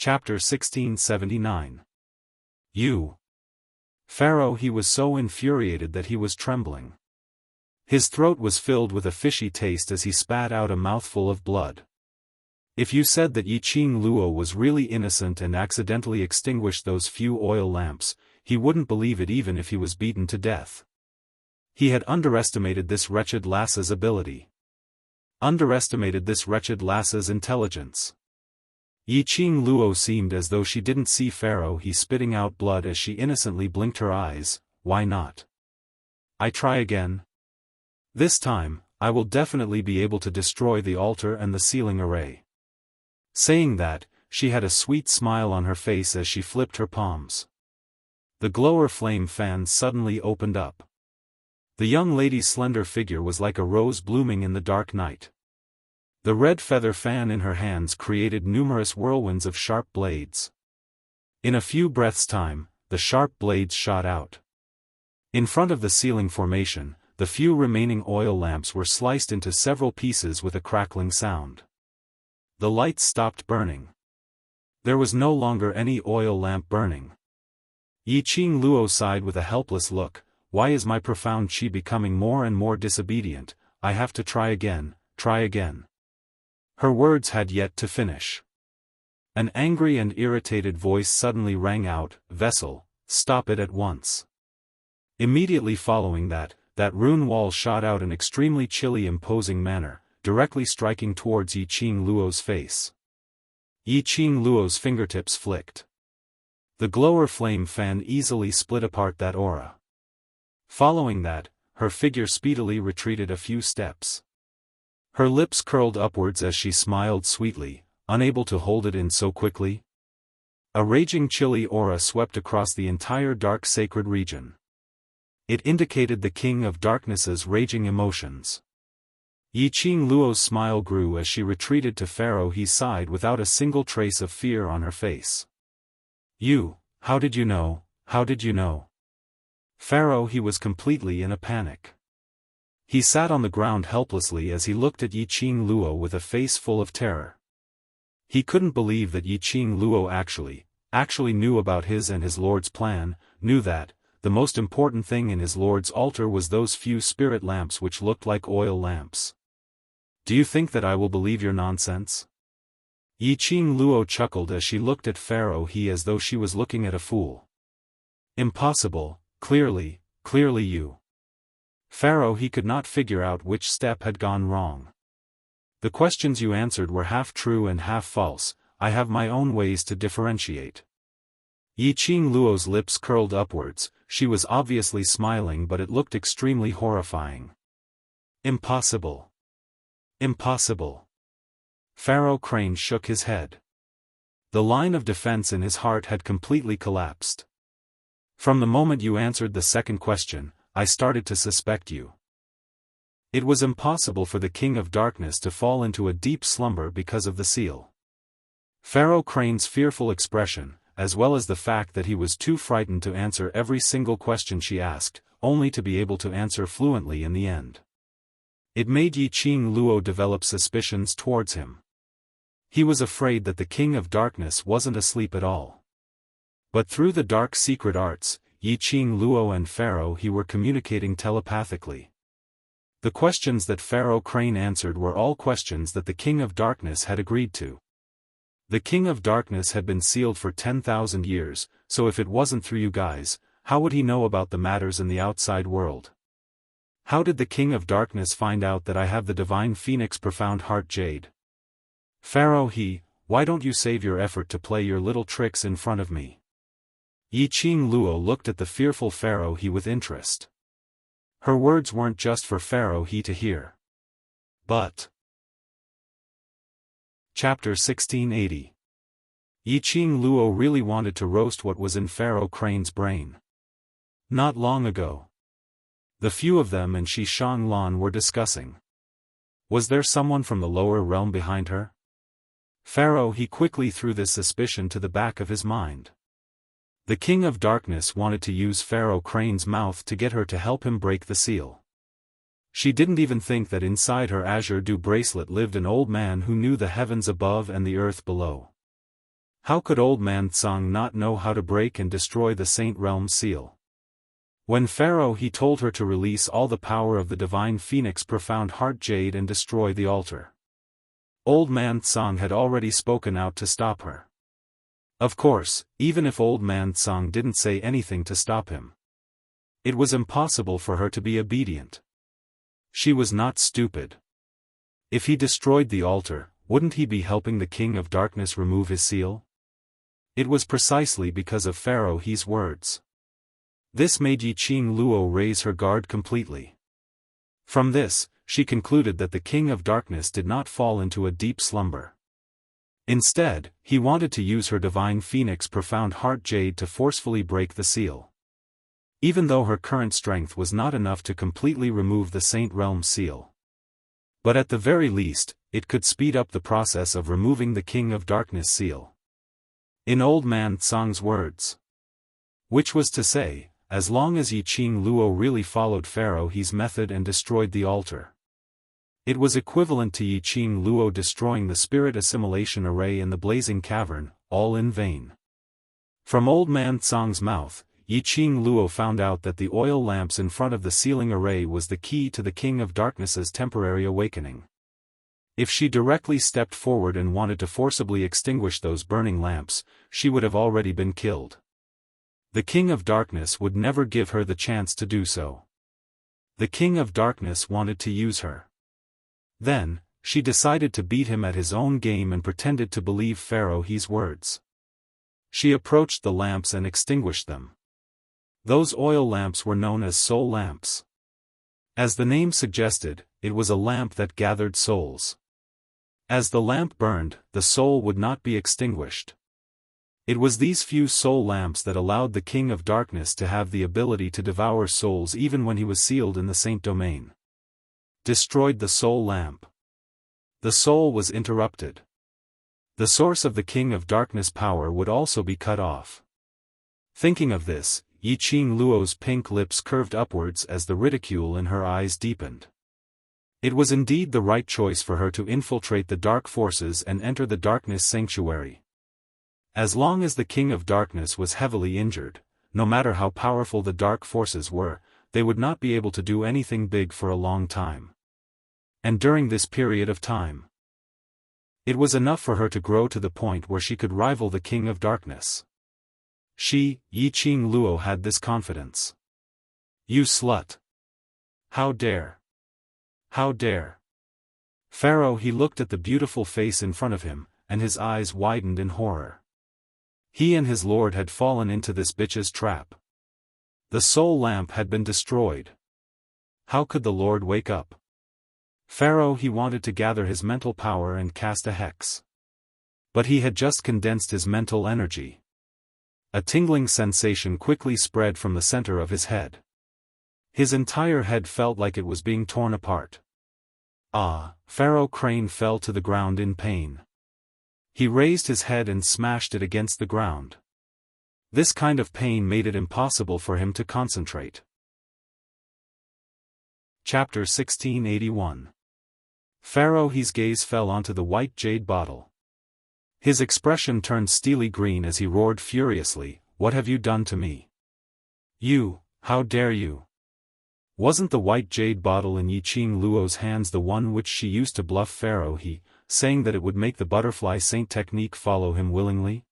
Chapter 1679. You. Pharaoh. He was so infuriated that he was trembling. His throat was filled with a fishy taste as he spat out a mouthful of blood. If you said that Yi Qing Luo was really innocent and accidentally extinguished those few oil lamps, he wouldn't believe it even if he was beaten to death. He had underestimated this wretched lass's ability. Underestimated this wretched lass's intelligence. Yi Qing Luo seemed as though she didn't see Pharaoh he spitting out blood as she innocently blinked her eyes. Why not? I try again. This time, I will definitely be able to destroy the altar and the ceiling array. Saying that, she had a sweet smile on her face as she flipped her palms. The glower flame fan suddenly opened up. The young lady's slender figure was like a rose blooming in the dark night. The red feather fan in her hands created numerous whirlwinds of sharp blades. In a few breaths' time, the sharp blades shot out. In front of the ceiling formation, the few remaining oil lamps were sliced into several pieces with a crackling sound. The lights stopped burning. There was no longer any oil lamp burning. Yi Qing Luo sighed with a helpless look. Why is my profound chi becoming more and more disobedient? I have to try again, try again. Her words had yet to finish. An angry and irritated voice suddenly rang out, "Vessel, stop it at once." Immediately following that rune wall shot out in extremely chilly imposing manner, directly striking towards Yi Qing Luo's face. Yi Qing Luo's fingertips flicked. The glower flame fan easily split apart that aura. Following that, her figure speedily retreated a few steps. Her lips curled upwards as she smiled sweetly, unable to hold it in so quickly. A raging chilly aura swept across the entire dark sacred region. It indicated the King of Darkness's raging emotions. Yi Qing Luo's smile grew as she retreated to Pharaoh. He sighed without a single trace of fear on her face. "You, how did you know, how did you know?" Pharaoh. He was completely in a panic. He sat on the ground helplessly as he looked at Yi Qing Luo with a face full of terror. He couldn't believe that Yi Qing Luo actually knew about his and his lord's plan, knew that the most important thing in his lord's altar was those few spirit lamps which looked like oil lamps. "Do you think that I will believe your nonsense?" Yi Qing Luo chuckled as she looked at Pharaoh. He as though she was looking at a fool. "Impossible, clearly you." Pharaoh. He could not figure out which step had gone wrong. "The questions you answered were half true and half false. I have my own ways to differentiate." Yi Qing Luo's lips curled upwards. She was obviously smiling, but it looked extremely horrifying. "Impossible. Impossible." Pharaoh Crane shook his head. The line of defense in his heart had completely collapsed. "From the moment you answered the second question, I started to suspect you." It was impossible for the King of Darkness to fall into a deep slumber because of the seal. Pharaoh Crane's fearful expression, as well as the fact that he was too frightened to answer every single question she asked, only to be able to answer fluently in the end. It made Yi Qing Luo develop suspicions towards him. He was afraid that the King of Darkness wasn't asleep at all. But through the dark secret arts, Yi Qing Luo and Pharaoh he were communicating telepathically. The questions that Pharaoh Crane answered were all questions that the King of Darkness had agreed to. The King of Darkness had been sealed for 10,000 years, so if it wasn't through you guys, how would he know about the matters in the outside world? How did the King of Darkness find out that I have the Divine Phoenix Profound Heart Jade? Pharaoh why don't you save your effort to play your little tricks in front of me? Yi Qing Luo looked at the fearful Pharaoh with interest. Her words weren't just for Pharaoh to hear. But Chapter 1680. Yi Qing Luo really wanted to roast what was in Pharaoh Crane's brain. Not long ago, the few of them and Shi Shanglan were discussing. Was there someone from the lower realm behind her? Pharaoh quickly threw this suspicion to the back of his mind. The King of Darkness wanted to use Pharaoh Crane's mouth to get her to help him break the seal. She didn't even think that inside her azure dew bracelet lived an old man who knew the heavens above and the earth below. How could old man Tsang not know how to break and destroy the Saint Realm seal? When Pharaoh he told her to release all the power of the divine phoenix profound heart jade and destroy the altar. Old man Tsang had already spoken out to stop her. Of course, even if old man Tsang didn't say anything to stop him, it was impossible for her to be obedient. She was not stupid. If he destroyed the altar, wouldn't he be helping the King of Darkness remove his seal? It was precisely because of Pharaoh he's words. This made Yiqing Luo raise her guard completely. From this, she concluded that the King of Darkness did not fall into a deep slumber. Instead, he wanted to use her divine phoenix profound heart jade to forcefully break the seal. Even though her current strength was not enough to completely remove the Saint Realm seal. But at the very least, it could speed up the process of removing the King of Darkness seal. In old man Tsang's words. Which was to say, as long as Yiqing Luo really followed Pharaoh he's method and destroyed the altar. It was equivalent to Yiqing Luo destroying the spirit assimilation array in the blazing cavern, all in vain. From old man Tsang's mouth, Yiqing Luo found out that the oil lamps in front of the sealing array was the key to the King of Darkness's temporary awakening. If she directly stepped forward and wanted to forcibly extinguish those burning lamps, she would have already been killed. The King of Darkness would never give her the chance to do so. The King of Darkness wanted to use her. Then, she decided to beat him at his own game and pretended to believe Pharaoh he's words. She approached the lamps and extinguished them. Those oil lamps were known as soul lamps. As the name suggested, it was a lamp that gathered souls. As the lamp burned, the soul would not be extinguished. It was these few soul lamps that allowed the King of Darkness to have the ability to devour souls even when he was sealed in the Saint Domain. Destroyed the soul lamp. The soul was interrupted. The source of the King of Darkness power would also be cut off. Thinking of this, Yiqing Luo's pink lips curved upwards as the ridicule in her eyes deepened. It was indeed the right choice for her to infiltrate the dark forces and enter the darkness sanctuary. As long as the King of Darkness was heavily injured, no matter how powerful the dark forces were, they would not be able to do anything big for a long time. And during this period of time, it was enough for her to grow to the point where she could rival the King of Darkness. She, Yiqing Luo, had this confidence. You slut! How dare! How dare! Pharaoh he looked at the beautiful face in front of him, and his eyes widened in horror. He and his lord had fallen into this bitch's trap. The soul lamp had been destroyed. How could the lord wake up? Pharaoh he wanted to gather his mental power and cast a hex. But he had just condensed his mental energy. A tingling sensation quickly spread from the center of his head. His entire head felt like it was being torn apart. Pharaoh Crane fell to the ground in pain. He raised his head and smashed it against the ground. This kind of pain made it impossible for him to concentrate. Chapter 1681. Pharaoh he's gaze fell onto the white jade bottle. His expression turned steely green as he roared furiously, "What have you done to me? You, how dare you?" Wasn't the white jade bottle in Yiqing Luo's hands the one which she used to bluff Pharaoh he, saying that it would make the butterfly saint technique follow him willingly?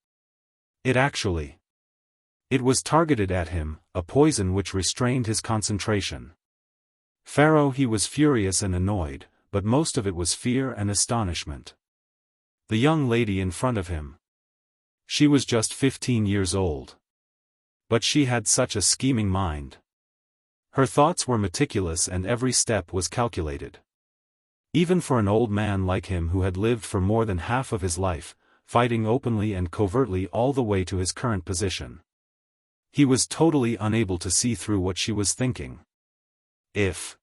It was targeted at him, a poison which restrained his concentration. Pharaoh he was furious and annoyed, but most of it was fear and astonishment. The young lady in front of him. She was just 15 years old. But she had such a scheming mind. Her thoughts were meticulous and every step was calculated. Even for an old man like him who had lived for more than half of his life, fighting openly and covertly all the way to his current position. He was totally unable to see through what she was thinking. If,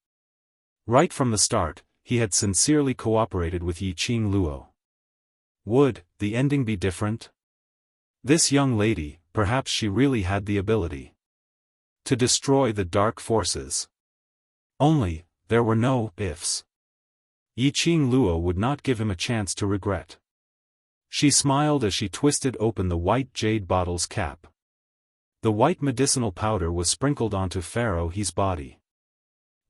right from the start, he had sincerely cooperated with Yiqing Luo, would the ending be different? This young lady, perhaps she really had the ability to destroy the dark forces. Only, there were no ifs. Yiqing Luo would not give him a chance to regret. She smiled as she twisted open the white jade bottle's cap. The white medicinal powder was sprinkled onto Pharaoh He's body.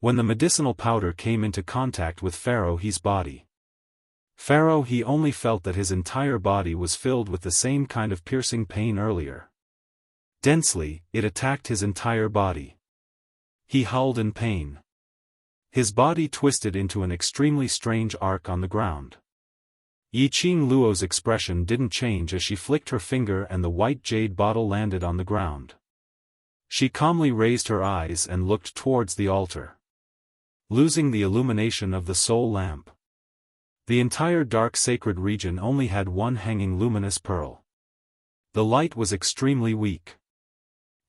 When the medicinal powder came into contact with Pharaoh He's body, Pharaoh He only felt that his entire body was filled with the same kind of piercing pain earlier. Densely, it attacked his entire body. He howled in pain. His body twisted into an extremely strange arc on the ground. Yiqing Luo's expression didn't change as she flicked her finger and the white jade bottle landed on the ground. She calmly raised her eyes and looked towards the altar. Losing the illumination of the soul lamp, the entire dark sacred region only had one hanging luminous pearl. The light was extremely weak.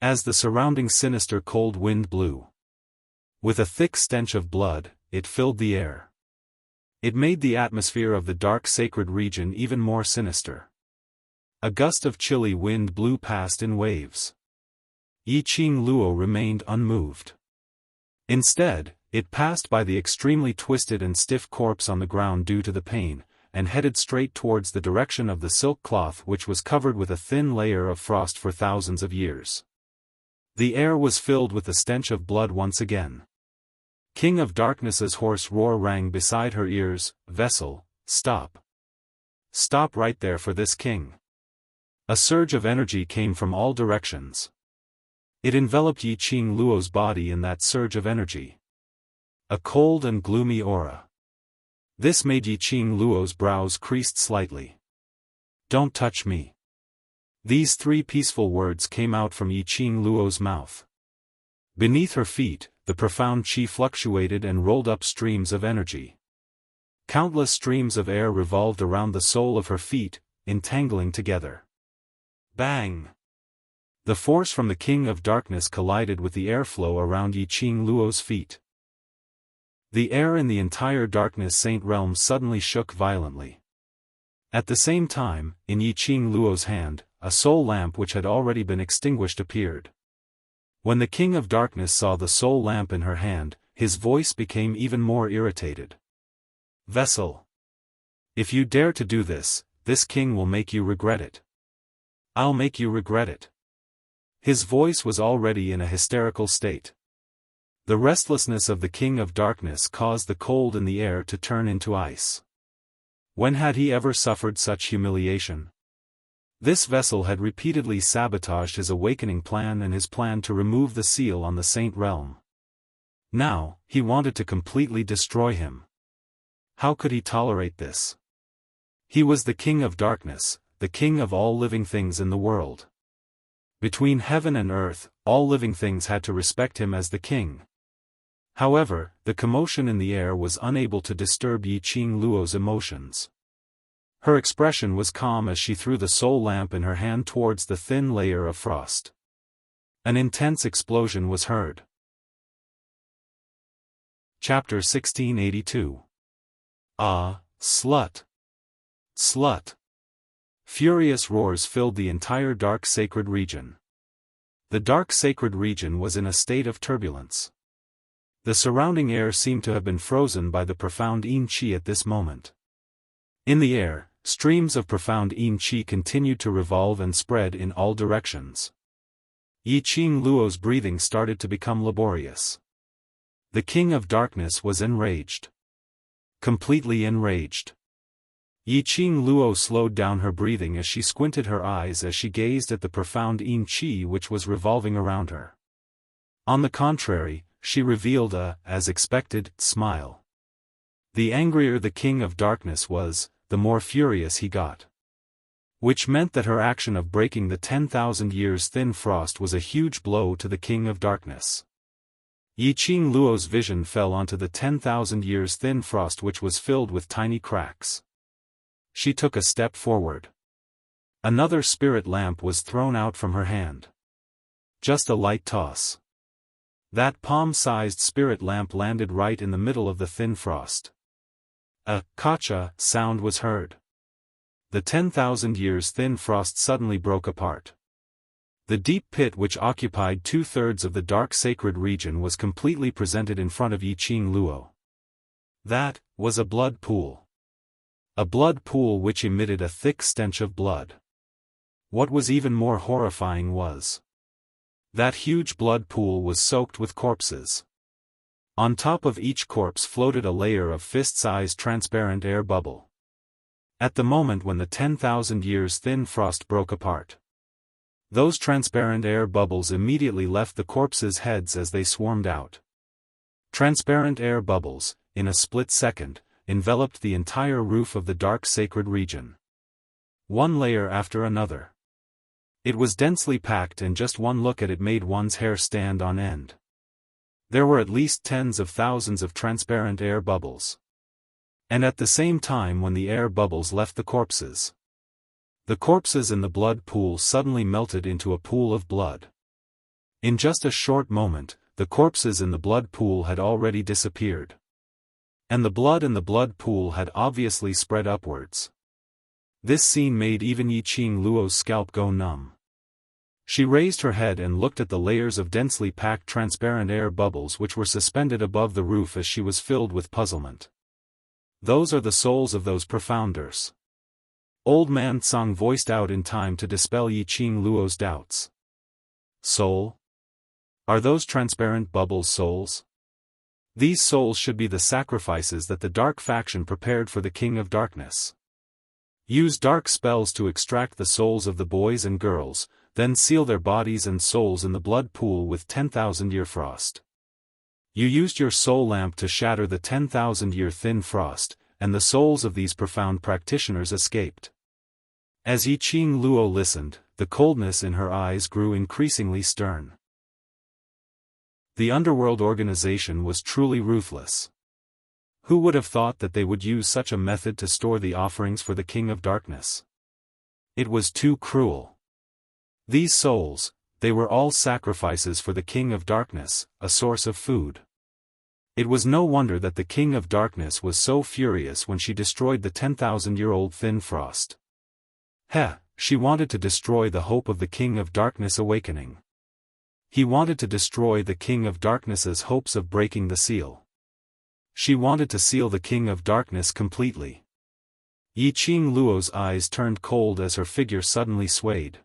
As the surrounding sinister cold wind blew, with a thick stench of blood, it filled the air. It made the atmosphere of the dark sacred region even more sinister. A gust of chilly wind blew past in waves. Yiqing Luo remained unmoved. Instead, it passed by the extremely twisted and stiff corpse on the ground due to the pain, and headed straight towards the direction of the silk cloth which was covered with a thin layer of frost for thousands of years. The air was filled with the stench of blood once again. King of Darkness's hoarse roar rang beside her ears, "Vessel, stop. Stop right there for this king." A surge of energy came from all directions. It enveloped Yiqing Luo's body in that surge of energy. A cold and gloomy aura. This made Yiqing Luo's brows creased slightly. "Don't touch me." These three peaceful words came out from Yiqing Luo's mouth. Beneath her feet, the profound qi fluctuated and rolled up streams of energy. Countless streams of air revolved around the sole of her feet, entangling together. Bang! The force from the King of Darkness collided with the airflow around Yiqing Luo's feet. The air in the entire Darkness Saint realm suddenly shook violently. At the same time, in Yiqing Luo's hand, a soul lamp which had already been extinguished appeared. When the King of Darkness saw the soul lamp in her hand, his voice became even more irritated. "Vessel! If you dare to do this, this king will make you regret it. I'll make you regret it." His voice was already in a hysterical state. The restlessness of the King of Darkness caused the cold in the air to turn into ice. When had he ever suffered such humiliation? This vessel had repeatedly sabotaged his awakening plan and his plan to remove the seal on the Saint Realm. Now, he wanted to completely destroy him. How could he tolerate this? He was the King of Darkness, the king of all living things in the world. Between heaven and earth, all living things had to respect him as the king. However, the commotion in the air was unable to disturb Yiqing Luo's emotions. Her expression was calm as she threw the soul lamp in her hand towards the thin layer of frost. An intense explosion was heard. Chapter 1682. "Ah, slut! Slut!" Furious roars filled the entire dark sacred region. The dark sacred region was in a state of turbulence. The surrounding air seemed to have been frozen by the profound yin qi at this moment. In the air, streams of profound yin qi continued to revolve and spread in all directions. Yiqing Luo's breathing started to become laborious. The King of Darkness was enraged. Completely enraged. Yiqing Luo slowed down her breathing as she squinted her eyes as she gazed at the profound yin qi which was revolving around her. On the contrary, she revealed a, as expected, smile. The angrier the King of Darkness was, the more furious he got. Which meant that her action of breaking the 10,000 years thin frost was a huge blow to the King of Darkness. Yiqing Luo's vision fell onto the 10,000 years thin frost which was filled with tiny cracks. She took a step forward. Another spirit lamp was thrown out from her hand. Just a light toss. That palm-sized spirit lamp landed right in the middle of the thin frost. A "kacha" sound was heard. The 10,000 years thin frost suddenly broke apart. The deep pit which occupied 2/3 of the dark sacred region was completely presented in front of Yiqing Luo. That was a blood pool. A blood pool which emitted a thick stench of blood. What was even more horrifying was that huge blood pool was soaked with corpses. On top of each corpse floated a layer of fist-sized transparent air bubble. At the moment when the 10,000 years thin frost broke apart, those transparent air bubbles immediately left the corpses' heads as they swarmed out. Transparent air bubbles, in a split second, enveloped the entire roof of the dark sacred region. One layer after another. It was densely packed, and just one look at it made one's hair stand on end. There were at least tens of thousands of transparent air bubbles. And at the same time when the air bubbles left the corpses in the blood pool suddenly melted into a pool of blood. In just a short moment, the corpses in the blood pool had already disappeared. And the blood in the blood pool had obviously spread upwards. This scene made even Yiqing Luo's scalp go numb. She raised her head and looked at the layers of densely packed transparent air bubbles which were suspended above the roof as she was filled with puzzlement. Those are the souls of those profounders. Old Man Tsang voiced out in time to dispel Yiqing Luo's doubts. Soul? Are those transparent bubbles souls? These souls should be the sacrifices that the dark faction prepared for the King of Darkness. Use dark spells to extract the souls of the boys and girls, then seal their bodies and souls in the blood pool with 10,000-year frost. You used your soul lamp to shatter the 10,000-year thin frost, and the souls of these profound practitioners escaped. As Yiqing Luo listened, the coldness in her eyes grew increasingly stern. The underworld organization was truly ruthless. Who would have thought that they would use such a method to store the offerings for the King of Darkness? It was too cruel. These souls, they were all sacrifices for the King of Darkness, a source of food. It was no wonder that the King of Darkness was so furious when she destroyed the 10,000-year-old thin frost. She wanted to destroy the hope of the King of Darkness awakening. He wanted to destroy the King of Darkness's hopes of breaking the seal. She wanted to seal the King of Darkness completely. Yiqing Luo's eyes turned cold as her figure suddenly swayed.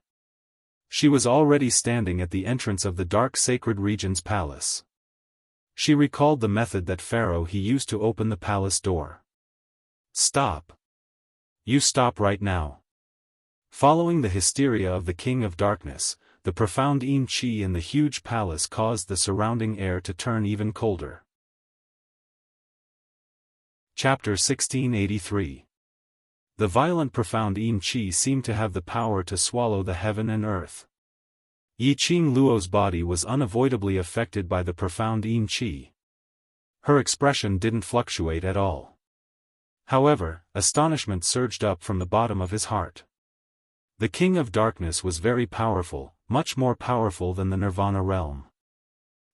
She was already standing at the entrance of the dark sacred region's palace. She recalled the method that Pharaoh he used to open the palace door. Stop. You stop right now. Following the hysteria of the King of Darkness, the profound yin qi in the huge palace caused the surrounding air to turn even colder. Chapter 1683. The violent profound yin qi seemed to have the power to swallow the heaven and earth. Yiqing Luo's body was unavoidably affected by the profound yin qi. Her expression didn't fluctuate at all. However, astonishment surged up from the bottom of his heart. The King of Darkness was very powerful, much more powerful than the Nirvana realm.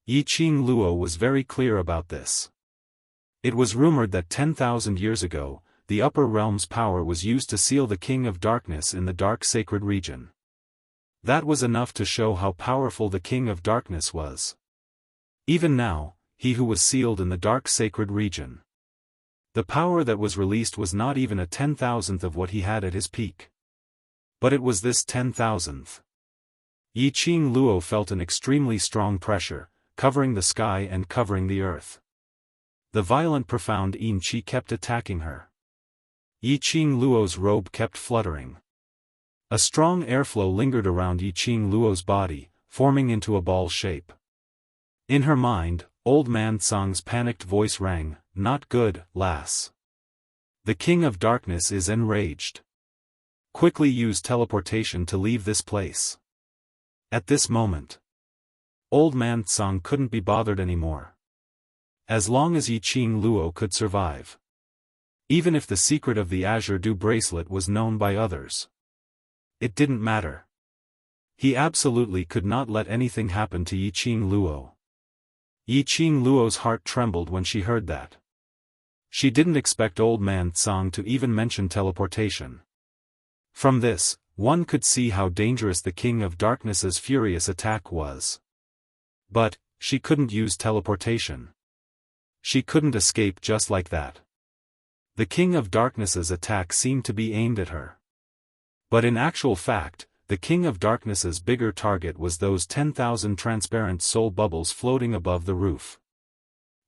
Yiqing Luo was very clear about this. It was rumored that 10,000 years ago, the upper realm's power was used to seal the King of Darkness in the dark sacred region. That was enough to show how powerful the King of Darkness was. Even now, he who was sealed in the dark sacred region. The power that was released was not even a 10,000th of what he had at his peak. But it was this 10,000th. Yiqing Luo felt an extremely strong pressure, covering the sky and covering the earth. The violent profound yin qi kept attacking her. Yiqing Luo's robe kept fluttering. A strong airflow lingered around Yiqing Luo's body, forming into a ball shape. In her mind, Old Man Tsang's panicked voice rang, "Not good, lass. The King of Darkness is enraged. Quickly use teleportation to leave this place." At this moment, Old Man Tsang couldn't be bothered anymore. As long as Yiqing Luo could survive. Even if the secret of the Azure Dew bracelet was known by others. It didn't matter. He absolutely could not let anything happen to Yiqing Luo. Yiqing Luo's heart trembled when she heard that. She didn't expect Old Man Tsang to even mention teleportation. From this, one could see how dangerous the King of Darkness's furious attack was. But, she couldn't use teleportation. She couldn't escape just like that. The King of Darkness's attack seemed to be aimed at her. But in actual fact, the King of Darkness's bigger target was those 10,000 transparent soul bubbles floating above the roof.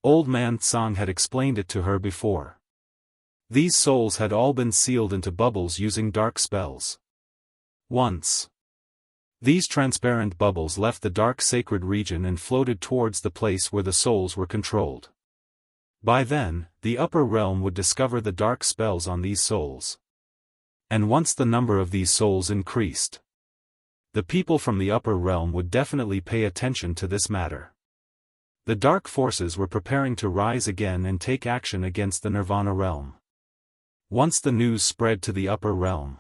Old Man Tsang had explained it to her before. These souls had all been sealed into bubbles using dark spells. Once these transparent bubbles left the dark sacred region and floated towards the place where the souls were controlled. By then, the upper realm would discover the dark spells on these souls. And once the number of these souls increased, the people from the upper realm would definitely pay attention to this matter. The dark forces were preparing to rise again and take action against the Nirvana realm. Once the news spread to the upper realm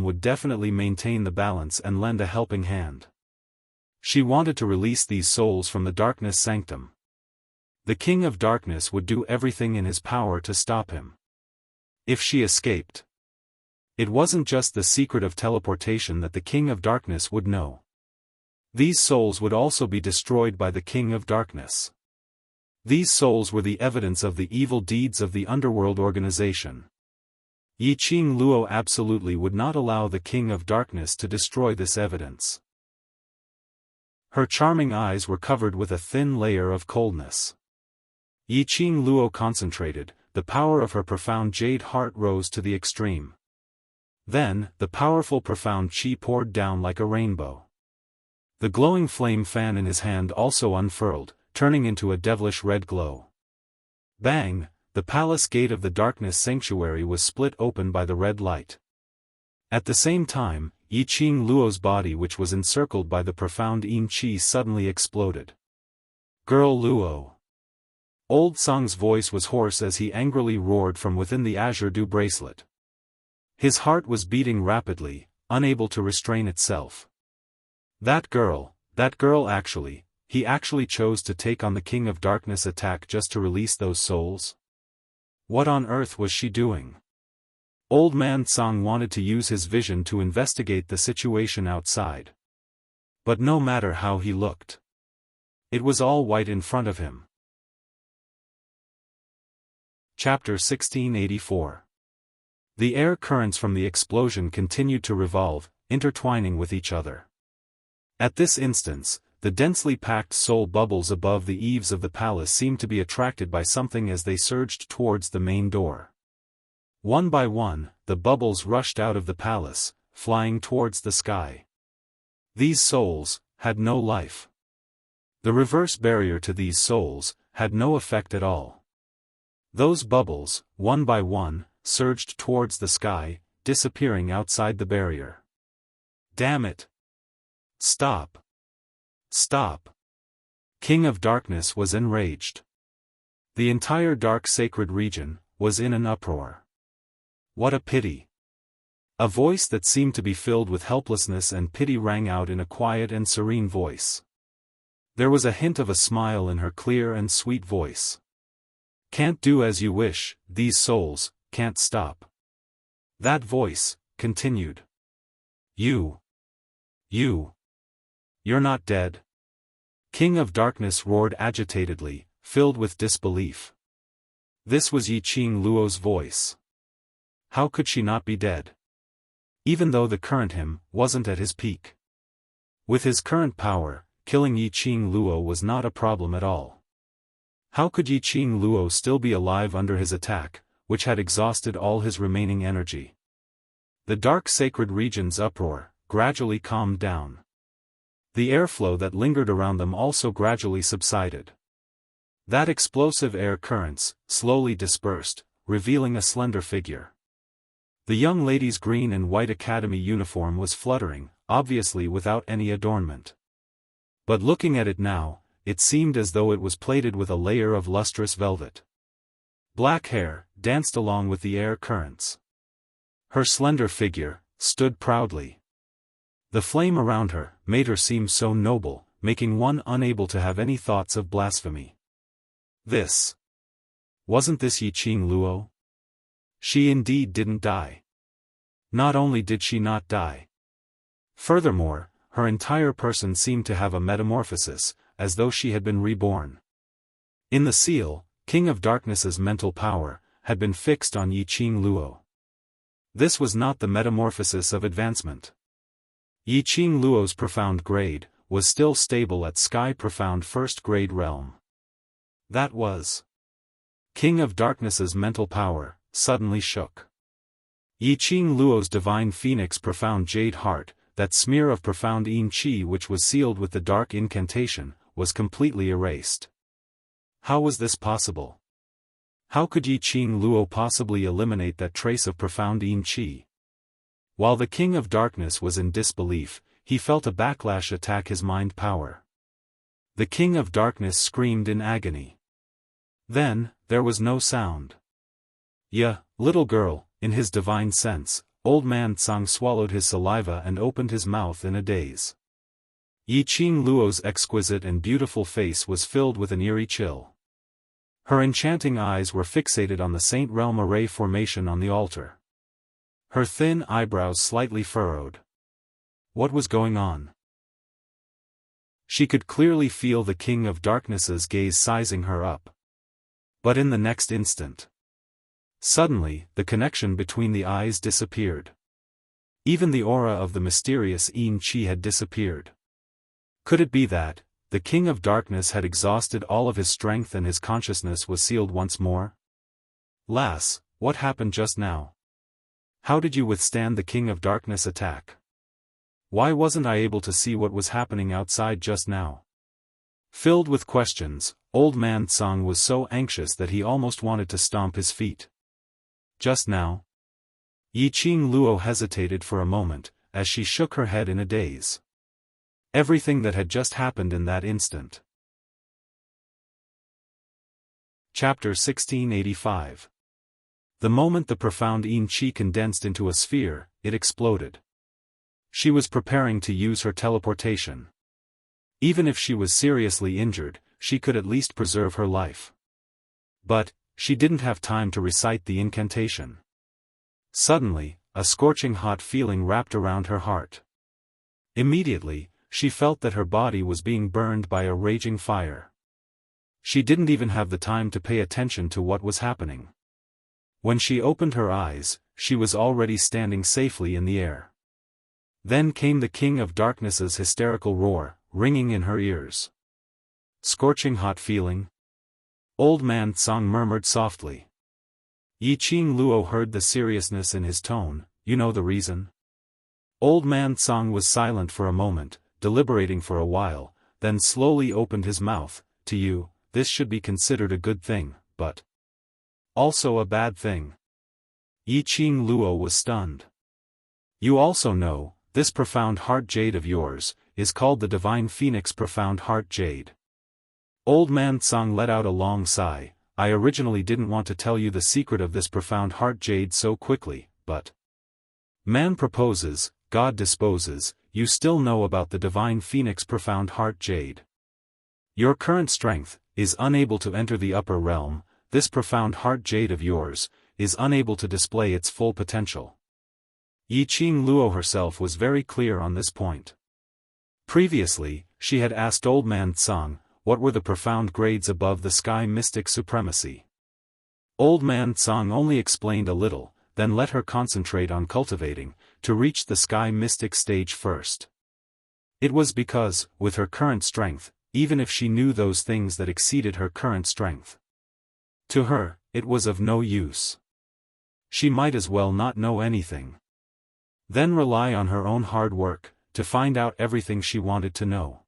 would definitely maintain the balance and lend a helping hand. She wanted to release these souls from the darkness sanctum. The King of Darkness would do everything in his power to stop him. If she escaped, it wasn't just the secret of teleportation that the King of Darkness would know. These souls would also be destroyed by the King of Darkness. These souls were the evidence of the evil deeds of the underworld organization. Yiqing Luo absolutely would not allow the King of Darkness to destroy this evidence. Her charming eyes were covered with a thin layer of coldness. Yiqing Luo concentrated, the power of her profound jade heart rose to the extreme. Then, the powerful profound qi poured down like a rainbow. The glowing flame fan in his hand also unfurled, turning into a devilish red glow. Bang! The palace gate of the darkness sanctuary was split open by the red light. At the same time, Yiqing Luo's body, which was encircled by the profound yin qi, suddenly exploded. Girl Luo! Old Tsang's voice was hoarse as he angrily roared from within the azure dew bracelet. His heart was beating rapidly, unable to restrain itself. That girl actually, he actually chose to take on the King of Darkness attack just to release those souls? What on earth was she doing? Old Man Tsang wanted to use his vision to investigate the situation outside. But no matter how he looked, it was all white in front of him. Chapter 1684. The air currents from the explosion continued to revolve, intertwining with each other. At this instance, the densely packed soul bubbles above the eaves of the palace seemed to be attracted by something as they surged towards the main door. One by one, the bubbles rushed out of the palace, flying towards the sky. These souls had no life. The reverse barrier to these souls had no effect at all. Those bubbles, one by one, surged towards the sky, disappearing outside the barrier. Damn it! Stop! Stop! King of Darkness was enraged. The entire dark sacred region was in an uproar. What a pity! A voice that seemed to be filled with helplessness and pity rang out in a quiet and serene voice. There was a hint of a smile in her clear and sweet voice. Can't do as you wish, these souls can't stop. That voice continued. You're not dead? King of Darkness roared agitatedly, filled with disbelief. This was Yiqing Luo's voice. How could she not be dead? Even though the current him wasn't at his peak. With his current power, killing Yiqing Luo was not a problem at all. How could Yiqing Luo still be alive under his attack, which had exhausted all his remaining energy? The dark sacred region's uproar gradually calmed down. The airflow that lingered around them also gradually subsided. That explosive air currents slowly dispersed, revealing a slender figure. The young lady's green and white academy uniform was fluttering, obviously without any adornment. But looking at it now, it seemed as though it was plated with a layer of lustrous velvet. Black hair danced along with the air currents. Her slender figure stood proudly. The flame around her made her seem so noble, making one unable to have any thoughts of blasphemy. Wasn't this Yiqing Luo? She indeed didn't die. Not only did she not die. Furthermore, her entire person seemed to have a metamorphosis, as though she had been reborn. In the seal, King of Darkness's mental power had been fixed on Yiqing Luo. This was not the metamorphosis of advancement. Yiqing Luo's profound grade was still stable at Sky Profound First Grade Realm. That was. King of Darkness's mental power suddenly shook. Yiqing Luo's Divine Phoenix Profound Jade Heart, that smear of profound Yin Qi which was sealed with the dark incantation, was completely erased. How was this possible? How could Yiqing Luo possibly eliminate that trace of profound Yin Qi? While the King of Darkness was in disbelief, he felt a backlash attack his mind power. The King of Darkness screamed in agony. Then, there was no sound. "Yeah, little girl," in his divine sense, Old Man Tsang swallowed his saliva and opened his mouth in a daze. Yiqing Luo's exquisite and beautiful face was filled with an eerie chill. Her enchanting eyes were fixated on the Saint Realm array formation on the altar. Her thin eyebrows slightly furrowed. What was going on? She could clearly feel the King of Darkness's gaze sizing her up. But in the next instant, suddenly, the connection between the eyes disappeared. Even the aura of the mysterious Yin Qi had disappeared. Could it be that the King of Darkness had exhausted all of his strength and his consciousness was sealed once more? Lass, what happened just now? How did you withstand the King of Darkness attack? Why wasn't I able to see what was happening outside just now? Filled with questions, Old Man Tsang was so anxious that he almost wanted to stomp his feet. Just now? Yiqing Luo hesitated for a moment, as she shook her head in a daze. Everything that had just happened in that instant. Chapter 1685. The moment the profound Yin Qi condensed into a sphere, it exploded. She was preparing to use her teleportation. Even if she was seriously injured, she could at least preserve her life. But, she didn't have time to recite the incantation. Suddenly, a scorching hot feeling wrapped around her heart. Immediately, she felt that her body was being burned by a raging fire. She didn't even have the time to pay attention to what was happening. When she opened her eyes, she was already standing safely in the air. Then came the King of Darkness's hysterical roar, ringing in her ears. Scorching hot feeling? Old Man Tsang murmured softly. Yiqing Luo heard the seriousness in his tone. You know the reason? Old Man Tsang was silent for a moment, deliberating for a while, then slowly opened his mouth. To you, this should be considered a good thing, but also a bad thing. Yiqing Luo was stunned. You also know, this profound heart jade of yours is called the Divine Phoenix Profound Heart Jade. Old Man Tsang let out a long sigh. I originally didn't want to tell you the secret of this profound heart jade so quickly, but man proposes, God disposes. You still know about the Divine Phoenix Profound Heart Jade. Your current strength is unable to enter the upper realm. This profound heart jade of yours is unable to display its full potential. Yiqing Luo herself was very clear on this point. Previously, she had asked Old Man Tsang, what were the profound grades above the Sky Mystic Supremacy. Old Man Tsang only explained a little, then let her concentrate on cultivating, to reach the Sky Mystic stage first. It was because, with her current strength, even if she knew those things that exceeded her current strength, to her, it was of no use. She might as well not know anything. Then rely on her own hard work, to find out everything she wanted to know.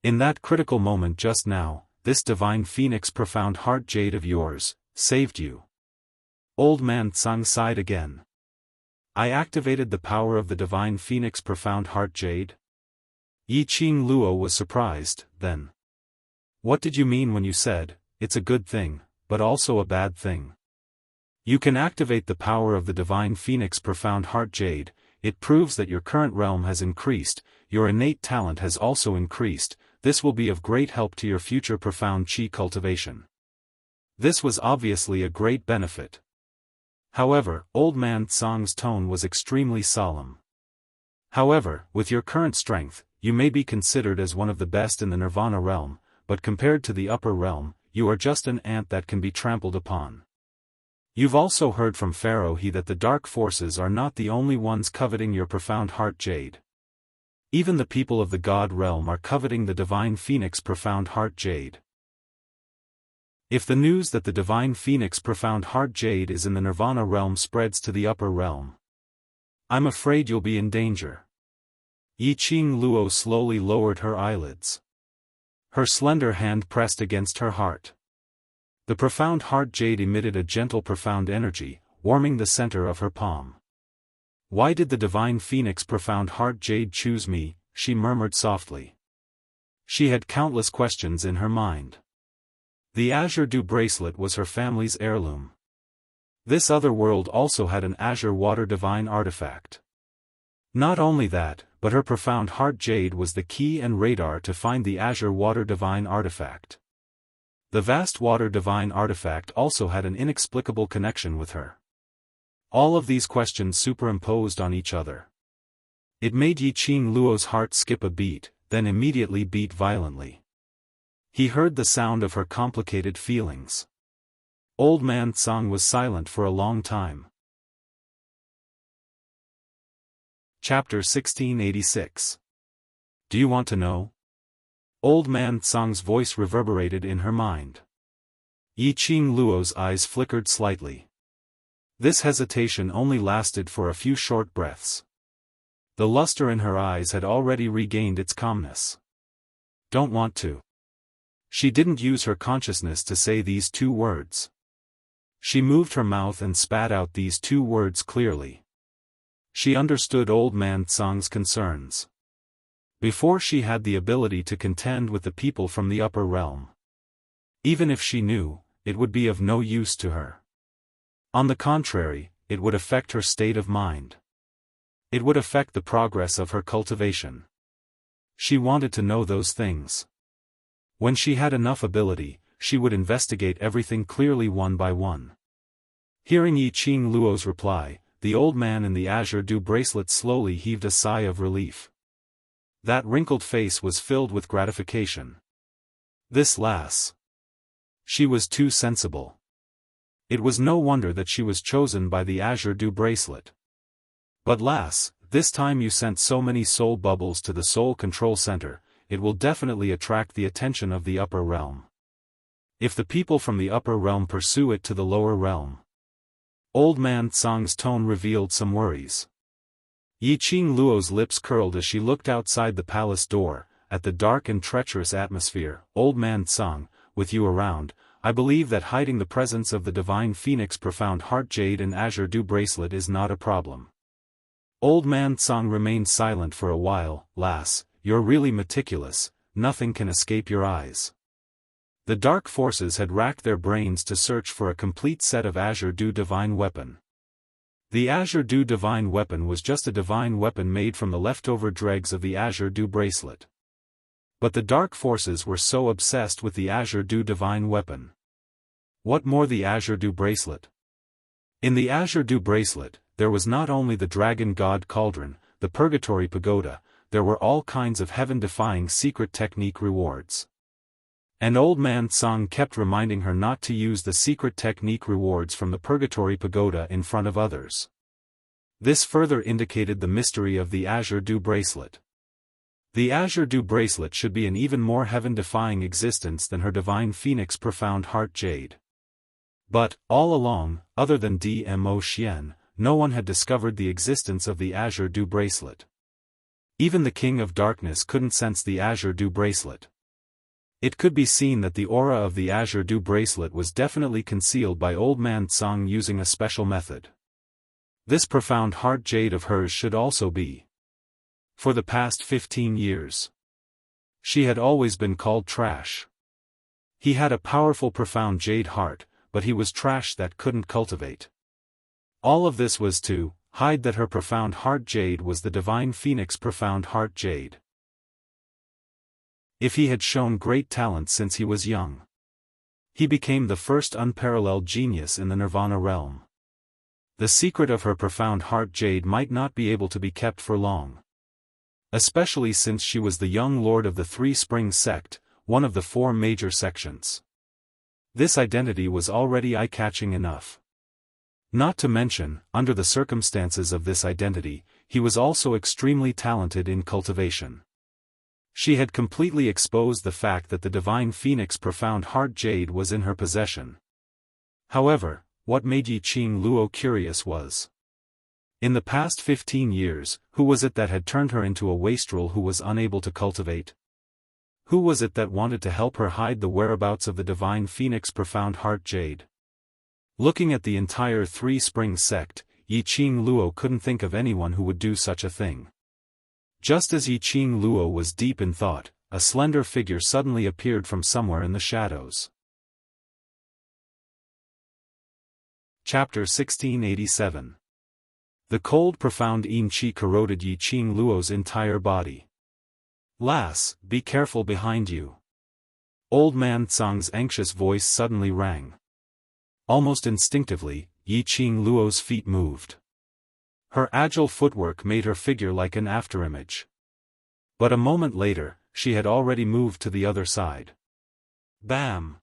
In that critical moment just now, this Divine Phoenix Profound Heart Jade of yours saved you. Old Man Tsang sighed again. I activated the power of the Divine Phoenix Profound Heart Jade? Yiqing Luo was surprised, then. What did you mean when you said, it's a good thing, but also a bad thing? You can activate the power of the Divine Phoenix Profound Heart Jade. It proves that your current realm has increased, your innate talent has also increased. This will be of great help to your future profound Qi cultivation. This was obviously a great benefit. However, Old Man Tsang's tone was extremely solemn. However, with your current strength, you may be considered as one of the best in the Nirvana realm, but compared to the upper realm, you are just an ant that can be trampled upon. You've also heard from Pharaoh he that the dark forces are not the only ones coveting your profound heart jade. Even the people of the God realm are coveting the divine phoenix profound heart jade. If the news that the divine phoenix profound heart jade is in the nirvana realm spreads to the upper realm, I'm afraid you'll be in danger. Yi Qing Luo slowly lowered her eyelids. Her slender hand pressed against her heart. The profound heart jade emitted a gentle profound energy, warming the center of her palm. Why did the divine phoenix profound heart jade choose me? She murmured softly. She had countless questions in her mind. The azure dew bracelet was her family's heirloom. This other world also had an azure water divine artifact. Not only that, but her profound heart jade was the key and radar to find the azure water divine artifact. The vast water divine artifact also had an inexplicable connection with her. All of these questions superimposed on each other. It made Yi Qing Luo's heart skip a beat, then immediately beat violently. He heard the sound of her complicated feelings. Old Man Tsang was silent for a long time. Chapter 1686. Do you want to know? Old Man Tsang's voice reverberated in her mind. Yi Qing Luo's eyes flickered slightly. This hesitation only lasted for a few short breaths. The luster in her eyes had already regained its calmness. Don't want to. She didn't use her consciousness to say these two words. She moved her mouth and spat out these two words clearly. She understood Old Man Tsang's concerns. Before she had the ability to contend with the people from the upper realm. Even if she knew, it would be of no use to her. On the contrary, it would affect her state of mind. It would affect the progress of her cultivation. She wanted to know those things. When she had enough ability, she would investigate everything clearly one by one. Hearing Yi Qing Luo's reply, the old man in the azure dew bracelet slowly heaved a sigh of relief. That wrinkled face was filled with gratification. This lass. She was too sensible. It was no wonder that she was chosen by the azure dew bracelet. But lass, this time you sent so many soul bubbles to the soul control center, it will definitely attract the attention of the upper realm. If the people from the upper realm pursue it to the lower realm. Old Man Tsang's tone revealed some worries. Yi Qing Luo's lips curled as she looked outside the palace door, at the dark and treacherous atmosphere. Old Man Tsang, with you around, I believe that hiding the presence of the divine phoenix profound heart jade and azure dew bracelet is not a problem. Old Man Tsang remained silent for a while. Lass, you're really meticulous, nothing can escape your eyes. The dark forces had racked their brains to search for a complete set of azure dew divine weapon. The azure dew divine weapon was just a divine weapon made from the leftover dregs of the azure dew bracelet. But the dark forces were so obsessed with the azure dew divine weapon. What more the azure dew bracelet? In the azure dew bracelet, there was not only the dragon god cauldron, the purgatory pagoda, there were all kinds of heaven-defying secret technique rewards. And Old Man Tsang kept reminding her not to use the secret technique rewards from the purgatory pagoda in front of others. This further indicated the mystery of the azure dew bracelet. The azure dew bracelet should be an even more heaven-defying existence than her divine phoenix profound heart jade. But, all along, other than Dmo Xian, no one had discovered the existence of the azure dew bracelet. Even the King of Darkness couldn't sense the azure dew bracelet. It could be seen that the aura of the azure dew bracelet was definitely concealed by Old Man Tsang using a special method. This profound heart jade of hers should also be. For the past 15 years. She had always been called trash. He had a powerful profound jade heart, but he was trash that couldn't cultivate. All of this was to hide that her profound heart jade was the divine phoenix profound heart jade. If he had shown great talent since he was young, he became the first unparalleled genius in the nirvana realm. The secret of her profound heart jade might not be able to be kept for long. Especially since she was the young lord of the Three Springs sect, one of the 4 major sections. This identity was already eye-catching enough. Not to mention, under the circumstances of this identity, he was also extremely talented in cultivation. She had completely exposed the fact that the divine phoenix profound heart jade was in her possession. However, what made Yiqing Luo curious was, in the past 15 years, who was it that had turned her into a wastrel who was unable to cultivate? Who was it that wanted to help her hide the whereabouts of the divine phoenix profound heart jade? Looking at the entire Three Springs sect, Yiqing Luo couldn't think of anyone who would do such a thing. Just as Yiqing Luo was deep in thought, a slender figure suddenly appeared from somewhere in the shadows. Chapter 1687. The cold profound yin qi corroded Yiqing Luo's entire body. "Lass, be careful behind you." Old man Tsang's anxious voice suddenly rang. Almost instinctively, Yiqing Luo's feet moved. Her agile footwork made her figure like an afterimage. But a moment later, she had already moved to the other side. Bam!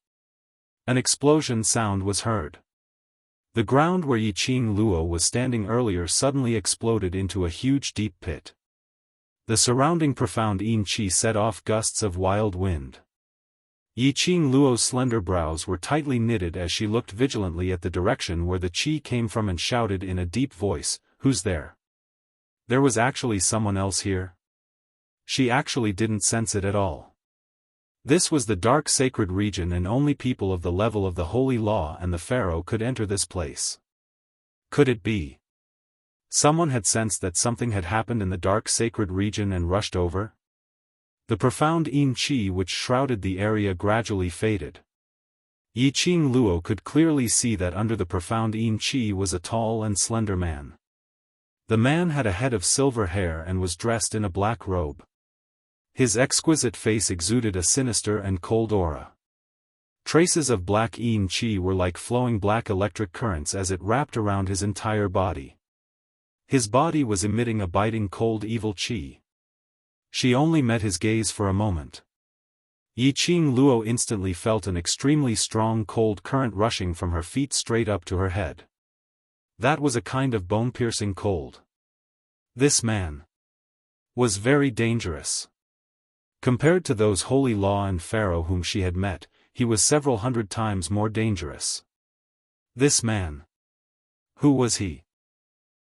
An explosion sound was heard. The ground where Yiqing Luo was standing earlier suddenly exploded into a huge deep pit. The surrounding profound yin qi set off gusts of wild wind. Yiqing Luo's slender brows were tightly knitted as she looked vigilantly at the direction where the qi came from and shouted in a deep voice, "Who's there?" There was actually someone else here? She actually didn't sense it at all. This was the dark sacred region and only people of the level of the holy law and the pharaoh could enter this place. Could it be? Someone had sensed that something had happened in the dark sacred region and rushed over? The profound yin qi which shrouded the area gradually faded. Yiqing Luo could clearly see that under the profound yin qi was a tall and slender man. The man had a head of silver hair and was dressed in a black robe. His exquisite face exuded a sinister and cold aura. Traces of black yin qi were like flowing black electric currents as it wrapped around his entire body. His body was emitting a biting cold evil qi. She only met his gaze for a moment. Yiqing Luo instantly felt an extremely strong cold current rushing from her feet straight up to her head. That was a kind of bone-piercing cold. This man was very dangerous. Compared to those holy law and pharaoh whom she had met, he was several hundred times more dangerous. This man. Who was he?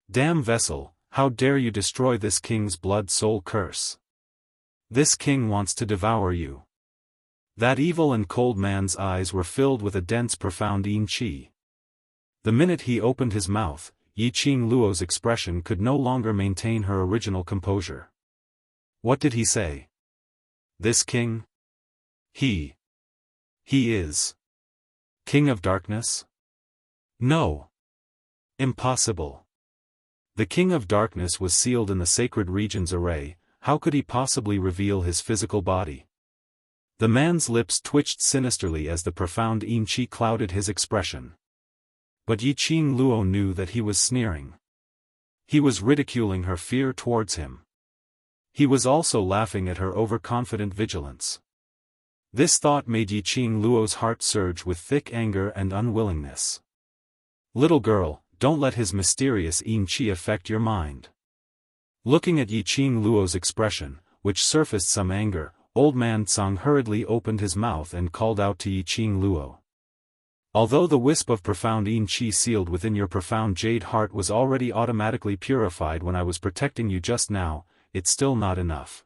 Damn vessel, how dare you destroy this king's blood soul curse? This king wants to devour you. That evil and cold man's eyes were filled with a dense profound yin qi. The minute he opened his mouth, Yiqing Luo's expression could no longer maintain her original composure. What did he say? This king? He is King of Darkness? No. Impossible. The King of Darkness was sealed in the sacred region's array, how could he possibly reveal his physical body? The man's lips twitched sinisterly as the profound yin qi clouded his expression. But Yiqing Luo knew that he was sneering. He was ridiculing her fear towards him. He was also laughing at her overconfident vigilance. This thought made Yiqing Luo's heart surge with thick anger and unwillingness. Little girl, don't let his mysterious yin qi affect your mind. Looking at Yiqing Luo's expression, which surfaced some anger, old man Tsang hurriedly opened his mouth and called out to Yiqing Luo. Although the wisp of profound yin qi sealed within your profound jade heart was already automatically purified when I was protecting you just now, it's still not enough.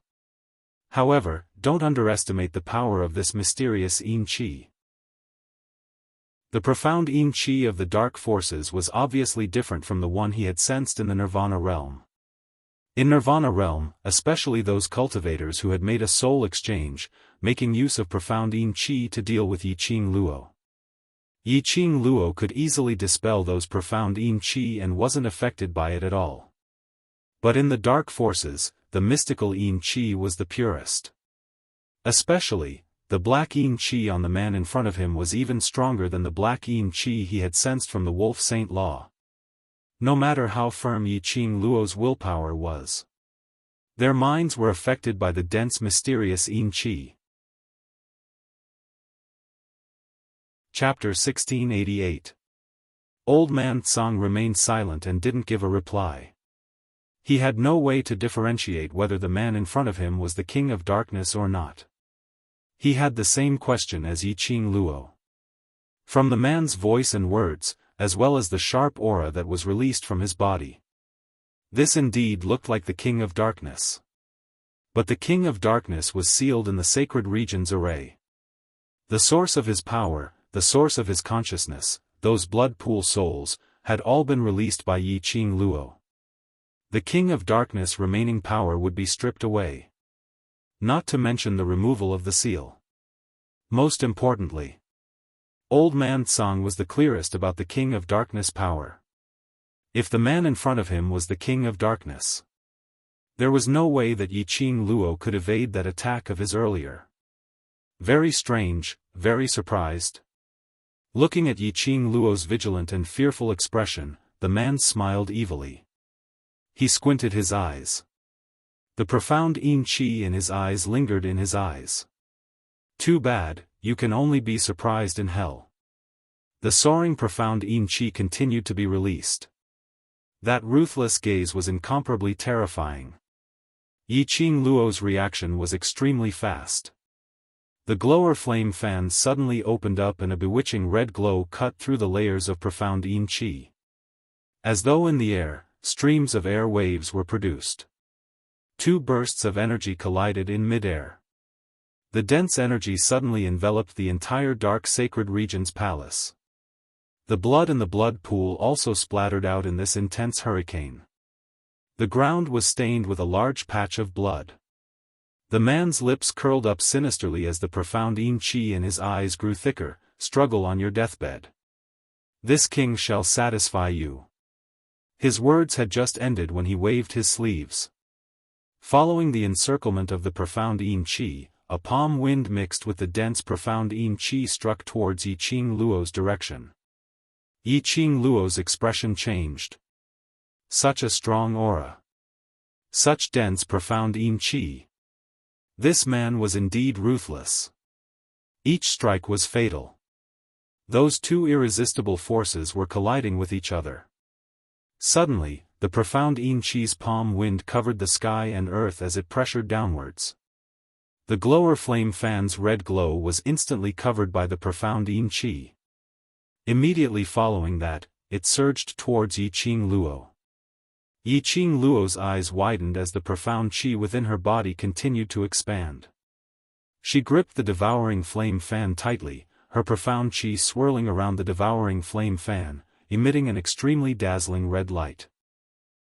However, don't underestimate the power of this mysterious yin qi. The profound yin qi of the dark forces was obviously different from the one he had sensed in the Nirvana realm. In Nirvana realm, especially those cultivators who had made a soul exchange, making use of profound yin qi to deal with Yiqing Luo. Yiqing Luo could easily dispel those profound yin qi and wasn't affected by it at all. But in the dark forces, the mystical yin qi was the purest. Especially, the black yin qi on the man in front of him was even stronger than the black yin qi he had sensed from the wolf Saint Law. No matter how firm Yiqing Luo's willpower was, their minds were affected by the dense mysterious yin qi. Chapter 1688. Old man Tsang remained silent and didn't give a reply. He had no way to differentiate whether the man in front of him was the King of Darkness or not. He had the same question as Yiqing Luo. From the man's voice and words, as well as the sharp aura that was released from his body, this indeed looked like the King of Darkness. But the King of Darkness was sealed in the sacred region's array. The source of his power, the source of his consciousness, those blood pool souls, had all been released by Yiqing Luo. The King of Darkness' remaining power would be stripped away. Not to mention the removal of the seal. Most importantly, Old Man Tsang was the clearest about the King of Darkness' power. If the man in front of him was the King of Darkness, there was no way that Yiqing Luo could evade that attack of his earlier. Very strange, very surprised. Looking at Yiqing Luo's vigilant and fearful expression, the man smiled evilly. He squinted his eyes. The profound yin qi in his eyes lingered in his eyes. Too bad, you can only be surprised in hell. The soaring profound yin qi continued to be released. That ruthless gaze was incomparably terrifying. Yiqing Luo's reaction was extremely fast. The glower flame fans suddenly opened up and a bewitching red glow cut through the layers of profound yin qi. As though in the air, streams of air waves were produced. Two bursts of energy collided in mid-air. The dense energy suddenly enveloped the entire dark sacred region's palace. The blood in the blood pool also splattered out in this intense hurricane. The ground was stained with a large patch of blood. The man's lips curled up sinisterly as the profound yin qi in his eyes grew thicker. Struggle on your deathbed. This king shall satisfy you. His words had just ended when he waved his sleeves. Following the encirclement of the profound yin qi, a palm wind mixed with the dense profound yin qi struck towards Yiqing Luo's direction. Yiqing Luo's expression changed. Such a strong aura. Such dense profound yin qi. This man was indeed ruthless. Each strike was fatal. Those two irresistible forces were colliding with each other. Suddenly, the profound yin qi's palm wind covered the sky and earth as it pressured downwards. The glower flame fan's red glow was instantly covered by the profound yin qi. Immediately following that, it surged towards Yiqing Luo. Yiqing Luo's eyes widened as the profound qi within her body continued to expand. She gripped the devouring flame fan tightly, her profound qi swirling around the devouring flame fan, emitting an extremely dazzling red light.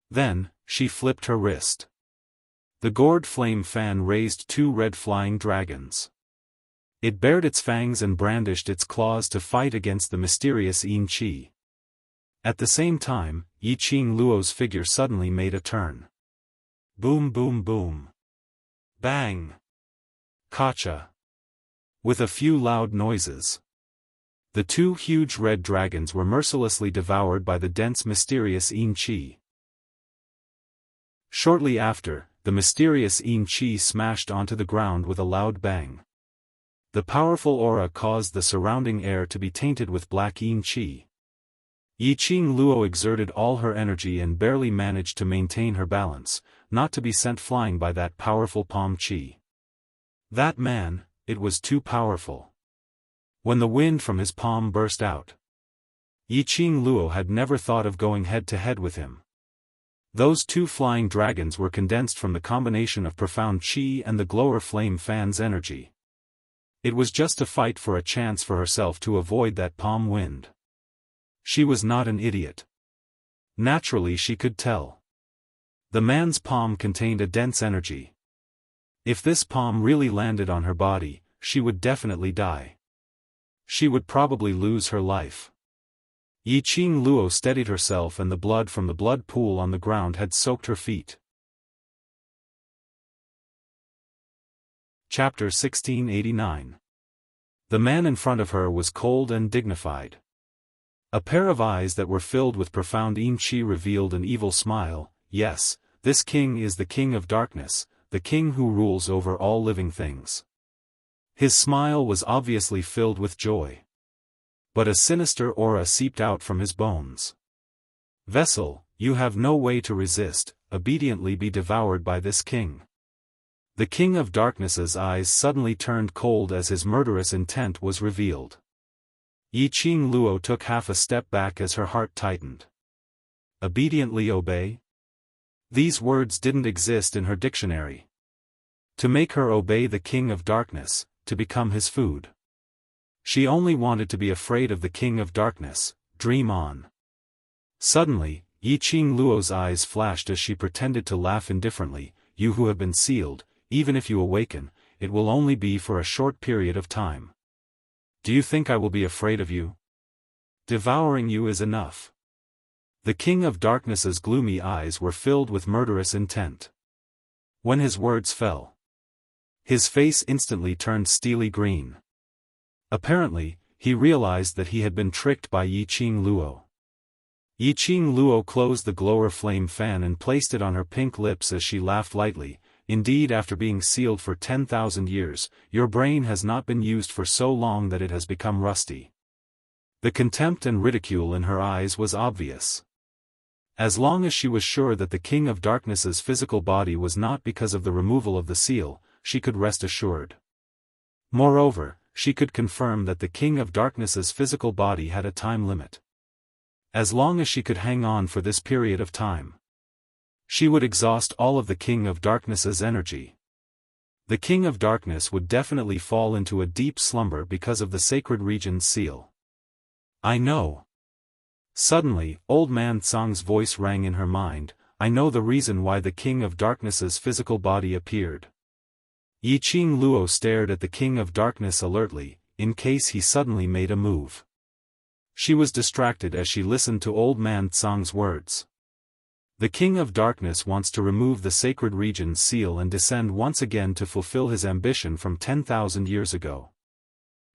Then, she flipped her wrist. The gourd flame fan raised two red flying dragons. It bared its fangs and brandished its claws to fight against the mysterious yin qi. At the same time, Yiqing Luo's figure suddenly made a turn. Boom boom boom. Bang. Kacha. With a few loud noises. The two huge red dragons were mercilessly devoured by the dense mysterious yin qi. Shortly after, the mysterious yin qi smashed onto the ground with a loud bang. The powerful aura caused the surrounding air to be tainted with black yin qi. Yiqing Luo exerted all her energy and barely managed to maintain her balance, not to be sent flying by that powerful palm qi. That man, it was too powerful. When the wind from his palm burst out, Yiqing Luo had never thought of going head-to-head with him. Those two flying dragons were condensed from the combination of profound qi and the glower flame fan's energy. It was just a fight for a chance for herself to avoid that palm wind. She was not an idiot. Naturally she could tell. The man's palm contained a dense energy. If this palm really landed on her body, she would definitely die. She would probably lose her life. Yiqing Luo steadied herself and the blood from the blood pool on the ground had soaked her feet. Chapter 1689. The man in front of her was cold and dignified. A pair of eyes that were filled with profound yin qi revealed an evil smile. Yes, this king is the King of Darkness, the king who rules over all living things. His smile was obviously filled with joy. but a sinister aura seeped out from his bones. "Vessel, you have no way to resist, obediently be devoured by this king." The King of Darkness's eyes suddenly turned cold as his murderous intent was revealed. Yi Qing Luo took half a step back as her heart tightened. Obediently obey? These words didn't exist in her dictionary. To make her obey the King of Darkness, to become his food. She only wanted to be afraid of the King of Darkness, dream on. Suddenly, Yi Qing Luo's eyes flashed as she pretended to laugh indifferently. "You who have been sealed, even if you awaken, it will only be for a short period of time. Do you think I will be afraid of you? Devouring you is enough." The King of Darkness's gloomy eyes were filled with murderous intent. When his words fell, his face instantly turned steely green. Apparently, he realized that he had been tricked by Yi Qing Luo. Yi Qing Luo closed the glower flame fan and placed it on her pink lips as she laughed lightly. "Indeed, after being sealed for 10,000 years, your brain has not been used for so long that it has become rusty." The contempt and ridicule in her eyes was obvious. As long as she was sure that the King of Darkness's physical body was not because of the removal of the seal, she could rest assured. Moreover, she could confirm that the King of Darkness's physical body had a time limit. As long as she could hang on for this period of time, she would exhaust all of the King of Darkness's energy. The King of Darkness would definitely fall into a deep slumber because of the sacred region's seal. "I know." Suddenly, Old Man Tsang's voice rang in her mind. "I know the reason why the King of Darkness's physical body appeared." Yi Qing Luo stared at the King of Darkness alertly, in case he suddenly made a move. She was distracted as she listened to Old Man Tsang's words. The King of Darkness wants to remove the sacred region's seal and descend once again to fulfill his ambition from 10,000 years ago.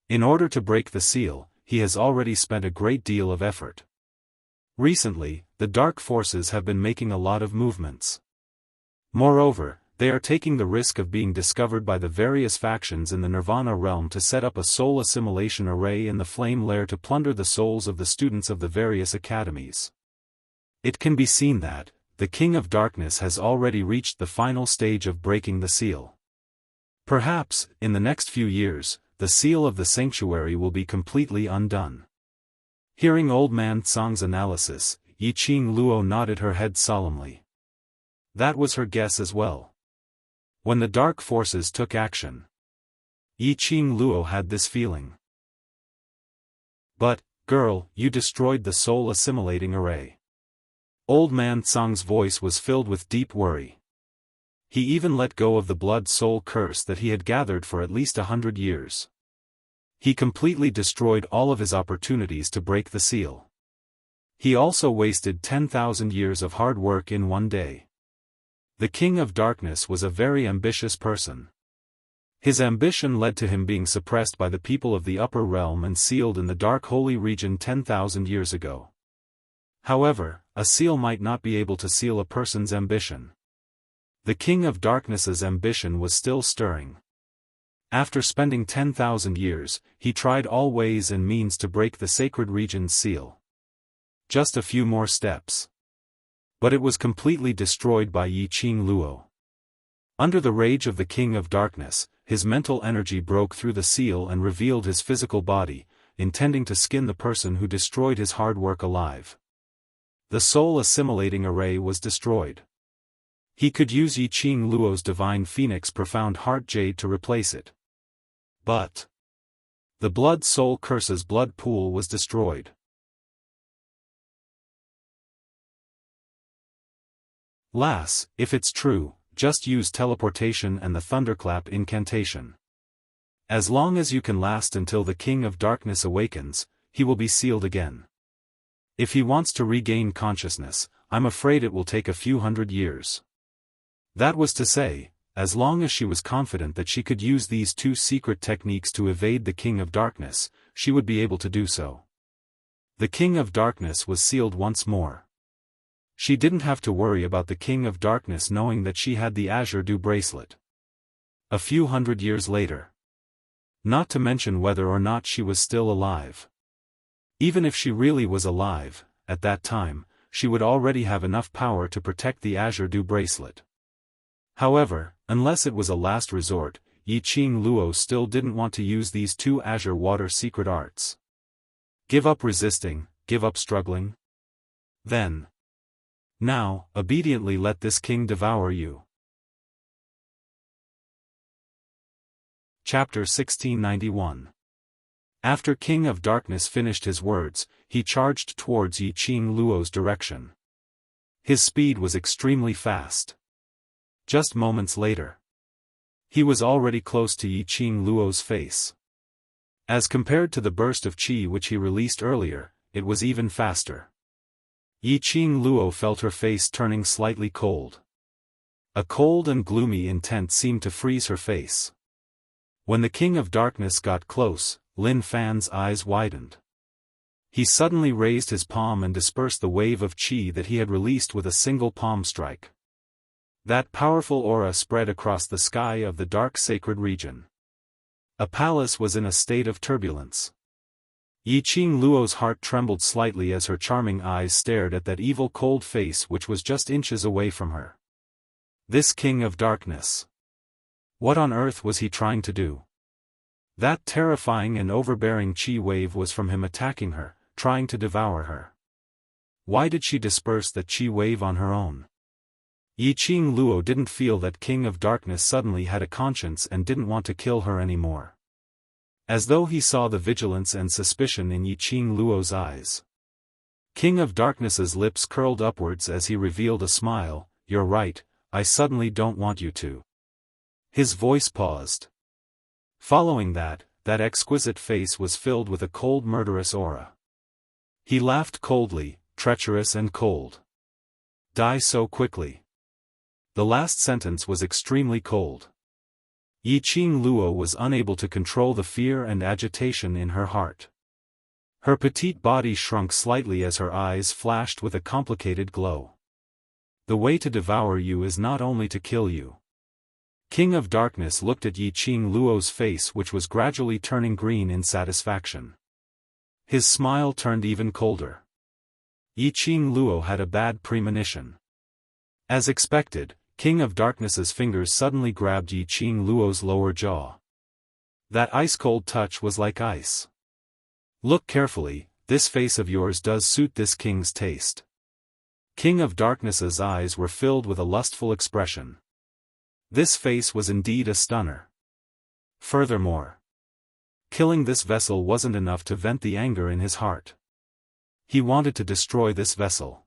In order to break the seal, he has already spent a great deal of effort. Recently, the dark forces have been making a lot of movements. Moreover, they are taking the risk of being discovered by the various factions in the Nirvana realm to set up a soul assimilation array in the flame lair to plunder the souls of the students of the various academies. It can be seen that the King of Darkness has already reached the final stage of breaking the seal. Perhaps, in the next few years, the seal of the sanctuary will be completely undone. Hearing Old Man Tsang's analysis, Yi Qing Luo nodded her head solemnly. That was her guess as well. When the dark forces took action, Yi Qing Luo had this feeling. "But, girl, you destroyed the soul assimilating array." Old Man Tsang's voice was filled with deep worry. He even let go of the blood-soul curse that he had gathered for at least 100 years. He completely destroyed all of his opportunities to break the seal. He also wasted 10,000 years of hard work in one day. The King of Darkness was a very ambitious person. His ambition led to him being suppressed by the people of the upper realm and sealed in the dark holy region 10,000 years ago. However, a seal might not be able to seal a person's ambition. The King of Darkness's ambition was still stirring. After spending 10,000 years, he tried all ways and means to break the sacred region's seal. Just a few more steps. But it was completely destroyed by Yi Qing Luo. Under the rage of the King of Darkness, his mental energy broke through the seal and revealed his physical body, intending to skin the person who destroyed his hard work alive. The soul assimilating array was destroyed. He could use Yi Qing Luo's divine phoenix profound heart jade to replace it. But the blood-soul curse's blood pool was destroyed. Lass, if it's true, just use teleportation and the thunderclap incantation. As long as you can last until the King of Darkness awakens, he will be sealed again. If he wants to regain consciousness, I'm afraid it will take a few hundred years. That was to say, as long as she was confident that she could use these two secret techniques to evade the King of Darkness, she would be able to do so. The King of Darkness was sealed once more. She didn't have to worry about the King of Darkness knowing that she had the Azure Dew bracelet. A few hundred years later. Not to mention whether or not she was still alive. Even if she really was alive, at that time, she would already have enough power to protect the Azure Dew bracelet. However, unless it was a last resort, Yiqing Luo still didn't want to use these two Azure Water secret arts. Give up resisting, give up struggling? Then. Now, obediently let this king devour you. Chapter 1691. After King of Darkness finished his words, he charged towards Yiqing Luo's direction. His speed was extremely fast. Just moments later, he was already close to Yiqing Luo's face. As compared to the burst of qi which he released earlier, it was even faster. Yiqing Luo felt her face turning slightly cold. A cold and gloomy intent seemed to freeze her face. When the King of Darkness got close, Lin Fan's eyes widened. He suddenly raised his palm and dispersed the wave of qi that he had released with a single palm strike. That powerful aura spread across the sky of the dark sacred region. A palace was in a state of turbulence. Yiqing Luo's heart trembled slightly as her charming eyes stared at that evil cold face which was just inches away from her. This King of Darkness. What on earth was he trying to do? That terrifying and overbearing qi wave was from him attacking her, trying to devour her. Why did she disperse that qi wave on her own? Yiqing Luo didn't feel that King of Darkness suddenly had a conscience and didn't want to kill her anymore. As though he saw the vigilance and suspicion in Yiqing Luo's eyes. King of Darkness's lips curled upwards as he revealed a smile. "You're right, I suddenly don't want you to." His voice paused. Following that exquisite face was filled with a cold murderous aura. He laughed coldly, treacherous and cold. Die so quickly. The last sentence was extremely cold. Yiqing Luo was unable to control the fear and agitation in her heart. Her petite body shrunk slightly as her eyes flashed with a complicated glow. The way to devour you is not only to kill you. King of Darkness looked at Yiqing Luo's face which was gradually turning green in satisfaction. His smile turned even colder. Yiqing Luo had a bad premonition. As expected, King of Darkness's fingers suddenly grabbed Yiqing Luo's lower jaw. That ice-cold touch was like ice. Look carefully, this face of yours does suit this king's taste. King of Darkness's eyes were filled with a lustful expression. This face was indeed a stunner. Furthermore, killing this vessel wasn't enough to vent the anger in his heart. He wanted to destroy this vessel.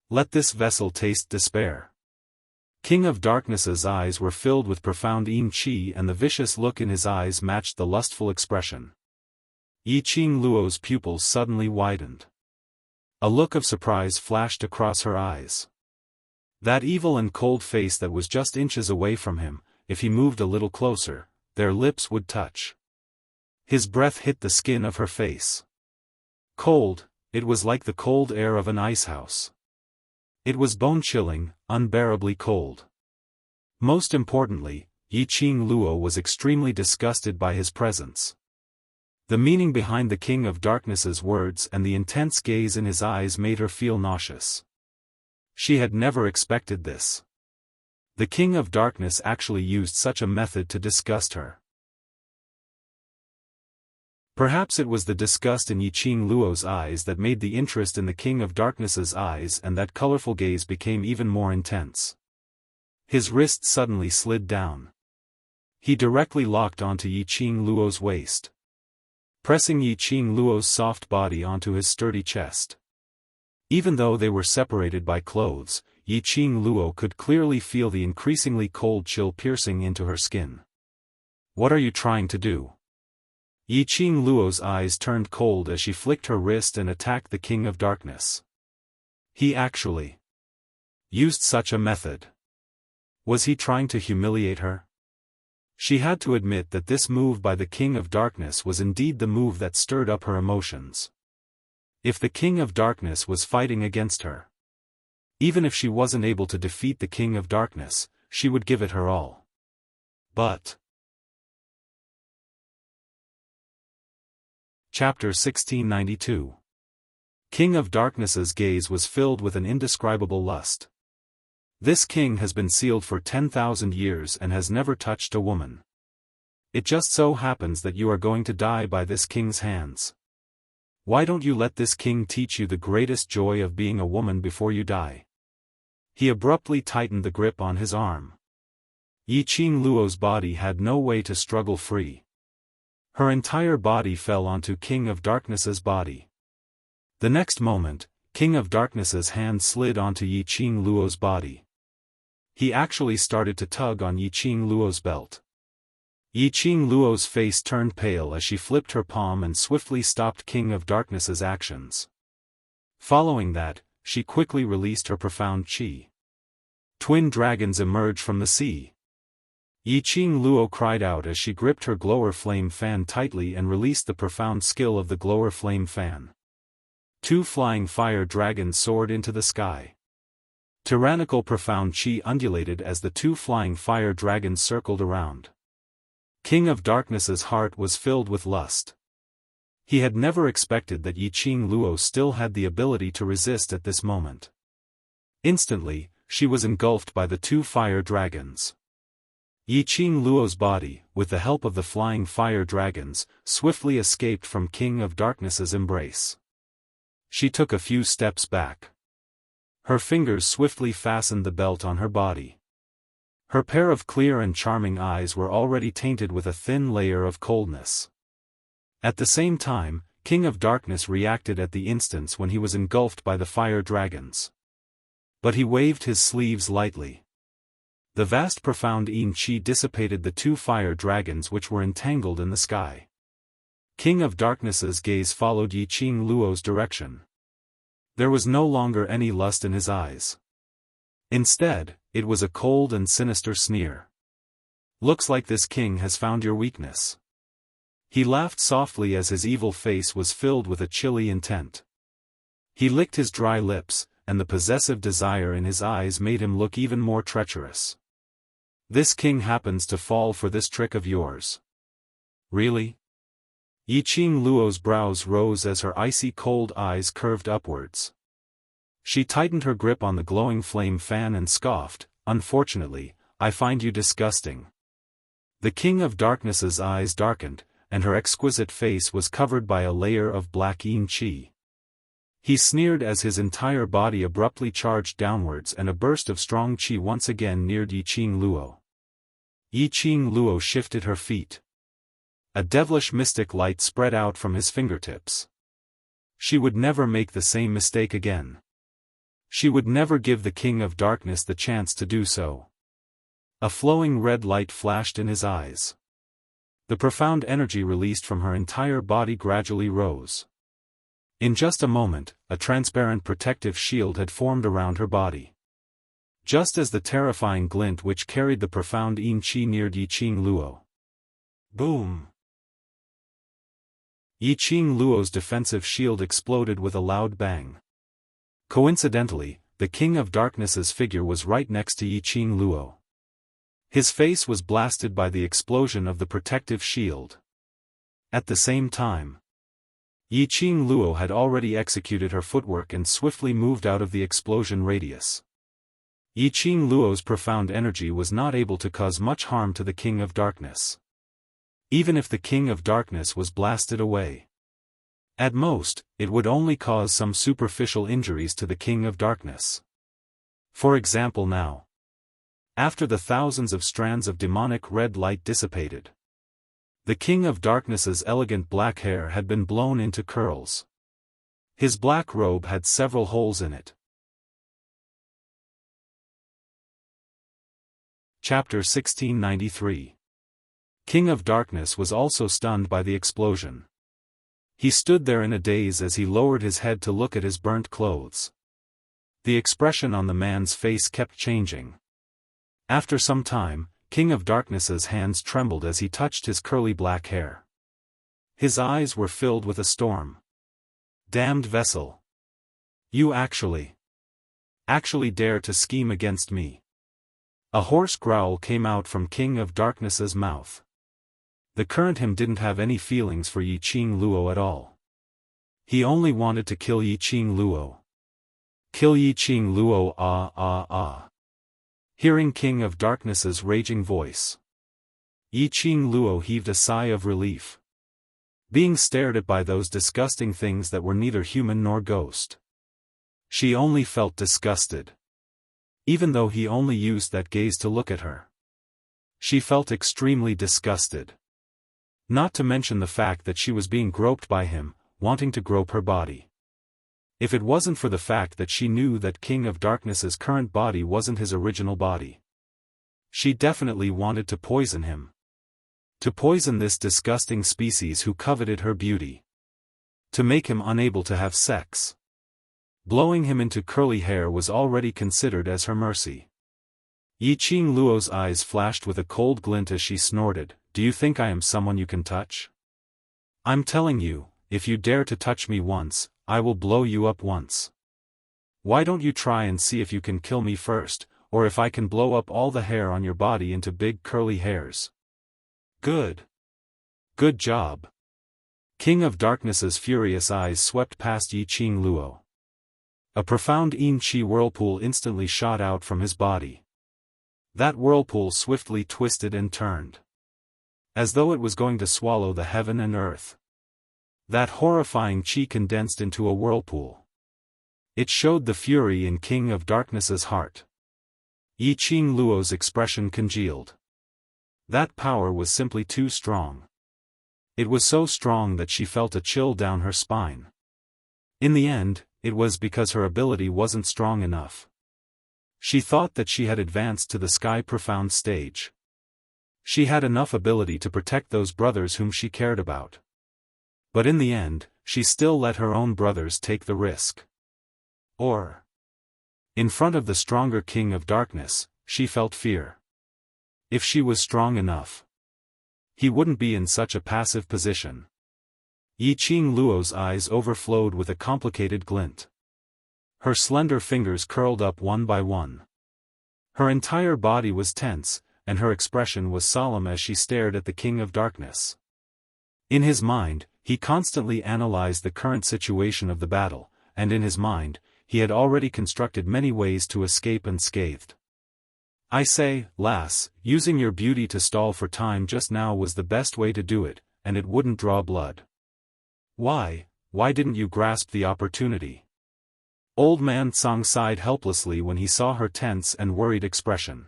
Let this vessel taste despair. King of Darkness's eyes were filled with profound qi and the vicious look in his eyes matched the lustful expression. Yiqing Luo's pupils suddenly widened. A look of surprise flashed across her eyes. That evil and cold face that was just inches away from him, if he moved a little closer, their lips would touch. His breath hit the skin of her face. Cold, it was like the cold air of an icehouse. It was bone-chilling, unbearably cold. Most importantly, Yiqing Luo was extremely disgusted by his presence. The meaning behind the King of Darkness's words and the intense gaze in his eyes made her feel nauseous. She had never expected this. The King of Darkness actually used such a method to disgust her. Perhaps it was the disgust in Yiqing Luo's eyes that made the interest in the King of Darkness's eyes, and that colorful gaze became even more intense. His wrist suddenly slid down. He directly locked onto Yiqing Luo's waist, pressing Yiqing Luo's soft body onto his sturdy chest. Even though they were separated by clothes, Yiqing Luo could clearly feel the increasingly cold chill piercing into her skin. "What are you trying to do?" Yiqing Luo's eyes turned cold as she flicked her wrist and attacked the King of Darkness. He actually used such a method. Was he trying to humiliate her? She had to admit that this move by the King of Darkness was indeed the move that stirred up her emotions. If the King of Darkness was fighting against her, even if she wasn't able to defeat the King of Darkness, she would give it her all. But Chapter 1692. King of Darkness's gaze was filled with an indescribable lust. This king has been sealed for 10,000 years and has never touched a woman. It just so happens that you are going to die by this king's hands. Why don't you let this king teach you the greatest joy of being a woman before you die? He abruptly tightened the grip on his arm. Yi Qing Luo's body had no way to struggle free. Her entire body fell onto King of Darkness's body. The next moment, King of Darkness's hand slid onto Yi Qing Luo's body. He actually started to tug on Yi Qing Luo's belt. Yi Qing Luo's face turned pale as she flipped her palm and swiftly stopped King of Darkness's actions. Following that, she quickly released her profound qi. Twin dragons emerged from the sea. Yi Qing Luo cried out as she gripped her glower flame fan tightly and released the profound skill of the glower flame fan. Two flying fire dragons soared into the sky. Tyrannical profound qi undulated as the two flying fire dragons circled around. King of Darkness's heart was filled with lust. He had never expected that Yi Qing Luo still had the ability to resist at this moment. Instantly, she was engulfed by the two fire dragons. Yi Qing Luo's body, with the help of the flying fire dragons, swiftly escaped from King of Darkness's embrace. She took a few steps back. Her fingers swiftly fastened the belt on her body. Her pair of clear and charming eyes were already tainted with a thin layer of coldness. At the same time, King of Darkness reacted at the instant when he was engulfed by the fire dragons. But he waved his sleeves lightly. The vast profound yin qi dissipated the two fire dragons which were entangled in the sky. King of Darkness's gaze followed Yi Qing Luo's direction. There was no longer any lust in his eyes. Instead, it was a cold and sinister sneer. Looks like this king has found your weakness. He laughed softly as his evil face was filled with a chilly intent. He licked his dry lips, and the possessive desire in his eyes made him look even more treacherous. This king happens to fall for this trick of yours. Really? Yi Qing Luo's brows rose as her icy cold eyes curved upwards. She tightened her grip on the glowing flame fan and scoffed, "Unfortunately, I find you disgusting." The King of Darkness's eyes darkened, and her exquisite face was covered by a layer of black yin qi. He sneered as his entire body abruptly charged downwards and a burst of strong qi once again neared Yi Qing Luo. Yi Qing Luo shifted her feet. A devilish mystic light spread out from his fingertips. She would never make the same mistake again. She would never give the King of Darkness the chance to do so. A flowing red light flashed in his eyes. The profound energy released from her entire body gradually rose. In just a moment, a transparent protective shield had formed around her body. Just as the terrifying glint which carried the profound yin qi neared Yi Qing Luo. Boom! Yi Qing Luo's defensive shield exploded with a loud bang. Coincidentally, the King of Darkness's figure was right next to Yi Qing Luo. His face was blasted by the explosion of the protective shield. At the same time, Yi Qing Luo had already executed her footwork and swiftly moved out of the explosion radius. Yi Qing Luo's profound energy was not able to cause much harm to the King of Darkness. Even if the King of Darkness was blasted away. At most, it would only cause some superficial injuries to the King of Darkness. For example now. After the thousands of strands of demonic red light dissipated, the King of Darkness's elegant black hair had been blown into curls. His black robe had several holes in it. Chapter 1693. King of Darkness was also stunned by the explosion. He stood there in a daze as he lowered his head to look at his burnt clothes. The expression on the man's face kept changing. After some time, King of Darkness's hands trembled as he touched his curly black hair. His eyes were filled with a storm. Damned vessel! You actually dare to scheme against me. A hoarse growl came out from King of Darkness's mouth. The current him didn't have any feelings for Yi Qing Luo at all. He only wanted to kill Yi Qing Luo. Kill Yi Qing Luo, ah ah ah. Hearing King of Darkness's raging voice, Yi Qing Luo heaved a sigh of relief. Being stared at by those disgusting things that were neither human nor ghost. She only felt disgusted. Even though he only used that gaze to look at her. She felt extremely disgusted. Not to mention the fact that she was being groped by him, wanting to grope her body. If it wasn't for the fact that she knew that King of Darkness's current body wasn't his original body. She definitely wanted to poison him. To poison this disgusting species who coveted her beauty. To make him unable to have sex. Blowing him into curly hair was already considered as her mercy. Yi Qing Luo's eyes flashed with a cold glint as she snorted, "Do you think I am someone you can touch? I'm telling you, if you dare to touch me once, I will blow you up once. Why don't you try and see if you can kill me first, or if I can blow up all the hair on your body into big curly hairs?" Good. Good job. King of Darkness's furious eyes swept past Yi Qing Luo. A profound Yin-Chi whirlpool instantly shot out from his body. That whirlpool swiftly twisted and turned. As though it was going to swallow the heaven and earth. That horrifying chi condensed into a whirlpool. It showed the fury in King of Darkness's heart. Yi Qing Luo's expression congealed. That power was simply too strong. It was so strong that she felt a chill down her spine. In the end, it was because her ability wasn't strong enough. She thought that she had advanced to the sky profound stage. She had enough ability to protect those brothers whom she cared about. But in the end, she still let her own brothers take the risk. In front of the stronger King of Darkness, she felt fear. If she was strong enough, he wouldn't be in such a passive position. Yi Qing Luo's eyes overflowed with a complicated glint. Her slender fingers curled up one by one. Her entire body was tense, and her expression was solemn as she stared at the King of Darkness. In his mind, he constantly analyzed the current situation of the battle, and in his mind, he had already constructed many ways to escape unscathed. "I say, lass, using your beauty to stall for time just now was the best way to do it, and it wouldn't draw blood. Why didn't you grasp the opportunity?" Old man Tsang sighed helplessly when he saw her tense and worried expression.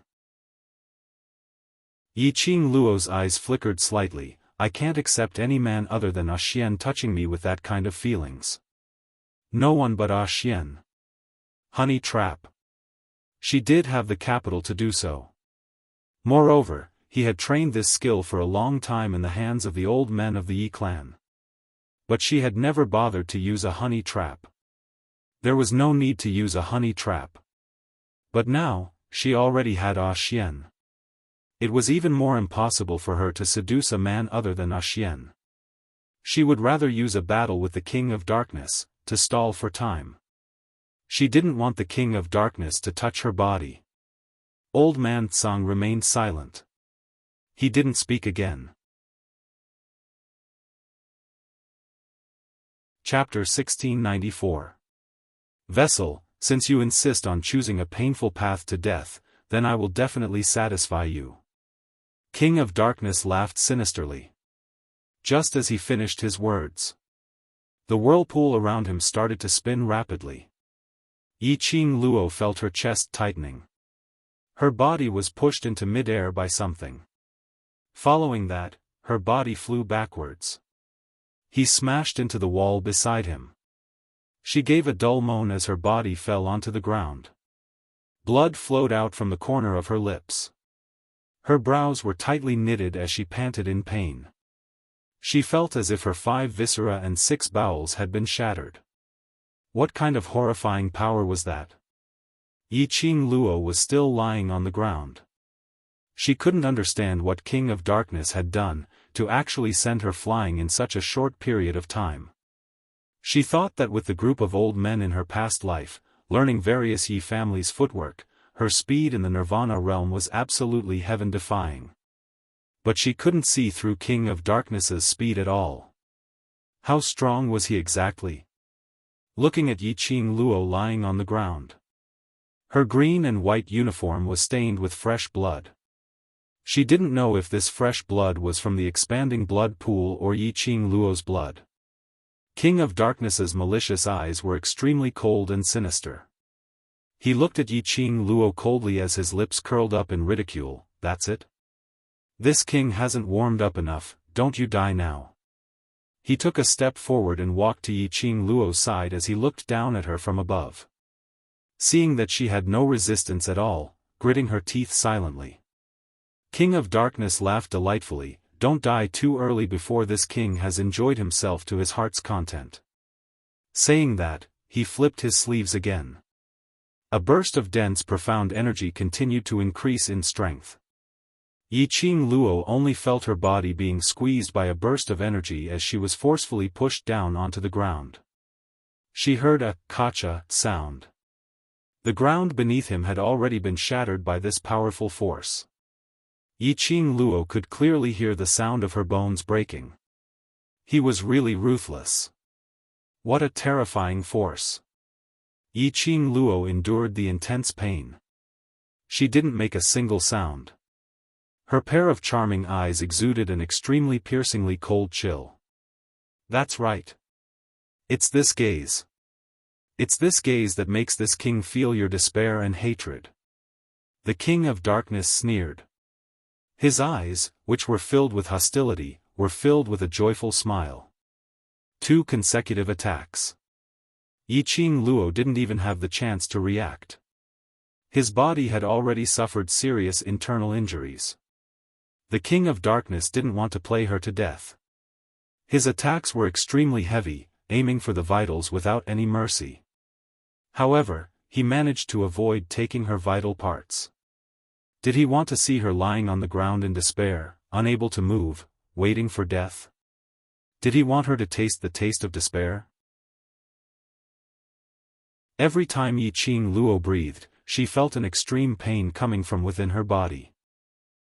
Yi Qing Luo's eyes flickered slightly. "I can't accept any man other than Xian touching me with that kind of feelings. No one but Xian. Honey trap." She did have the capital to do so. Moreover, he had trained this skill for a long time in the hands of the old men of the Yi clan. But she had never bothered to use a honey trap. There was no need to use a honey trap. But now, she already had Xian. It was even more impossible for her to seduce a man other than Xian. She would rather use a battle with the King of Darkness, to stall for time. She didn't want the King of Darkness to touch her body. Old man Tsang remained silent. He didn't speak again. Chapter 1694. Vessel, since you insist on choosing a painful path to death, then I will definitely satisfy you. King of Darkness laughed sinisterly. Just as he finished his words, the whirlpool around him started to spin rapidly. Yi Qing Luo felt her chest tightening. Her body was pushed into mid-air by something. Following that, her body flew backwards. He smashed into the wall beside him. She gave a dull moan as her body fell onto the ground. Blood flowed out from the corner of her lips. Her brows were tightly knitted as she panted in pain. She felt as if her 5 viscera and 6 bowels had been shattered. What kind of horrifying power was that? Yi Qing Luo was still lying on the ground. She couldn't understand what King of Darkness had done, to actually send her flying in such a short period of time. She thought that with the group of old men in her past life, learning various Yi family's footwork, her speed in the Nirvana realm was absolutely heaven-defying. But she couldn't see through King of Darkness's speed at all. How strong was he exactly? Looking at Yiqing Luo lying on the ground. Her green and white uniform was stained with fresh blood. She didn't know if this fresh blood was from the expanding blood pool or Yiqing Luo's blood. King of Darkness's malicious eyes were extremely cold and sinister. He looked at Yiqing Luo coldly as his lips curled up in ridicule. That's it? This king hasn't warmed up enough, don't you die now. He took a step forward and walked to Yiqing Luo's side as he looked down at her from above. Seeing that she had no resistance at all, gritting her teeth silently. King of Darkness laughed delightfully. Don't die too early before this king has enjoyed himself to his heart's content. Saying that, he flipped his sleeves again. A burst of dense profound energy continued to increase in strength. Yiqing Luo only felt her body being squeezed by a burst of energy as she was forcefully pushed down onto the ground. She heard a "kacha" sound. The ground beneath him had already been shattered by this powerful force. Yiqing Luo could clearly hear the sound of her bones breaking. He was really ruthless. What a terrifying force. Yiqing Luo endured the intense pain. She didn't make a single sound. Her pair of charming eyes exuded an extremely piercingly cold chill. That's right. It's this gaze. It's this gaze that makes this king feel your despair and hatred. The King of Darkness sneered. His eyes, which were filled with hostility, were filled with a joyful smile. 2 consecutive attacks. Yiqing Luo didn't even have the chance to react. His body had already suffered serious internal injuries. The King of Darkness didn't want to play her to death. His attacks were extremely heavy, aiming for the vitals without any mercy. However, he managed to avoid taking her vital parts. Did he want to see her lying on the ground in despair, unable to move, waiting for death? Did he want her to taste the taste of despair? Every time Yiqing Luo breathed, she felt an extreme pain coming from within her body.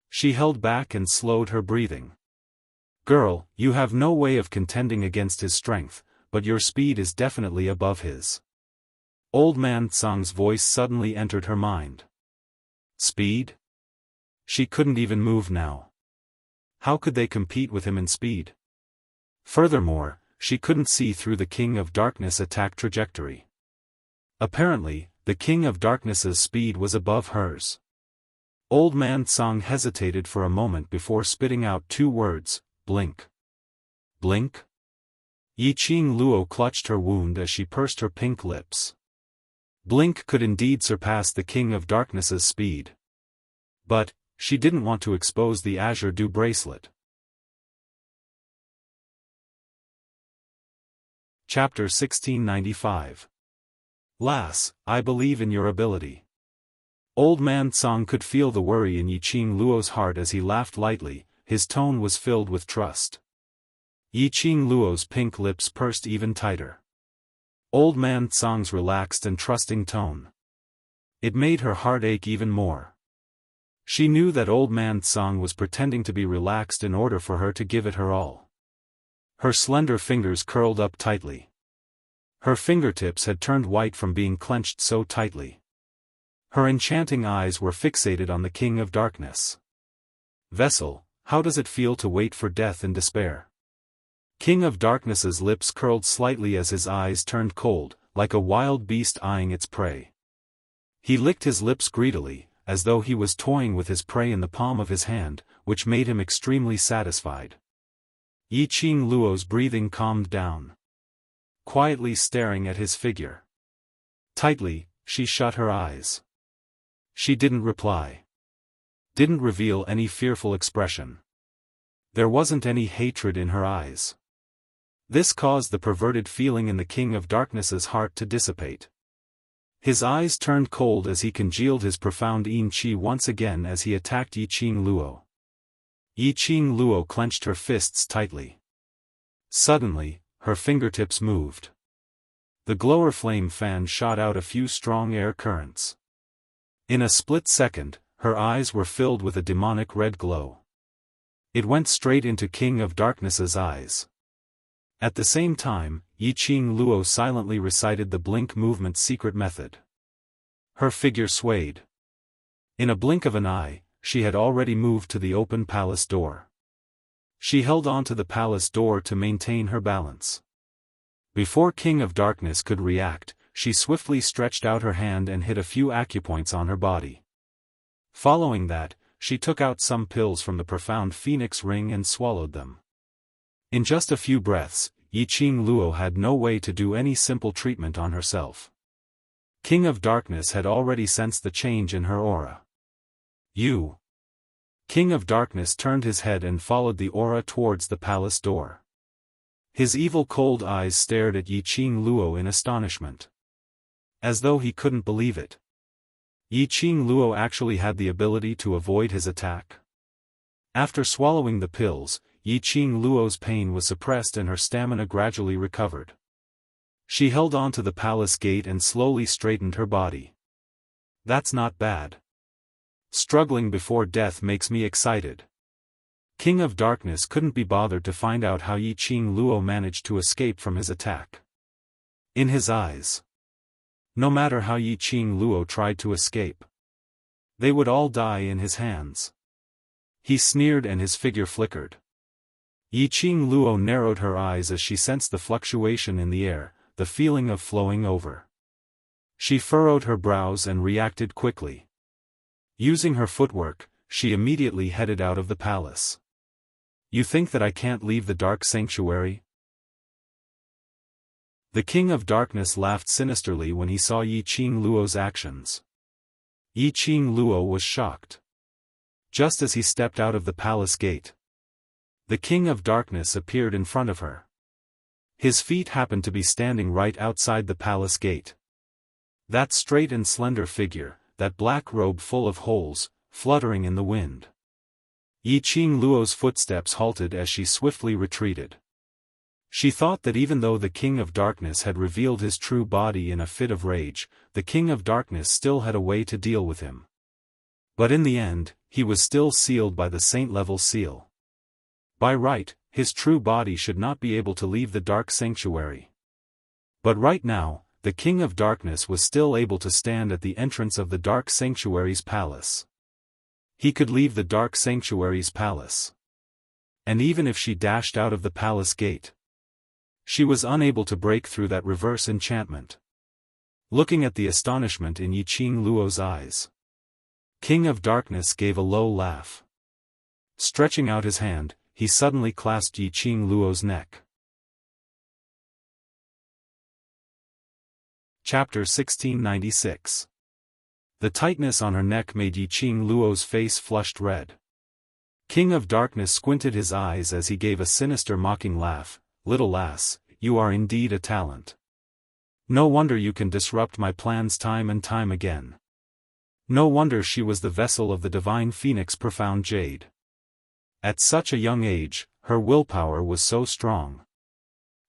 She held back and slowed her breathing. Girl, you have no way of contending against his strength, but your speed is definitely above his. Old Man Tsang's voice suddenly entered her mind. Speed? She couldn't even move now. How could they compete with him in speed? Furthermore, she couldn't see through the King of Darkness' attack trajectory. Apparently, the King of Darkness's speed was above hers. Old Man Tsang hesitated for a moment before spitting out 2 words, blink. Blink? Yiqing Luo clutched her wound as she pursed her pink lips. Blink could indeed surpass the King of Darkness's speed. But, she didn't want to expose the Azure Dew bracelet. Chapter 1695. Lass, I believe in your ability. Old Man Tsang could feel the worry in Yiqing Luo's heart as he laughed lightly. His tone was filled with trust. Yiqing Luo's pink lips pursed even tighter. Old Man Tsang's relaxed and trusting tone. It made her heart ache even more. She knew that Old Man Tsang was pretending to be relaxed in order for her to give it her all. Her slender fingers curled up tightly. Her fingertips had turned white from being clenched so tightly. Her enchanting eyes were fixated on the King of Darkness. Vessel, how does it feel to wait for death in despair? King of Darkness's lips curled slightly as his eyes turned cold, like a wild beast eyeing its prey. He licked his lips greedily, as though he was toying with his prey in the palm of his hand, which made him extremely satisfied. Yiqing Luo's breathing calmed down. Quietly staring at his figure. Tightly, she shut her eyes. She didn't reply. Didn't reveal any fearful expression. There wasn't any hatred in her eyes. This caused the perverted feeling in the King of Darkness's heart to dissipate. His eyes turned cold as he congealed his profound yin qi once again as he attacked Yiqing Luo. Yiqing Luo clenched her fists tightly. Suddenly, her fingertips moved. The glower flame fan shot out a few strong air currents. In a split second, her eyes were filled with a demonic red glow. It went straight into King of Darkness's eyes. At the same time, Yiqing Luo silently recited the blink movement's secret method. Her figure swayed. In a blink of an eye, she had already moved to the open palace door. She held on to the palace door to maintain her balance. Before King of Darkness could react, she swiftly stretched out her hand and hit a few acupoints on her body. Following that, she took out some pills from the profound phoenix ring and swallowed them. In just a few breaths, Yiqing Luo had no way to do any simple treatment on herself. King of Darkness had already sensed the change in her aura. You. King of Darkness turned his head and followed the aura towards the palace door. His evil cold eyes stared at Yiqing Luo in astonishment. As though he couldn't believe it. Yiqing Luo actually had the ability to avoid his attack. After swallowing the pills, Yiqing Luo's pain was suppressed and her stamina gradually recovered. She held on to the palace gate and slowly straightened her body. That's not bad. Struggling before death makes me excited. King of Darkness couldn't be bothered to find out how Yiqing Luo managed to escape from his attack. In his eyes, no matter how Yiqing Luo tried to escape, they would all die in his hands. He sneered and his figure flickered. Yiqing Luo narrowed her eyes as she sensed the fluctuation in the air, the feeling of flowing over. She furrowed her brows and reacted quickly. Using her footwork, she immediately headed out of the palace. You think that I can't leave the dark sanctuary? The King of Darkness laughed sinisterly when he saw Yiqing Luo's actions. Yiqing Luo was shocked. Just as he stepped out of the palace gate, the King of Darkness appeared in front of her. His feet happened to be standing right outside the palace gate. That straight and slender figure, that black robe full of holes, fluttering in the wind. Yiqing Luo's footsteps halted as she swiftly retreated. She thought that even though the King of Darkness had revealed his true body in a fit of rage, the King of Darkness still had a way to deal with him. But in the end, he was still sealed by the saint-level seal. By right, his true body should not be able to leave the dark sanctuary. But right now, the King of Darkness was still able to stand at the entrance of the dark sanctuary's palace. He could leave the dark sanctuary's palace. And even if she dashed out of the palace gate, she was unable to break through that reverse enchantment. Looking at the astonishment in Yiqing Luo's eyes, King of Darkness gave a low laugh. Stretching out his hand, he suddenly clasped Yiqing Luo's neck. Chapter 1696. The tightness on her neck made Yiqing Luo's face flushed red. King of Darkness squinted his eyes as he gave a sinister mocking laugh. Little lass, you are indeed a talent. No wonder you can disrupt my plans time and time again. No wonder she was the vessel of the divine phoenix profound jade. At such a young age, her willpower was so strong.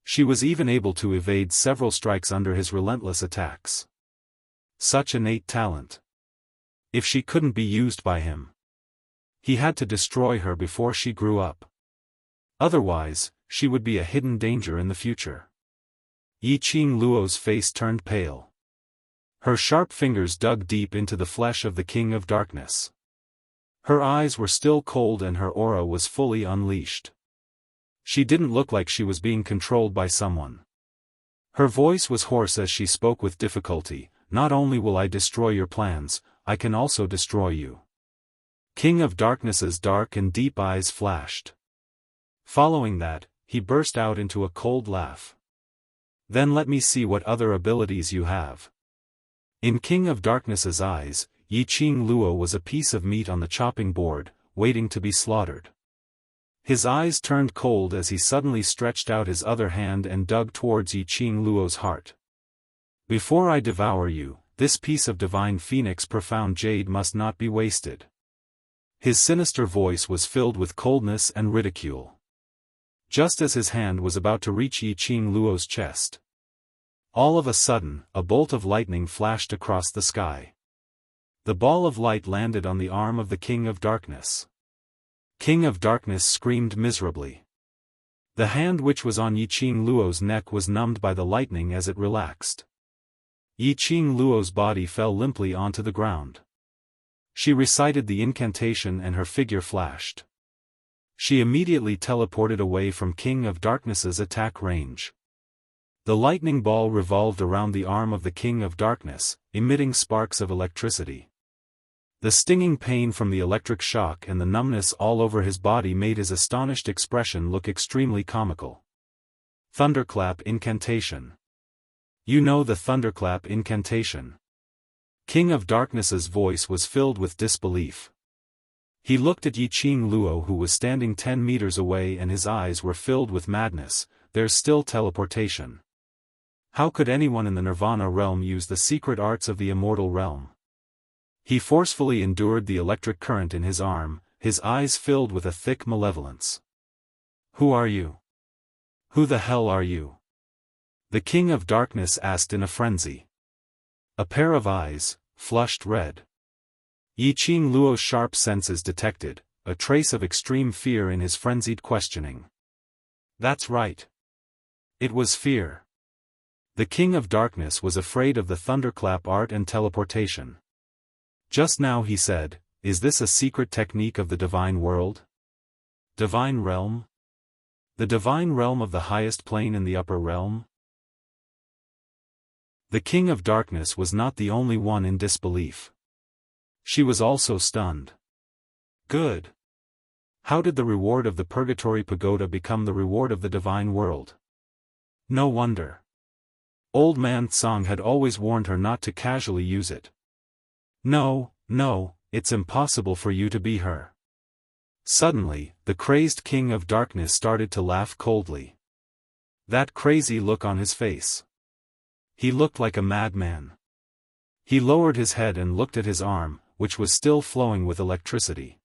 She was even able to evade several strikes under his relentless attacks. Such innate talent. If she couldn't be used by him, he had to destroy her before she grew up. Otherwise, she would be a hidden danger in the future. Yiqing Luo's face turned pale. Her sharp fingers dug deep into the flesh of the King of Darkness. Her eyes were still cold and her aura was fully unleashed. She didn't look like she was being controlled by someone. Her voice was hoarse as she spoke with difficulty. Not only will I destroy your plans, I can also destroy you. King of Darkness's dark and deep eyes flashed. Following that, he burst out into a cold laugh. Then let me see what other abilities you have. In King of Darkness's eyes, Yiqing Luo was a piece of meat on the chopping board, waiting to be slaughtered. His eyes turned cold as he suddenly stretched out his other hand and dug towards Yiqing Luo's heart. Before I devour you, this piece of divine phoenix profound jade must not be wasted. His sinister voice was filled with coldness and ridicule. Just as his hand was about to reach Yiqing Luo's chest, all of a sudden, a bolt of lightning flashed across the sky. The ball of light landed on the arm of the King of Darkness. King of Darkness screamed miserably. The hand which was on Yiqing Luo's neck was numbed by the lightning as it relaxed. Yiqing Luo's body fell limply onto the ground. She recited the incantation and her figure flashed. She immediately teleported away from King of Darkness's attack range. The lightning ball revolved around the arm of the King of Darkness, emitting sparks of electricity. The stinging pain from the electric shock and the numbness all over his body made his astonished expression look extremely comical. Thunderclap incantation. You know the thunderclap incantation. King of Darkness's voice was filled with disbelief. He looked at Yiqing Luo who was standing 10 meters away and his eyes were filled with madness. There's still teleportation. How could anyone in the Nirvana realm use the secret arts of the immortal realm? He forcefully endured the electric current in his arm, his eyes filled with a thick malevolence. Who are you? Who the hell are you? The King of Darkness asked in a frenzy. A pair of eyes, flushed red. Yiqing Luo's sharp senses detected a trace of extreme fear in his frenzied questioning. That's right. It was fear. The King of Darkness was afraid of the thunderclap art and teleportation. Just now he said, is this a secret technique of the divine world? Divine realm? The divine realm of the highest plane in the upper realm? The King of Darkness was not the only one in disbelief. She was also stunned. Good. How did the reward of the Purgatory Pagoda become the reward of the divine world? No wonder. Old Man Tsang had always warned her not to casually use it. No, it's impossible for you to be her. Suddenly, the crazed King of Darkness started to laugh coldly. That crazy look on his face. He looked like a madman. He lowered his head and looked at his arm, which was still flowing with electricity.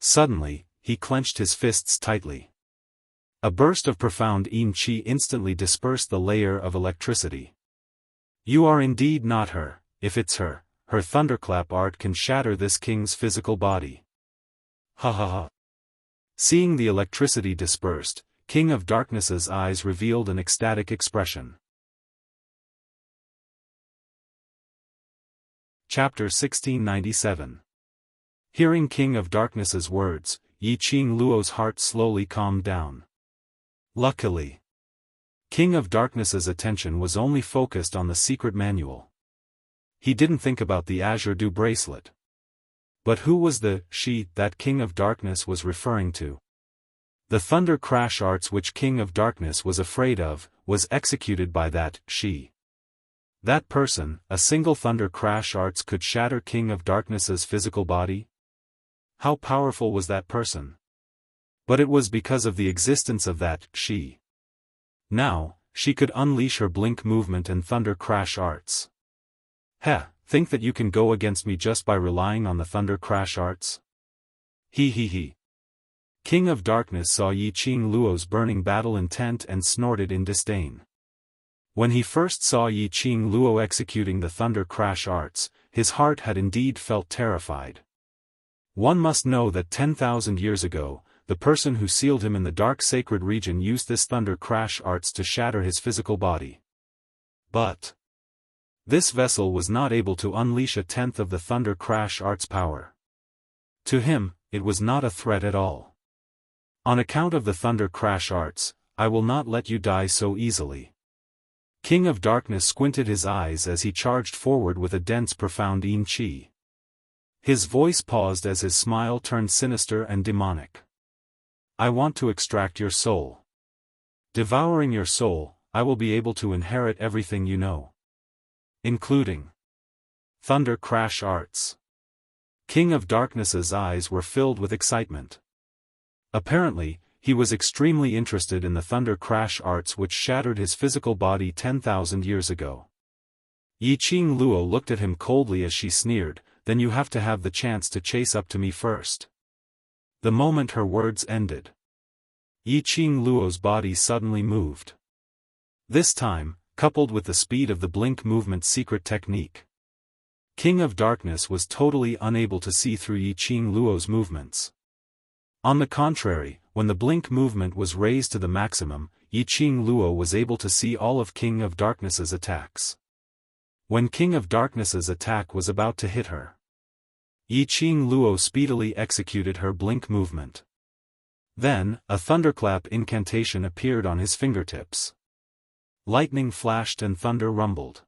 Suddenly, he clenched his fists tightly. A burst of profound yin qi instantly dispersed the layer of electricity. You are indeed not her. If it's her thunderclap art can shatter this king's physical body. Ha ha ha. Seeing the electricity dispersed, King of Darkness's eyes revealed an ecstatic expression. Chapter 1697. Hearing King of Darkness's words, Yiqing Luo's heart slowly calmed down. Luckily, King of Darkness's attention was only focused on the secret manual. He didn't think about the Azure Dew bracelet. But who was the she that King of Darkness was referring to? The thunder crash arts which King of Darkness was afraid of, was executed by that she. That person, a single thunder crash arts could shatter King of Darkness's physical body? How powerful was that person? But it was because of the existence of that she. Now, she could unleash her blink movement and thunder crash arts. Think that you can go against me just by relying on the thunder crash arts? He. King of Darkness saw Yiqing Luo's burning battle intent and snorted in disdain. When he first saw Yiqing Luo executing the thunder crash arts, his heart had indeed felt terrified. One must know that 10,000 years ago, the person who sealed him in the dark sacred region used this thunder crash arts to shatter his physical body. But this vessel was not able to unleash a tenth of the thunder crash arts power. To him, it was not a threat at all. On account of the thunder crash arts, I will not let you die so easily. King of Darkness squinted his eyes as he charged forward with a dense profound yin qi. His voice paused as his smile turned sinister and demonic. I want to extract your soul. Devouring your soul, I will be able to inherit everything you know. Including thunder crash arts. King of Darkness's eyes were filled with excitement. Apparently, he was extremely interested in the thunder crash arts which shattered his physical body 10,000 years ago. Yiqing Luo looked at him coldly as she sneered, then you have to have the chance to chase up to me first. The moment her words ended, Yiqing Luo's body suddenly moved. This time, coupled with the speed of the blink movement secret technique, King of Darkness was totally unable to see through Yiqing Luo's movements. On the contrary, when the blink movement was raised to the maximum, Yiqing Luo was able to see all of King of Darkness's attacks. When King of Darkness's attack was about to hit her, Yiqing Luo speedily executed her blink movement. Then, a thunderclap incantation appeared on his fingertips. Lightning flashed and thunder rumbled.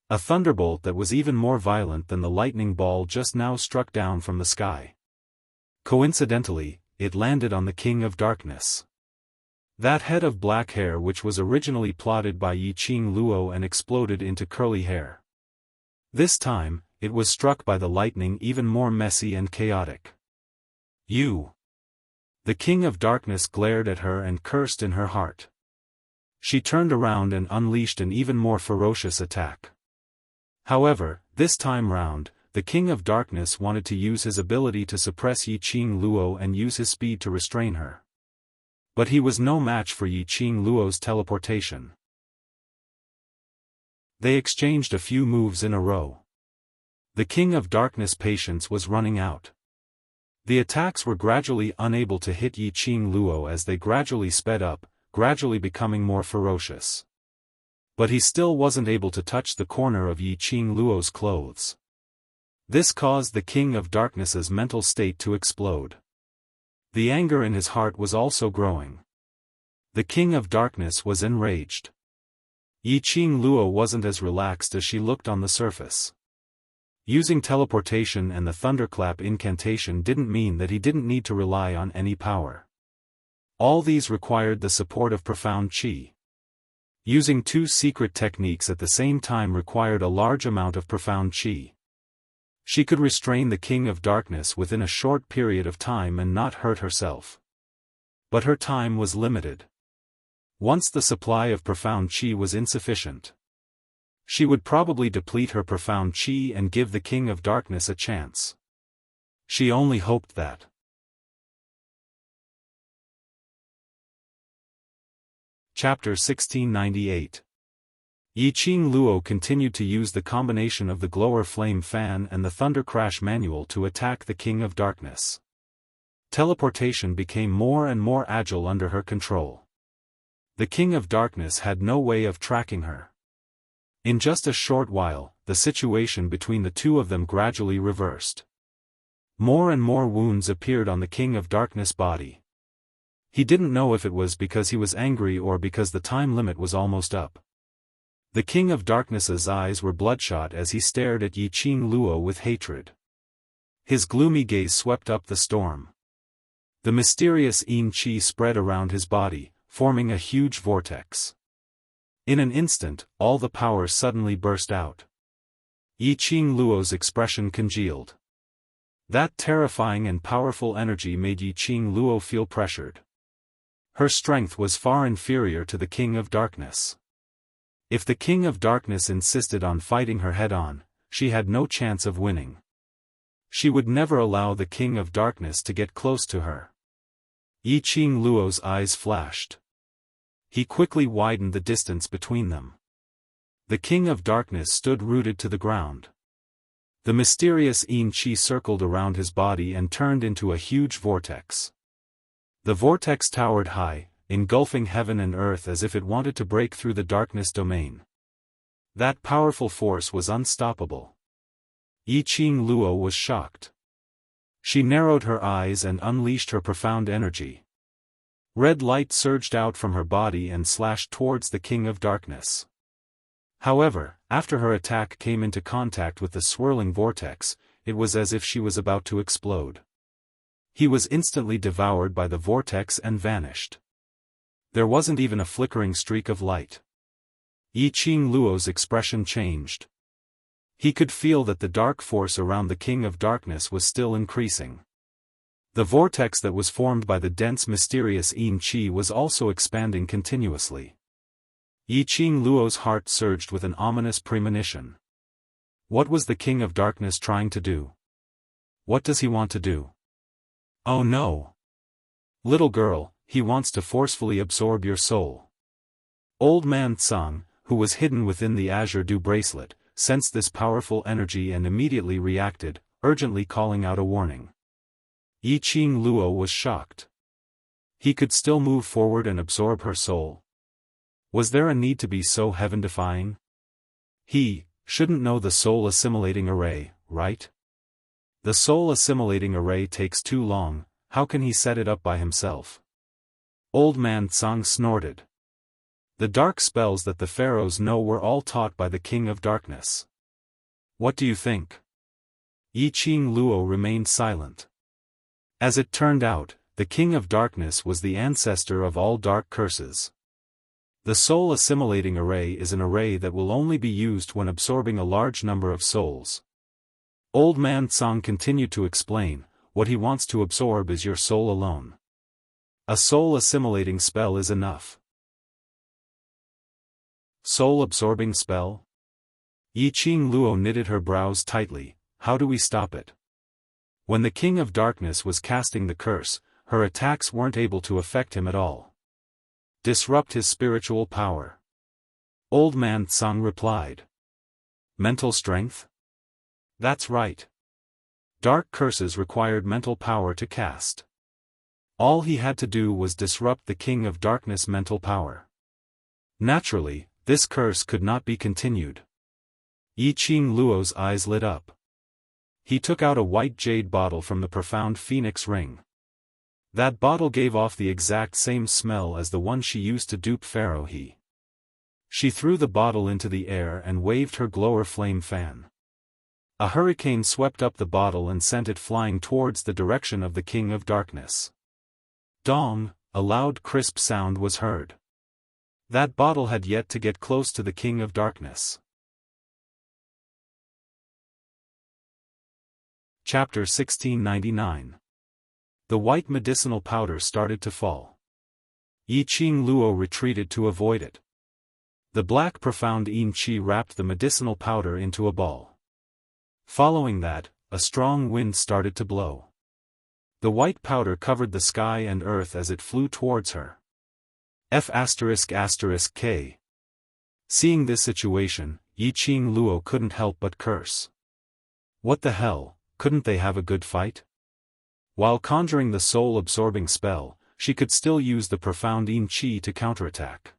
A thunderbolt that was even more violent than the lightning ball just now struck down from the sky. Coincidentally, it landed on the King of Darkness. That head of black hair which was originally plotted by Yiqing Luo and exploded into curly hair. This time, it was struck by the lightning even more messy and chaotic. You! The King of Darkness glared at her and cursed in her heart. She turned around and unleashed an even more ferocious attack. However, this time round, the King of Darkness wanted to use his ability to suppress Yiqing Luo and use his speed to restrain her. But he was no match for Yiqing Luo's teleportation. They exchanged a few moves in a row. The King of Darkness' patience was running out. The attacks were gradually unable to hit Yiqing Luo as they gradually sped up, gradually becoming more ferocious. But he still wasn't able to touch the corner of Yiqing Luo's clothes. This caused the King of Darkness's mental state to explode. The anger in his heart was also growing. The King of Darkness was enraged. Yiqing Luo wasn't as relaxed as she looked on the surface. Using teleportation and the thunderclap incantation didn't mean that he didn't need to rely on any power. All these required the support of profound qi. Using two secret techniques at the same time required a large amount of profound qi. She could restrain the King of Darkness within a short period of time and not hurt herself. But her time was limited. Once the supply of profound qi was insufficient, she would probably deplete her profound qi and give the King of Darkness a chance. She only hoped that. Chapter 1698. Yiqing Luo continued to use the combination of the Glower Flame Fan and the Thunder Crash Manual to attack the King of Darkness. Teleportation became more and more agile under her control. The King of Darkness had no way of tracking her. In just a short while, the situation between the two of them gradually reversed. More and more wounds appeared on the King of Darkness' body. He didn't know if it was because he was angry or because the time limit was almost up. The King of Darkness's eyes were bloodshot as he stared at Yiqing Luo with hatred. His gloomy gaze swept up the storm. The mysterious Yin Qi spread around his body, forming a huge vortex. In an instant, all the power suddenly burst out. Yiqing Luo's expression congealed. That terrifying and powerful energy made Yiqing Luo feel pressured. Her strength was far inferior to the King of Darkness. If the King of Darkness insisted on fighting her head-on, she had no chance of winning. She would never allow the King of Darkness to get close to her. Yiqing Luo's eyes flashed. He quickly widened the distance between them. The King of Darkness stood rooted to the ground. The mysterious Yin Qi circled around his body and turned into a huge vortex. The vortex towered high, engulfing heaven and earth as if it wanted to break through the darkness domain. That powerful force was unstoppable. Yiqing Luo was shocked. She narrowed her eyes and unleashed her profound energy. Red light surged out from her body and slashed towards the King of Darkness. However, after her attack came into contact with the swirling vortex, it was as if she was about to explode. He was instantly devoured by the vortex and vanished. There wasn't even a flickering streak of light. Yiqing Luo's expression changed. He could feel that the dark force around the King of Darkness was still increasing. The vortex that was formed by the dense mysterious Yin Qi was also expanding continuously. Yiqing Luo's heart surged with an ominous premonition. What was the King of Darkness trying to do? What does he want to do? Oh no! Little girl, he wants to forcefully absorb your soul. Old man Tsang, who was hidden within the Azure Dew bracelet, sensed this powerful energy and immediately reacted, urgently calling out a warning. Yi Qing Luo was shocked. He could still move forward and absorb her soul. Was there a need to be so heaven-defying? He shouldn't know the soul assimilating array, right? The soul assimilating array takes too long, how can he set it up by himself? Old man Tsang snorted. The dark spells that the pharaohs know were all taught by the King of Darkness. What do you think? Yi Qing Luo remained silent. As it turned out, the King of Darkness was the ancestor of all dark curses. The soul assimilating array is an array that will only be used when absorbing a large number of souls. Old man Tsang continued to explain, what he wants to absorb is your soul alone. A soul assimilating spell is enough. Soul absorbing spell? Yi Qing Luo knitted her brows tightly. How do we stop it? When the King of Darkness was casting the curse, her attacks weren't able to affect him at all. Disrupt his spiritual power. Old man Tsang replied. Mental strength? That's right. Dark curses required mental power to cast. All he had to do was disrupt the King of Darkness' mental power. Naturally, this curse could not be continued. Yi Qing Luo's eyes lit up. He took out a white jade bottle from the profound phoenix ring. That bottle gave off the exact same smell as the one she used to dupe Pharaoh He. She threw the bottle into the air and waved her glower flame fan. A hurricane swept up the bottle and sent it flying towards the direction of the King of Darkness. Dong, a loud crisp sound was heard. That bottle had yet to get close to the King of Darkness. Chapter 1699. The white medicinal powder started to fall. Yi Qing Luo retreated to avoid it. The black profound yin qi wrapped the medicinal powder into a ball. Following that, a strong wind started to blow. The white powder covered the sky and earth as it flew towards her. F***K. Seeing this situation, Yi Qing Luo couldn't help but curse. What the hell, couldn't they have a good fight? While conjuring the soul-absorbing spell, she could still use the profound yin qi to counterattack.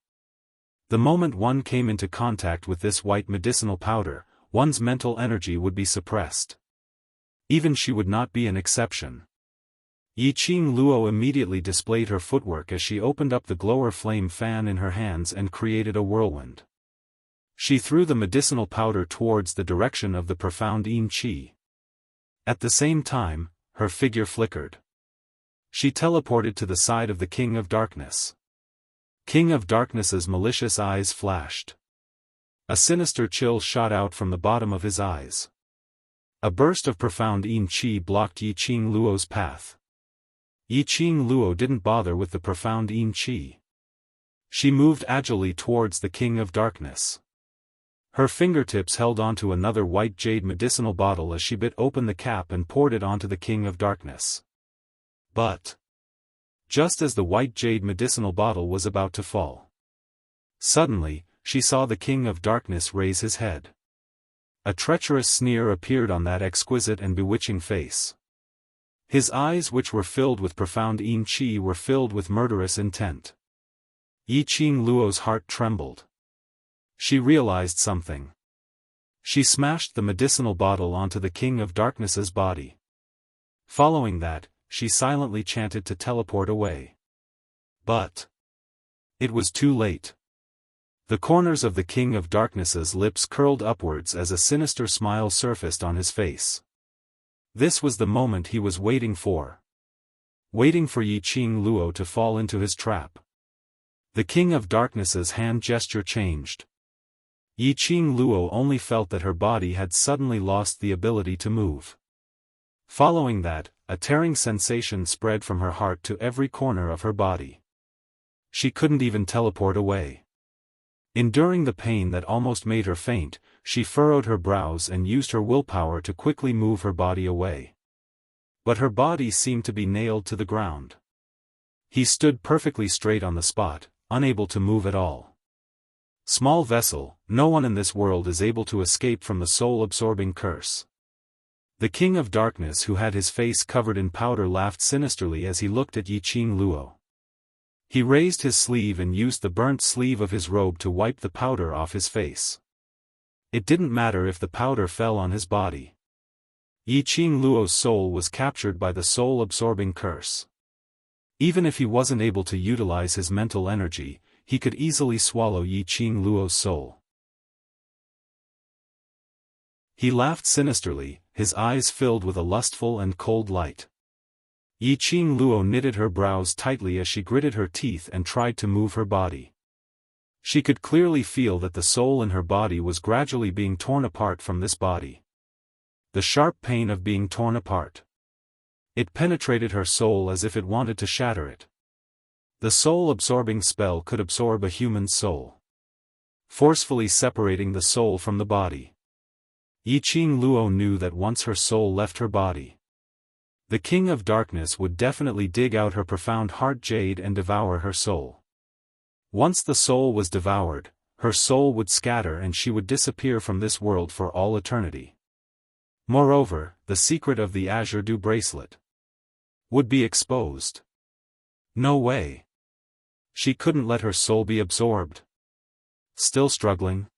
The moment one came into contact with this white medicinal powder, one's mental energy would be suppressed. Even she would not be an exception. Yi Qing Luo immediately displayed her footwork as she opened up the glower flame fan in her hands and created a whirlwind. She threw the medicinal powder towards the direction of the profound yin qi. At the same time, her figure flickered. She teleported to the side of the King of Darkness. King of Darkness's malicious eyes flashed. A sinister chill shot out from the bottom of his eyes. A burst of profound yin qi blocked Yi Qing Luo's path. Yi Qing Luo didn't bother with the profound yin qi. She moved agilely towards the King of Darkness. Her fingertips held onto another white jade medicinal bottle as she bit open the cap and poured it onto the King of Darkness. But just as the white jade medicinal bottle was about to fall, suddenly, she saw the King of Darkness raise his head. A treacherous sneer appeared on that exquisite and bewitching face. His eyes, which were filled with profound yin qi, were filled with murderous intent. Yi Qing Luo's heart trembled. She realized something. She smashed the medicinal bottle onto the King of Darkness's body. Following that, she silently chanted to teleport away. But it was too late. The corners of the King of Darkness's lips curled upwards as a sinister smile surfaced on his face. This was the moment he was waiting for. Waiting for Yi Qing Luo to fall into his trap. The King of Darkness's hand gesture changed. Yi Qing Luo only felt that her body had suddenly lost the ability to move. Following that, a tearing sensation spread from her heart to every corner of her body. She couldn't even teleport away. Enduring the pain that almost made her faint, she furrowed her brows and used her willpower to quickly move her body away. But her body seemed to be nailed to the ground. He stood perfectly straight on the spot, unable to move at all. Small vessel, no one in this world is able to escape from the soul-absorbing curse. The King of Darkness, who had his face covered in powder, laughed sinisterly as he looked at Yiqing Luo. He raised his sleeve and used the burnt sleeve of his robe to wipe the powder off his face. It didn't matter if the powder fell on his body. Yiqing Luo's soul was captured by the soul-absorbing curse. Even if he wasn't able to utilize his mental energy, he could easily swallow Yiqing Luo's soul. He laughed sinisterly, his eyes filled with a lustful and cold light. Yiqing Luo knitted her brows tightly as she gritted her teeth and tried to move her body. She could clearly feel that the soul in her body was gradually being torn apart from this body. The sharp pain of being torn apart. It penetrated her soul as if it wanted to shatter it. The soul-absorbing spell could absorb a human's soul, forcefully separating the soul from the body. Yiqing Luo knew that once her soul left her body, the King of Darkness would definitely dig out her profound heart jade and devour her soul. Once the soul was devoured, her soul would scatter and she would disappear from this world for all eternity. Moreover, the secret of the Azure Dew bracelet would be exposed. No way. She couldn't let her soul be absorbed. Still struggling,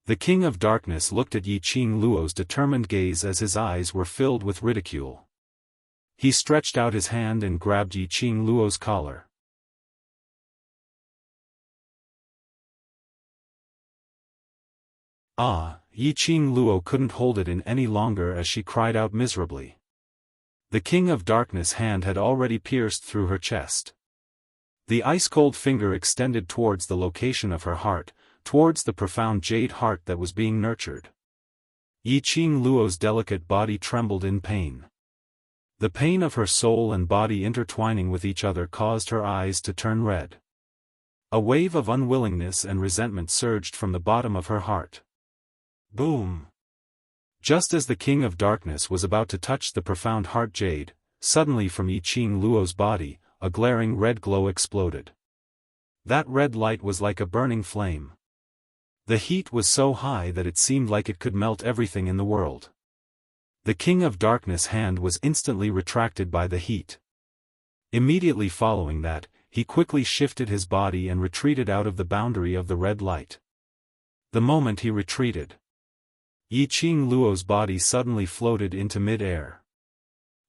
the King of Darkness looked at Yiqing Luo's determined gaze as his eyes were filled with ridicule. He stretched out his hand and grabbed Yiqing Luo's collar. Yiqing Luo couldn't hold it in any longer as she cried out miserably. The King of Darkness' hand had already pierced through her chest. The ice-cold finger extended towards the location of her heart, towards the profound jade heart that was being nurtured. Yiqing Luo's delicate body trembled in pain. The pain of her soul and body intertwining with each other caused her eyes to turn red. A wave of unwillingness and resentment surged from the bottom of her heart. Boom! Just as the King of Darkness was about to touch the profound heart jade, suddenly from Yiqing Luo's body, a glaring red glow exploded. That red light was like a burning flame. The heat was so high that it seemed like it could melt everything in the world. The King of Darkness' hand was instantly retracted by the heat. Immediately following that, he quickly shifted his body and retreated out of the boundary of the red light. The moment he retreated, Yiqing Luo's body suddenly floated into mid-air.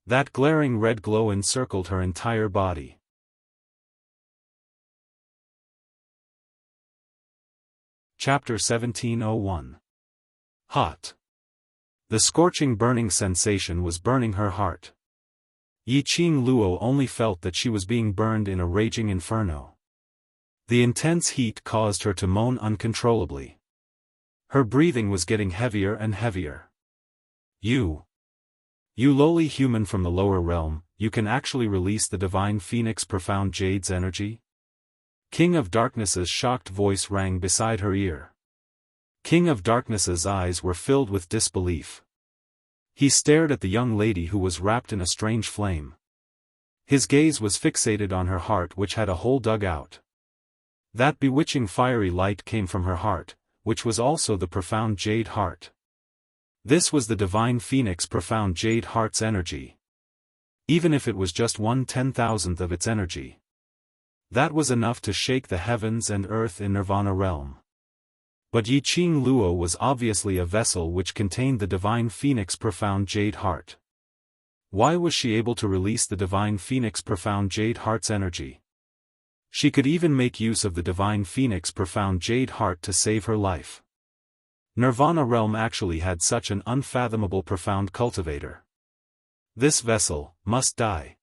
That glaring red glow encircled her entire body. Chapter 1701. Hot. The scorching burning sensation was burning her heart. Yiqing Luo only felt that she was being burned in a raging inferno. The intense heat caused her to moan uncontrollably. Her breathing was getting heavier and heavier. You lowly human from the lower realm, you can actually release the divine phoenix profound jade's energy? King of Darkness's shocked voice rang beside her ear. King of Darkness's eyes were filled with disbelief. He stared at the young lady who was wrapped in a strange flame. His gaze was fixated on her heart, which had a hole dug out. That bewitching fiery light came from her heart, which was also the profound jade heart. This was the divine phoenix profound jade heart's energy. Even if it was just 1/10,000th of its energy, that was enough to shake the heavens and earth in Nirvana realm. But Yiqing Luo was obviously a vessel which contained the divine phoenix profound jade heart. Why was she able to release the divine phoenix profound jade heart's energy? She could even make use of the divine phoenix profound jade heart to save her life. Nirvana realm actually had such an unfathomable profound cultivator. This vessel must die.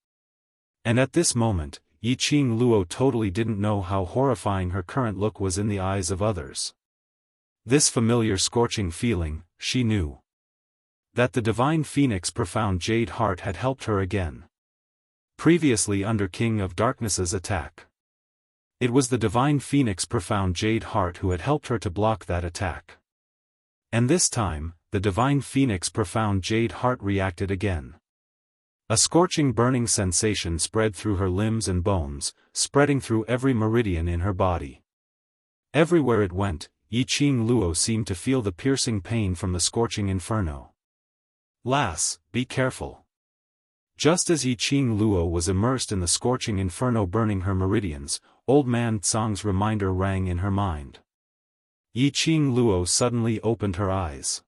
And at this moment, Yiqing Luo totally didn't know how horrifying her current look was in the eyes of others. This familiar scorching feeling, she knew. That the divine phoenix profound jade heart had helped her again. Previously under King of Darkness's attack. It was the divine phoenix profound jade heart who had helped her to block that attack. And this time, the divine phoenix profound jade heart reacted again. A scorching burning sensation spread through her limbs and bones, spreading through every meridian in her body. Everywhere it went, Yiqing Luo seemed to feel the piercing pain from the scorching inferno. Lass, be careful. Just as Yi Qing Luo was immersed in the scorching inferno burning her meridians, old man Tsang's reminder rang in her mind. Yi Qing Luo suddenly opened her eyes.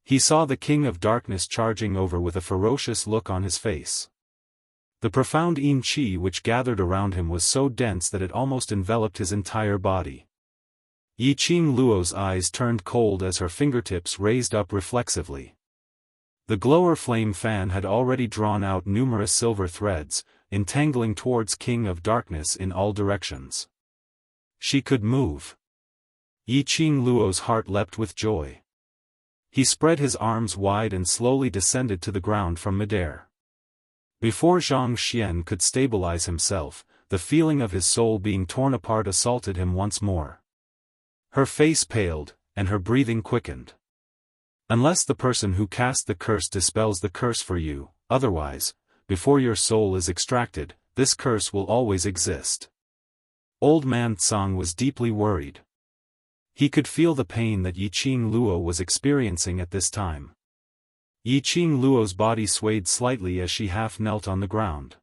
He saw the King of Darkness charging over with a ferocious look on his face. The profound yin qi which gathered around him was so dense that it almost enveloped his entire body. Yi Qing Luo's eyes turned cold as her fingertips raised up reflexively. The glower flame fan had already drawn out numerous silver threads, entangling towards King of Darkness in all directions. She could move. Yi Qing Luo's heart leapt with joy. He spread his arms wide and slowly descended to the ground from midair. Before Zhang Xian could stabilize himself, the feeling of his soul being torn apart assaulted him once more. Her face paled, and her breathing quickened. Unless the person who cast the curse dispels the curse for you, otherwise, before your soul is extracted, this curse will always exist. Old man Tsang was deeply worried. He could feel the pain that Yi Qing Luo was experiencing at this time. Yi Qing Luo's body swayed slightly as she half knelt on the ground.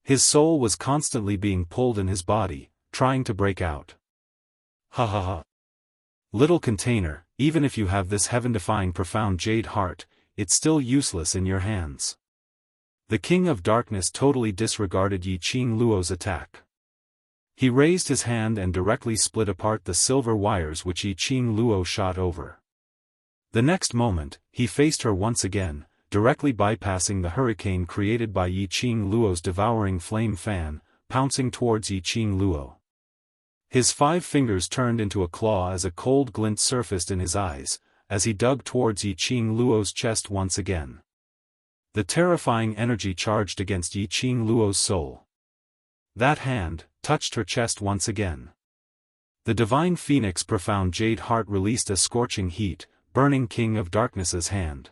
His soul was constantly being pulled in his body, trying to break out. Ha ha ha. Little container, even if you have this heaven-defying profound jade heart, it's still useless in your hands. The King of Darkness totally disregarded Yi Qing Luo's attack. He raised his hand and directly split apart the silver wires which Yi Qing Luo shot over. The next moment, he faced her once again, directly bypassing the hurricane created by Yi Qing Luo's devouring flame fan, pouncing towards Yi Qing Luo. His 5 fingers turned into a claw as a cold glint surfaced in his eyes, as he dug towards Yi Qing Luo's chest once again. The terrifying energy charged against Yi Qing Luo's soul. That hand touched her chest once again. The divine phoenix profound jade heart released a scorching heat, burning King of Darkness's hand.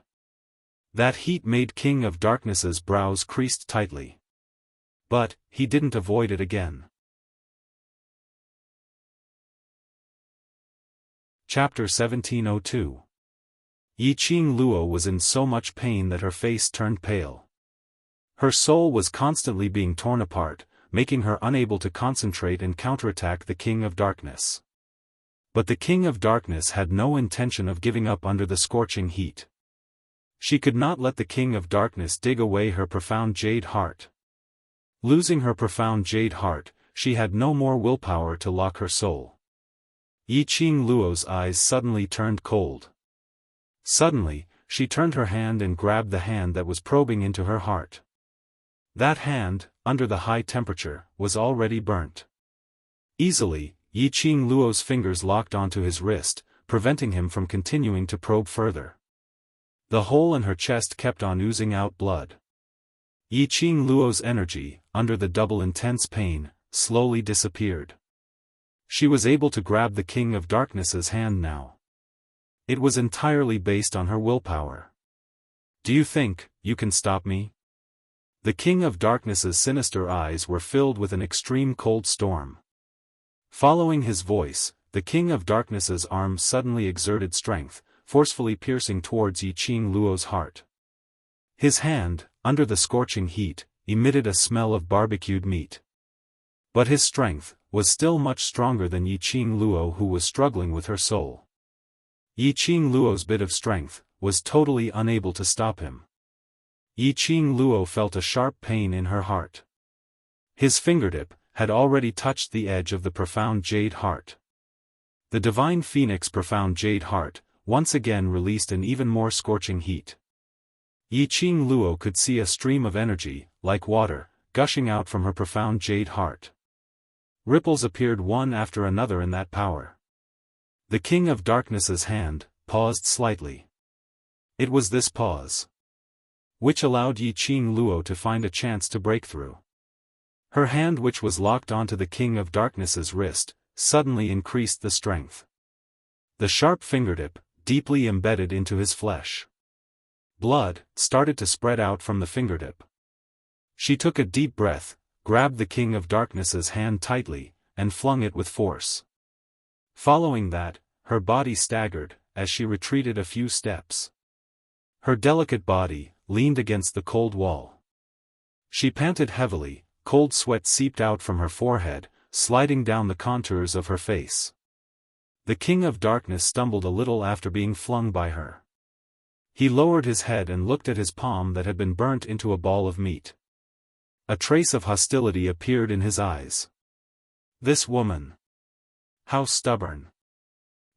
That heat made King of Darkness's brows creased tightly. But he didn't avoid it again. Chapter 1702. Yi Qing Luo was in so much pain that her face turned pale. Her soul was constantly being torn apart, making her unable to concentrate and counterattack the King of Darkness. But the King of Darkness had no intention of giving up under the scorching heat. She could not let the King of Darkness dig away her profound jade heart. Losing her profound jade heart, she had no more willpower to lock her soul. Yi Qing Luo's eyes suddenly turned cold. Suddenly, she turned her hand and grabbed the hand that was probing into her heart. That hand, under the high temperature, was already burnt. Easily, Yi Qing Luo's fingers locked onto his wrist, preventing him from continuing to probe further. The hole in her chest kept on oozing out blood. Yi Qing Luo's energy, under the double intense pain, slowly disappeared. She was able to grab the King of Darkness's hand now. It was entirely based on her willpower. Do you think you can stop me? The King of Darkness's sinister eyes were filled with an extreme cold storm. Following his voice, the King of Darkness's arm suddenly exerted strength, forcefully piercing towards Yi Qing Luo's heart. His hand, under the scorching heat, emitted a smell of barbecued meat. But his strength was still much stronger than Yi Qing Luo, who was struggling with her soul. Yi Qing Luo's bit of strength was totally unable to stop him. Yi Qing Luo felt a sharp pain in her heart. His fingertip had already touched the edge of the profound jade heart. The divine phoenix profound jade heart once again released an even more scorching heat. Yi Qing Luo could see a stream of energy, like water, gushing out from her profound jade heart. Ripples appeared one after another in that power. The King of Darkness's hand paused slightly. It was this pause which allowed Yi Qing Luo to find a chance to break through. Her hand, which was locked onto the King of Darkness's wrist, suddenly increased the strength. The sharp fingertip deeply embedded into his flesh. Blood started to spread out from the fingertip. She took a deep breath, grabbed the King of Darkness's hand tightly, and flung it with force. Following that, her body staggered, as she retreated a few steps. Her delicate body leaned against the cold wall. She panted heavily, cold sweat seeped out from her forehead, sliding down the contours of her face. The King of Darkness stumbled a little after being flung by her. He lowered his head and looked at his palm that had been burnt into a ball of meat. A trace of hostility appeared in his eyes. This woman. How stubborn.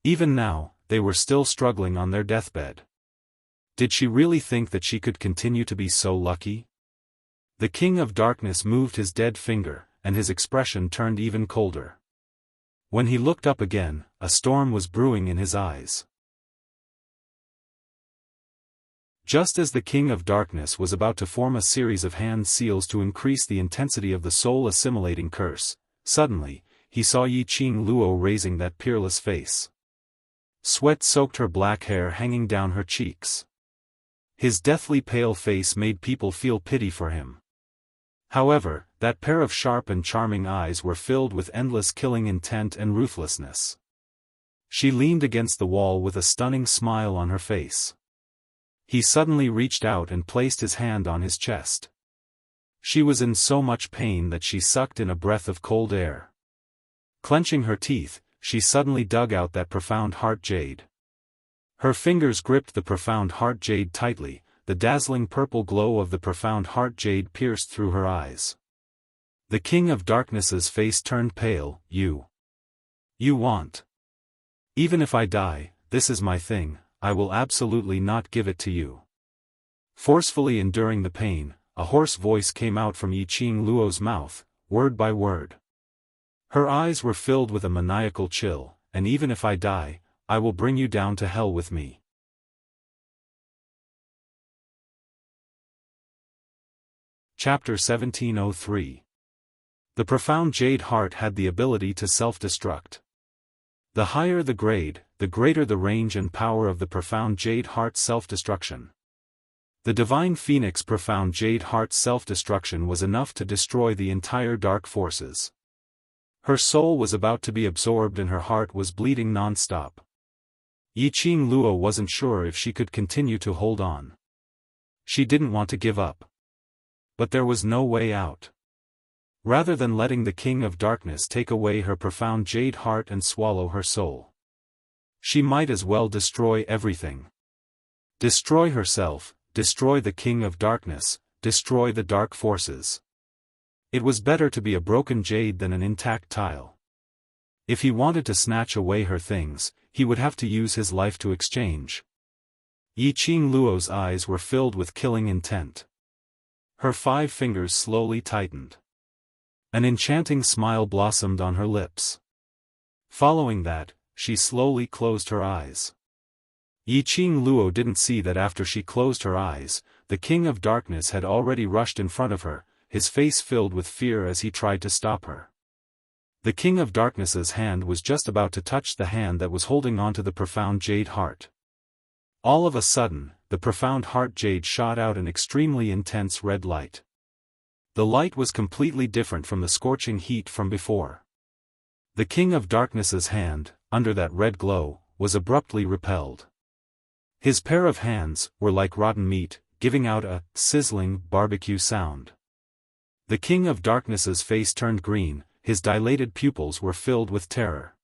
Even now, they were still struggling on their deathbed. Did she really think that she could continue to be so lucky? The King of Darkness moved his dead finger, and his expression turned even colder. When he looked up again, a storm was brewing in his eyes. Just as the King of Darkness was about to form a series of hand seals to increase the intensity of the soul-assimilating curse, suddenly, he saw Yiqing Luo raising that peerless face. Sweat soaked her black hair hanging down her cheeks. His deathly pale face made people feel pity for him. However, that pair of sharp and charming eyes were filled with endless killing intent and ruthlessness. She leaned against the wall with a stunning smile on her face. He suddenly reached out and placed his hand on his chest. She was in so much pain that she sucked in a breath of cold air. Clenching her teeth, she suddenly dug out that profound heart jade. Her fingers gripped the profound heart jade tightly, the dazzling purple glow of the profound heart jade pierced through her eyes. The King of Darkness's face turned pale. You want. Even if I die, this is my thing, I will absolutely not give it to you. Forcefully enduring the pain, a hoarse voice came out from Yiqing Luo's mouth, word by word. Her eyes were filled with a maniacal chill, and even if I die, I will bring you down to hell with me. Chapter 1703. The profound jade heart had the ability to self-destruct. The higher the grade, the greater the range and power of the profound jade heart's self-destruction. The divine phoenix profound jade heart's self-destruction was enough to destroy the entire dark forces. Her soul was about to be absorbed and her heart was bleeding non-stop. Yiqing Luo wasn't sure if she could continue to hold on. She didn't want to give up. But there was no way out. Rather than letting the King of Darkness take away her profound jade heart and swallow her soul, she might as well destroy everything. Destroy herself, destroy the King of Darkness, destroy the dark forces. It was better to be a broken jade than an intact tile. If he wanted to snatch away her things, he would have to use his life to exchange. Yiqing Luo's eyes were filled with killing intent. Her 5 fingers slowly tightened. An enchanting smile blossomed on her lips. Following that, she slowly closed her eyes. Yiqing Luo didn't see that after she closed her eyes, the King of Darkness had already rushed in front of her, his face filled with fear as he tried to stop her. The King of Darkness's hand was just about to touch the hand that was holding onto the profound jade heart. All of a sudden, the profound heart jade shot out an extremely intense red light. The light was completely different from the scorching heat from before. The King of Darkness's hand, under that red glow, was abruptly repelled. His pair of hands were like rotten meat, giving out a sizzling barbecue sound. The King of Darkness's face turned green, his dilated pupils were filled with terror.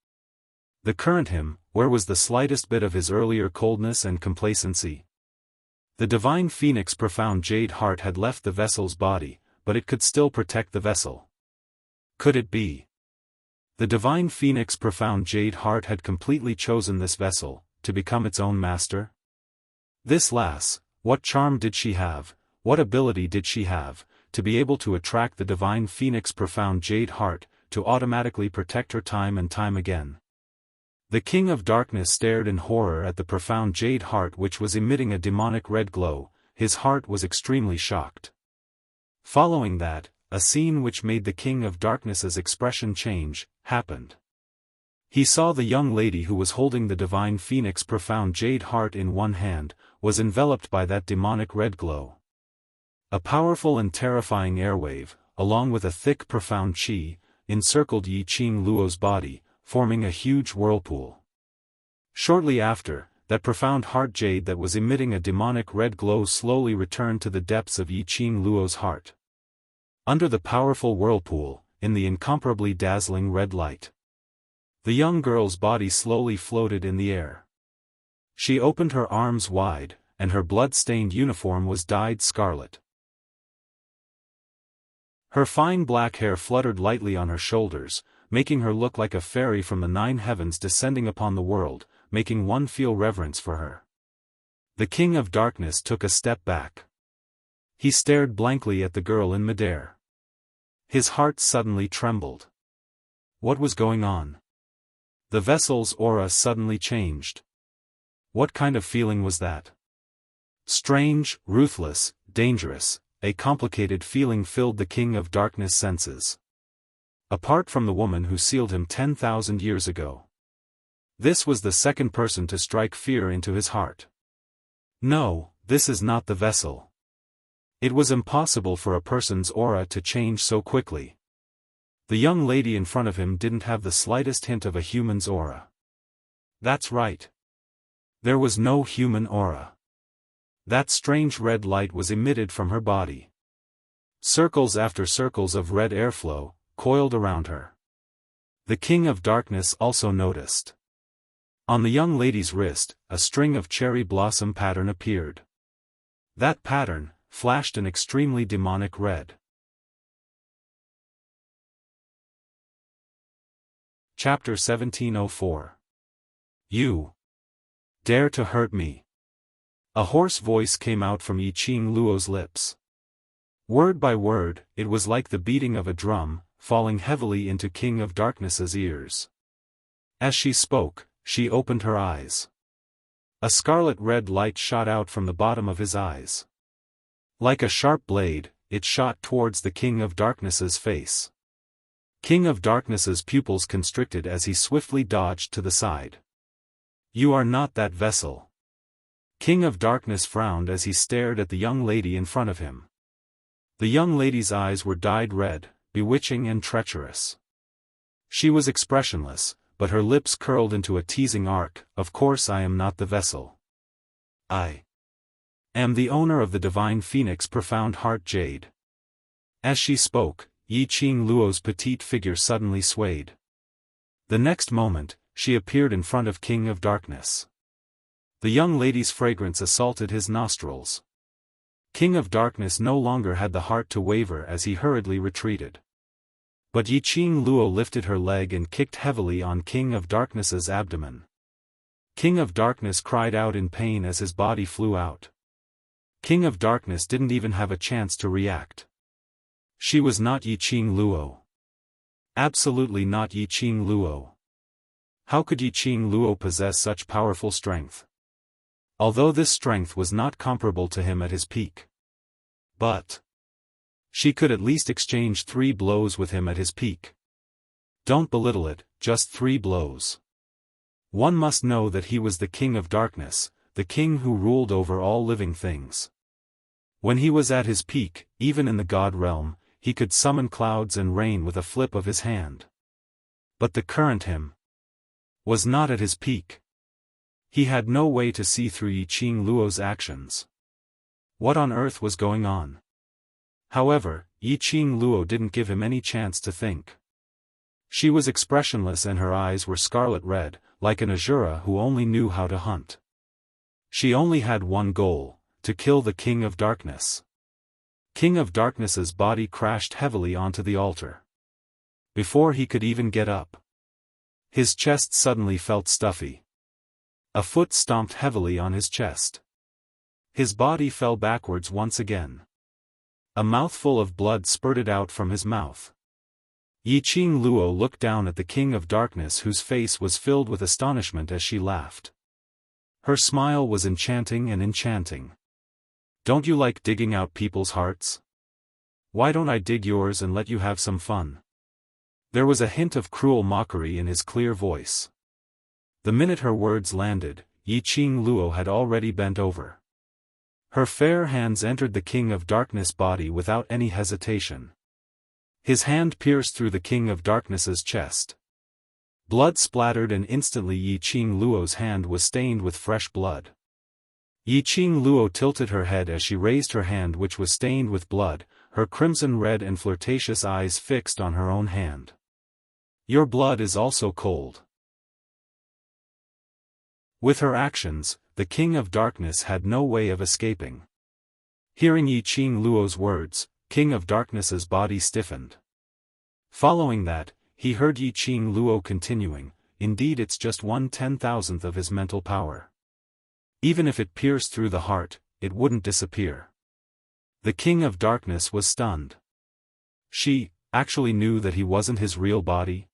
The current him, where was the slightest bit of his earlier coldness and complacency? The divine phoenix profound jade heart had left the vessel's body, but it could still protect the vessel. Could it be? The divine phoenix profound jade heart had completely chosen this vessel, to become its own master? This lass, what charm did she have, what ability did she have, to be able to attract the divine phoenix profound jade heart, to automatically protect her time and time again? The King of Darkness stared in horror at the profound jade heart which was emitting a demonic red glow. His heart was extremely shocked. Following that, a scene which made the King of Darkness's expression change, happened. He saw the young lady who was holding the divine phoenix profound jade heart in one hand, was enveloped by that demonic red glow. A powerful and terrifying airwave, along with a thick profound qi, encircled Yiqing Luo's body, forming a huge whirlpool. Shortly after, that profound heart jade that was emitting a demonic red glow slowly returned to the depths of Yiqing Luo's heart. Under the powerful whirlpool, in the incomparably dazzling red light, the young girl's body slowly floated in the air. She opened her arms wide, and her blood-stained uniform was dyed scarlet. Her fine black hair fluttered lightly on her shoulders, making her look like a fairy from the 9 heavens descending upon the world, making one feel reverence for her. The King of Darkness took a step back. He stared blankly at the girl in midair. His heart suddenly trembled. What was going on? The vessel's aura suddenly changed. What kind of feeling was that? Strange, ruthless, dangerous, a complicated feeling filled the King of Darkness' senses. Apart from the woman who sealed him 10,000 years ago, this was the second person to strike fear into his heart. No, this is not the vessel. It was impossible for a person's aura to change so quickly. The young lady in front of him didn't have the slightest hint of a human's aura. That's right. There was no human aura. That strange red light was emitted from her body. Circles after circles of red airflow coiled around her. The King of Darkness also noticed. On the young lady's wrist, a string of cherry blossom pattern appeared. That pattern flashed an extremely demonic red. Chapter 1704. You dare to hurt me? A hoarse voice came out from Yiqing Luo's lips. Word by word, it was like the beating of a drum, falling heavily into King of Darkness's ears. As she spoke, she opened her eyes. A scarlet-red light shot out from the bottom of his eyes. Like a sharp blade, it shot towards the King of Darkness's face. King of Darkness's pupils constricted as he swiftly dodged to the side. You are not that vessel. King of Darkness frowned as he stared at the young lady in front of him. The young lady's eyes were dyed red, bewitching and treacherous. She was expressionless, but her lips curled into a teasing arc. Of course I am not the vessel. I am the owner of the divine phoenix profound heart jade. As she spoke, Yiqing Luo's petite figure suddenly swayed. The next moment, she appeared in front of King of Darkness. The young lady's fragrance assaulted his nostrils. King of Darkness no longer had the heart to waver as he hurriedly retreated. But Yiqing Luo lifted her leg and kicked heavily on King of Darkness's abdomen. King of Darkness cried out in pain as his body flew out. King of Darkness didn't even have a chance to react. She was not Yiqing Luo. Absolutely not Yiqing Luo. How could Yiqing Luo possess such powerful strength? Although this strength was not comparable to him at his peak. But she could at least exchange 3 blows with him at his peak. Don't belittle it, just 3 blows. One must know that he was the King of Darkness, the king who ruled over all living things. When he was at his peak, even in the god realm, he could summon clouds and rain with a flip of his hand. But the current him was not at his peak. He had no way to see through Yiqing Luo's actions. What on earth was going on? However, Yiqing Luo didn't give him any chance to think. She was expressionless and her eyes were scarlet red, like an Azura who only knew how to hunt. She only had one goal, to kill the King of Darkness. King of Darkness's body crashed heavily onto the altar. Before he could even get up, his chest suddenly felt stuffy. A foot stomped heavily on his chest. His body fell backwards once again. A mouthful of blood spurted out from his mouth. Yiqing Luo looked down at the King of Darkness whose face was filled with astonishment as she laughed. Her smile was enchanting and enchanting. Don't you like digging out people's hearts? Why don't I dig yours and let you have some fun? There was a hint of cruel mockery in his clear voice. The minute her words landed, Yiqing Luo had already bent over. Her fair hands entered the King of Darkness' body without any hesitation. His hand pierced through the King of Darkness's chest. Blood splattered and instantly Yi Qing Luo's hand was stained with fresh blood. Yi Qing Luo tilted her head as she raised her hand which was stained with blood, her crimson red and flirtatious eyes fixed on her own hand. Your blood is also cold. With her actions, the King of Darkness had no way of escaping. Hearing Yi Qing Luo's words, King of Darkness's body stiffened. Following that, he heard Yi Qing Luo continuing, indeed it's just 1/10,000th of his mental power. Even if it pierced through the heart, it wouldn't disappear. The King of Darkness was stunned. She actually knew that he wasn't his real body?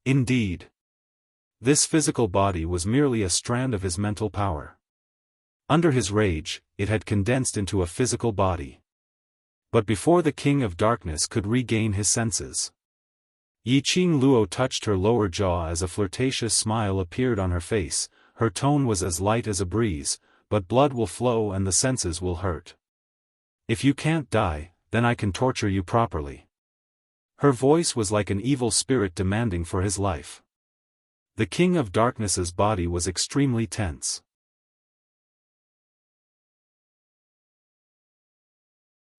Indeed. This physical body was merely a strand of his mental power. Under his rage, it had condensed into a physical body. But before the King of Darkness could regain his senses, Yi Qing Luo touched her lower jaw as a flirtatious smile appeared on her face. Her tone was as light as a breeze, but blood will flow and the senses will hurt. If you can't die, then I can torture you properly. Her voice was like an evil spirit demanding for his life. The King of Darkness's body was extremely tense.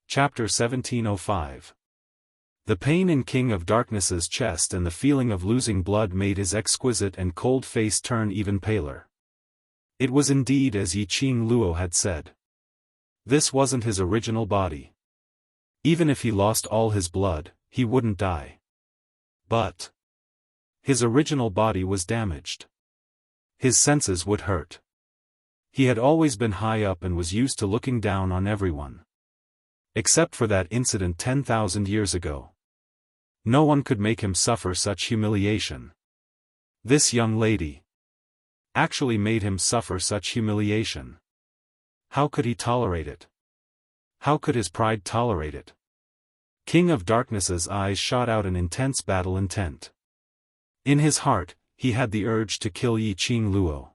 Chapter 1705. The pain in King of Darkness's chest and the feeling of losing blood made his exquisite and cold face turn even paler. It was indeed as Yi Qing Luo had said. This wasn't his original body. Even if he lost all his blood, he wouldn't die. But his original body was damaged. His senses would hurt. He had always been high up and was used to looking down on everyone. Except for that incident 10,000 years ago. No one could make him suffer such humiliation. This young lady actually made him suffer such humiliation. How could he tolerate it? How could his pride tolerate it? King of Darkness's eyes shot out an intense battle intent. In his heart, he had the urge to kill Yi Qing Luo.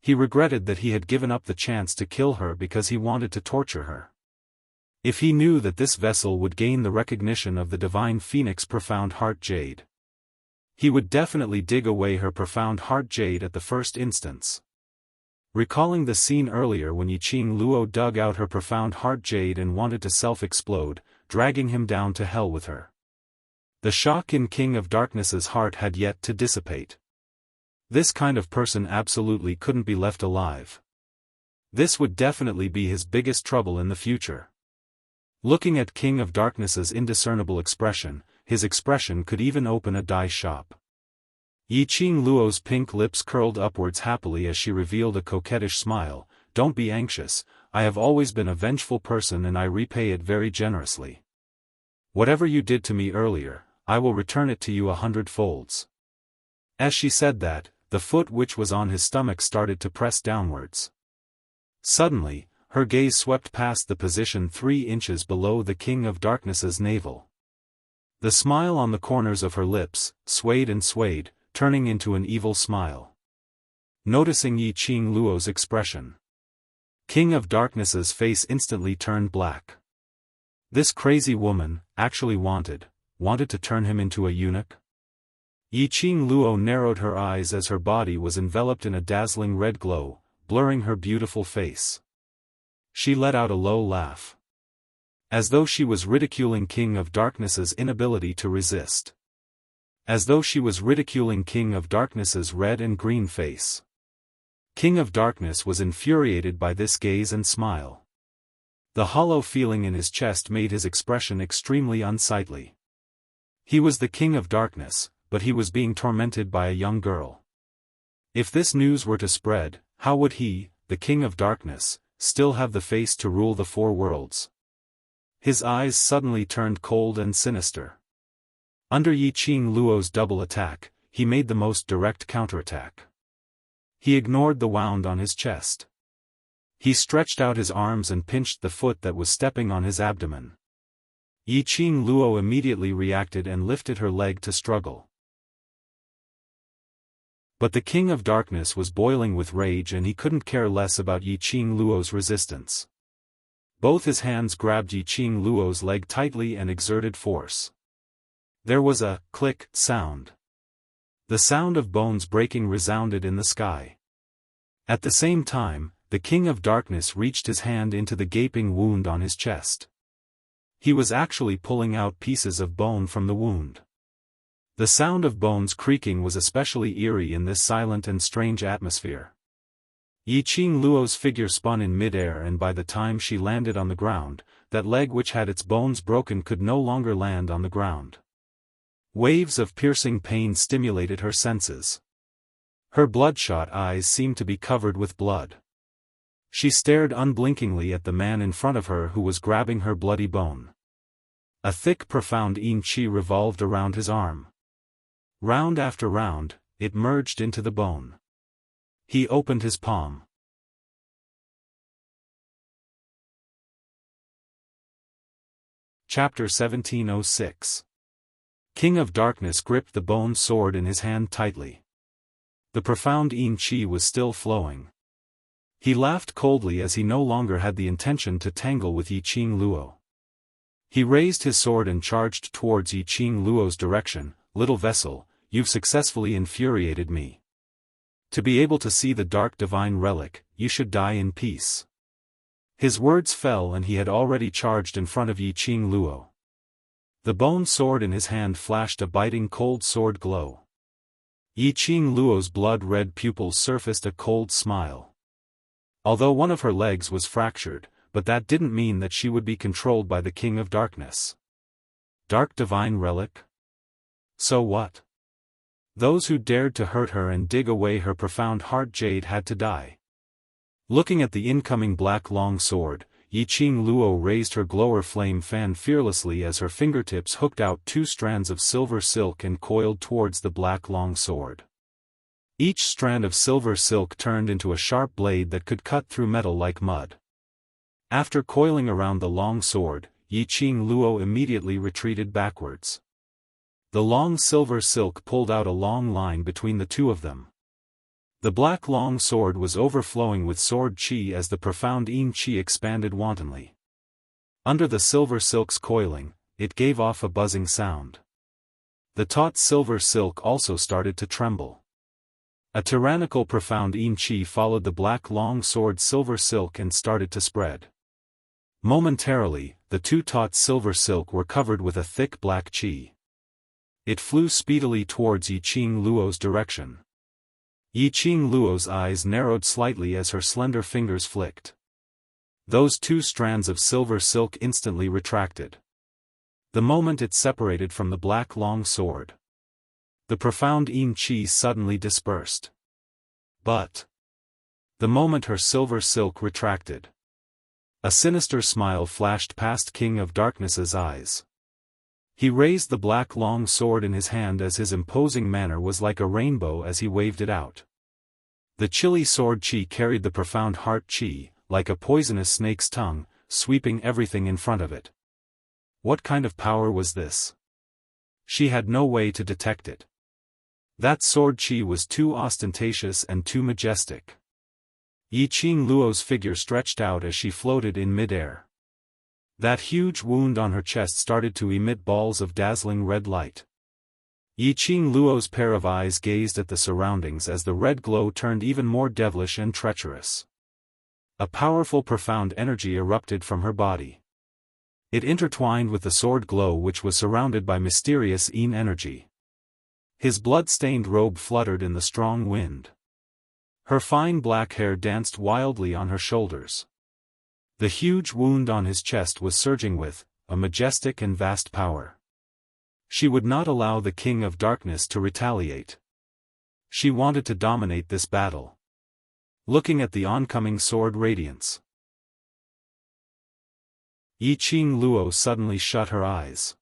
He regretted that he had given up the chance to kill her because he wanted to torture her. If he knew that this vessel would gain the recognition of the divine phoenix profound heart jade, he would definitely dig away her profound heart jade at the first instance. Recalling the scene earlier when Yi Qing Luo dug out her profound heart jade and wanted to self-explode, dragging him down to hell with her. The shock in King of Darkness's heart had yet to dissipate. This kind of person absolutely couldn't be left alive. This would definitely be his biggest trouble in the future. Looking at King of Darkness's indiscernible expression, his expression could even open a dye shop. Yi Qing Luo's pink lips curled upwards happily as she revealed a coquettish smile. Don't be anxious, I have always been a vengeful person and I repay it very generously. Whatever you did to me earlier, I will return it to you 100 folds. As she said that, the foot which was on his stomach started to press downwards. Suddenly, her gaze swept past the position 3 inches below the King of Darkness's navel. The smile on the corners of her lips swayed and swayed, turning into an evil smile. Noticing Yi Qing Luo's expression, King of Darkness's face instantly turned black. This crazy woman actually wanted to turn him into a eunuch? Yi Qing Luo narrowed her eyes as her body was enveloped in a dazzling red glow, blurring her beautiful face. She let out a low laugh. As though she was ridiculing King of Darkness's inability to resist. As though she was ridiculing King of Darkness's red and green face. King of Darkness was infuriated by this gaze and smile. The hollow feeling in his chest made his expression extremely unsightly. He was the King of Darkness, but he was being tormented by a young girl. If this news were to spread, how would he, the King of Darkness, still have the face to rule the 4 worlds? His eyes suddenly turned cold and sinister. Under Yi Qing Luo's double attack, he made the most direct counterattack. He ignored the wound on his chest. He stretched out his arms and pinched the foot that was stepping on his abdomen. Yi Qing Luo immediately reacted and lifted her leg to struggle. But the King of Darkness was boiling with rage and he couldn't care less about Yi Qing Luo's resistance. Both his hands grabbed Yi Qing Luo's leg tightly and exerted force. There was a click sound. The sound of bones breaking resounded in the sky. At the same time, the King of Darkness reached his hand into the gaping wound on his chest. He was actually pulling out pieces of bone from the wound. The sound of bones creaking was especially eerie in this silent and strange atmosphere. Yiqing Luo's figure spun in midair, and by the time she landed on the ground, that leg which had its bones broken could no longer land on the ground. Waves of piercing pain stimulated her senses. Her bloodshot eyes seemed to be covered with blood. She stared unblinkingly at the man in front of her who was grabbing her bloody bone. A thick profound yin qi revolved around his arm. Round after round, it merged into the bone. He opened his palm. Chapter 1706. King of Darkness gripped the bone sword in his hand tightly. The profound yin qi was still flowing. He laughed coldly as he no longer had the intention to tangle with Yiqing Luo. He raised his sword and charged towards Yiqing Luo's direction. "Little vessel, you've successfully infuriated me. To be able to see the dark divine relic, you should die in peace." His words fell and he had already charged in front of Yiqing Luo. The bone sword in his hand flashed a biting cold sword glow. Yiqing Luo's blood-red pupils surfaced a cold smile. Although one of her legs was fractured, but that didn't mean that she would be controlled by the King of Darkness. Dark divine relic? So what? Those who dared to hurt her and dig away her profound heart jade had to die. Looking at the incoming black long sword, Yiqing Luo raised her glower flame fan fearlessly as her fingertips hooked out 2 strands of silver silk and coiled towards the black long sword. Each strand of silver silk turned into a sharp blade that could cut through metal like mud. After coiling around the long sword, Yiqing Luo immediately retreated backwards. The long silver silk pulled out a long line between the two of them. The black long sword was overflowing with sword qi as the profound yin qi expanded wantonly. Under the silver silk's coiling, it gave off a buzzing sound. The taut silver silk also started to tremble. A tyrannical profound yin qi followed the black long sword's silver silk and started to spread. Momentarily, the 2 taut silver silk were covered with a thick black qi. It flew speedily towards Yiqing Luo's direction. Yiqing Luo's eyes narrowed slightly as her slender fingers flicked. Those 2 strands of silver silk instantly retracted. The moment it separated from the black long sword, the profound yin qi suddenly dispersed. But the moment her silver silk retracted, a sinister smile flashed past King of Darkness's eyes. He raised the black long sword in his hand as his imposing manner was like a rainbow as he waved it out. The chilly sword qi carried the profound heart qi, like a poisonous snake's tongue, sweeping everything in front of it. What kind of power was this? She had no way to detect it. That sword qi was too ostentatious and too majestic. Yiqing Luo's figure stretched out as she floated in midair. That huge wound on her chest started to emit balls of dazzling red light. Yiqing Luo's pair of eyes gazed at the surroundings as the red glow turned even more devilish and treacherous. A powerful profound energy erupted from her body. It intertwined with the sword glow which was surrounded by mysterious yin energy. His blood-stained robe fluttered in the strong wind. Her fine black hair danced wildly on her shoulders. The huge wound on his chest was surging with a majestic and vast power. She would not allow the King of Darkness to retaliate. She wanted to dominate this battle. Looking at the oncoming sword radiance, Yiqing Luo suddenly shut her eyes.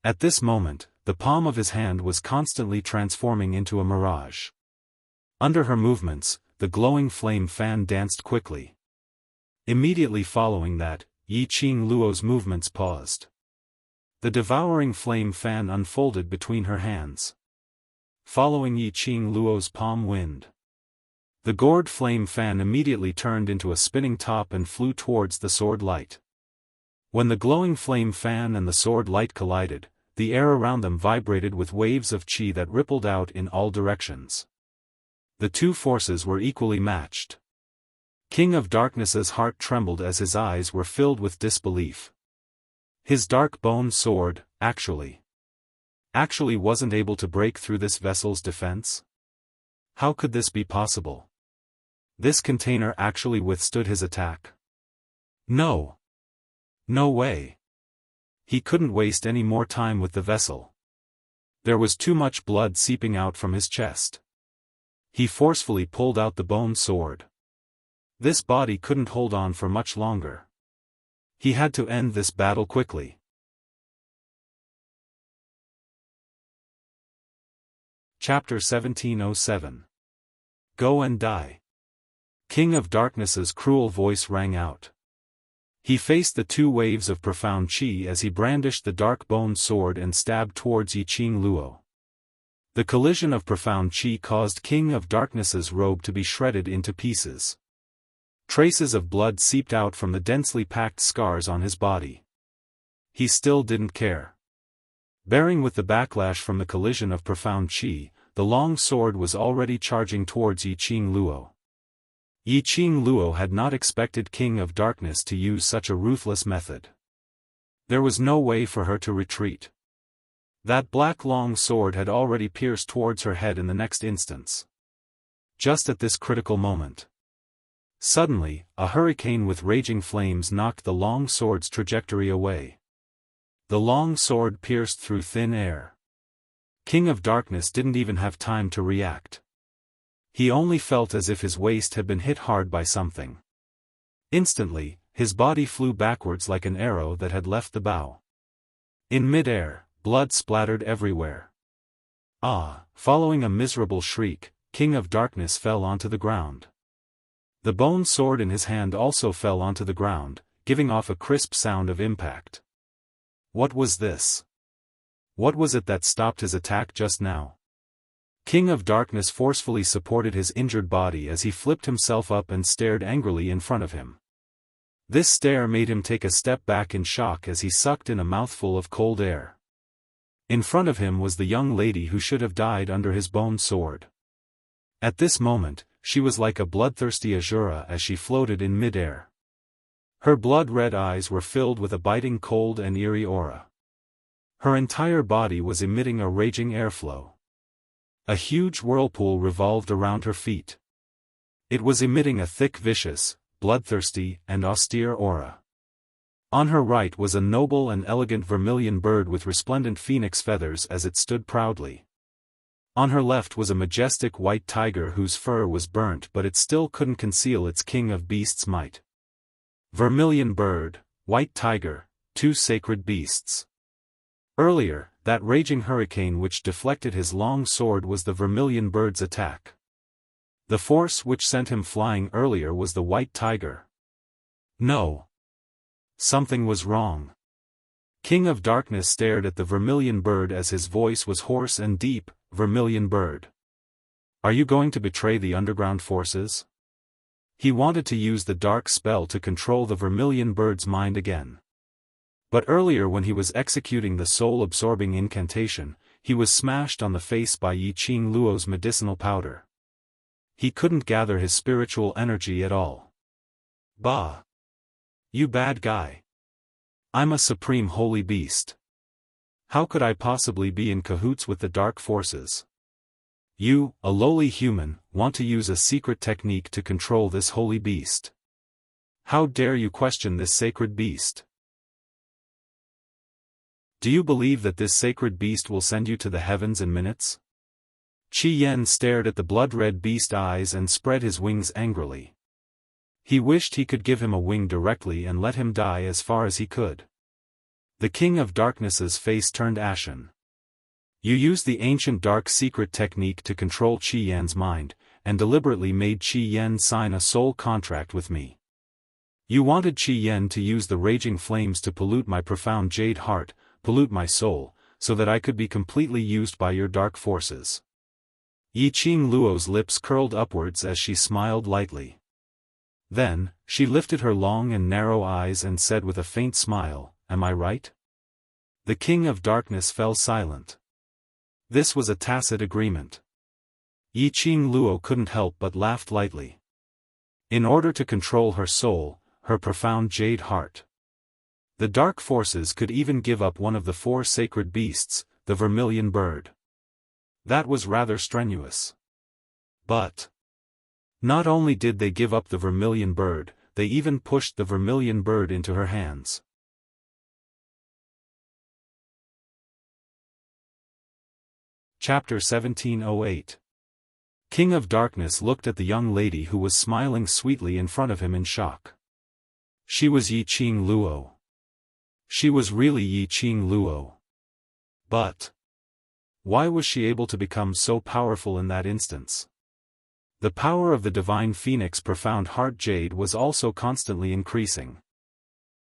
At this moment, the palm of his hand was constantly transforming into a mirage. Under her movements, the glowing flame fan danced quickly. Immediately following that, Yiqing Luo's movements paused. The devouring flame fan unfolded between her hands. Following Yiqing Luo's palm wind, the gourd flame fan immediately turned into a spinning top and flew towards the sword light. When the glowing flame fan and the sword light collided, the air around them vibrated with waves of qi that rippled out in all directions. The two forces were equally matched. King of Darkness's heart trembled as his eyes were filled with disbelief. His dark bone sword, actually wasn't able to break through this vessel's defense? How could this be possible? This container actually withstood his attack? No. No way. He couldn't waste any more time with the vessel. There was too much blood seeping out from his chest. He forcefully pulled out the bone sword. This body couldn't hold on for much longer. He had to end this battle quickly. Chapter 1707. Go and die. King of Darkness's cruel voice rang out. He faced the two waves of profound qi as he brandished the dark bone sword and stabbed towards Yiqing Luo. The collision of profound qi caused King of Darkness's robe to be shredded into pieces. Traces of blood seeped out from the densely packed scars on his body. He still didn't care. Bearing with the backlash from the collision of profound qi, the long sword was already charging towards Yiqing Luo. Yiqing Luo had not expected King of Darkness to use such a ruthless method. There was no way for her to retreat. That black long sword had already pierced towards her head in the next instance. Just at this critical moment. Suddenly, a hurricane with raging flames knocked the long sword's trajectory away. The long sword pierced through thin air. King of Darkness didn't even have time to react. He only felt as if his waist had been hit hard by something. Instantly, his body flew backwards like an arrow that had left the bow. In mid-air, blood splattered everywhere. Following a miserable shriek, King of Darkness fell onto the ground. The bone sword in his hand also fell onto the ground, giving off a crisp sound of impact. What was this? What was it that stopped his attack just now? King of Darkness forcefully supported his injured body as he flipped himself up and stared angrily in front of him. This stare made him take a step back in shock as he sucked in a mouthful of cold air. In front of him was the young lady who should have died under his bone sword. At this moment, she was like a bloodthirsty azura as she floated in mid-air. Her blood-red eyes were filled with a biting cold and eerie aura. Her entire body was emitting a raging airflow. A huge whirlpool revolved around her feet. It was emitting a thick, vicious, bloodthirsty, and austere aura. On her right was a noble and elegant vermilion bird with resplendent phoenix feathers as it stood proudly. On her left was a majestic white tiger whose fur was burnt but it still couldn't conceal its king of beasts' might. Vermilion bird, white tiger, two sacred beasts. Earlier, that raging hurricane which deflected his long sword was the vermilion bird's attack. The force which sent him flying earlier was the white tiger. No. Something was wrong. King of Darkness stared at the vermilion bird as his voice was hoarse and deep. Vermilion bird. Are you going to betray the underground forces? He wanted to use the dark spell to control the vermilion bird's mind again. But earlier when he was executing the soul-absorbing incantation, he was smashed on the face by Yiqing Luo's medicinal powder. He couldn't gather his spiritual energy at all. Bah! You bad guy. I'm a supreme holy beast. How could I possibly be in cahoots with the dark forces? You, a lowly human, want to use a secret technique to control this holy beast. How dare you question this sacred beast? Do you believe that this sacred beast will send you to the heavens in minutes? Qi Yen stared at the blood-red beast eyes and spread his wings angrily. He wished he could give him a wing directly and let him die as far as he could. The King of Darkness's face turned ashen. You used the ancient dark secret technique to control Qi Yan's mind, and deliberately made Qi Yan sign a soul contract with me. You wanted Qi Yan to use the raging flames to pollute my profound jade heart, pollute my soul, so that I could be completely used by your dark forces. Yiqing Luo's lips curled upwards as she smiled lightly. Then, she lifted her long and narrow eyes and said with a faint smile, Am I right? The King of Darkness fell silent. This was a tacit agreement. Yiqing Luo couldn't help but laugh lightly. In order to control her soul, her profound jade heart, the dark forces could even give up one of the 4 sacred beasts, the vermilion bird. That was rather strenuous. But not only did they give up the vermilion bird, they even pushed the vermilion bird into her hands. Chapter 1708. King of Darkness looked at the young lady who was smiling sweetly in front of him in shock. She was Yiqing Luo. She was really Yiqing Luo. But why was she able to become so powerful in that instance? The power of the divine phoenix profound heart jade was also constantly increasing.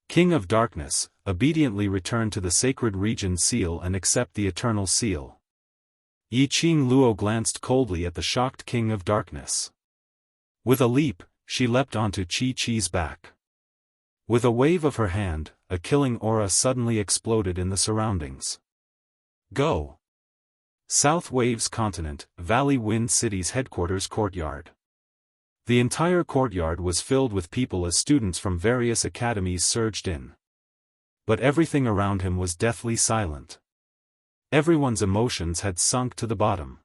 King of Darkness, obediently return to the sacred region seal and accept the eternal seal. Yiqing Luo glanced coldly at the shocked King of Darkness. With a leap, she leapt onto Chi-Chi's back. With a wave of her hand, a killing aura suddenly exploded in the surroundings. Go! South Waves Continent, Valley Wind City's headquarters courtyard. The entire courtyard was filled with people as students from various academies surged in. But everything around him was deathly silent. Everyone's emotions had sunk to the bottom.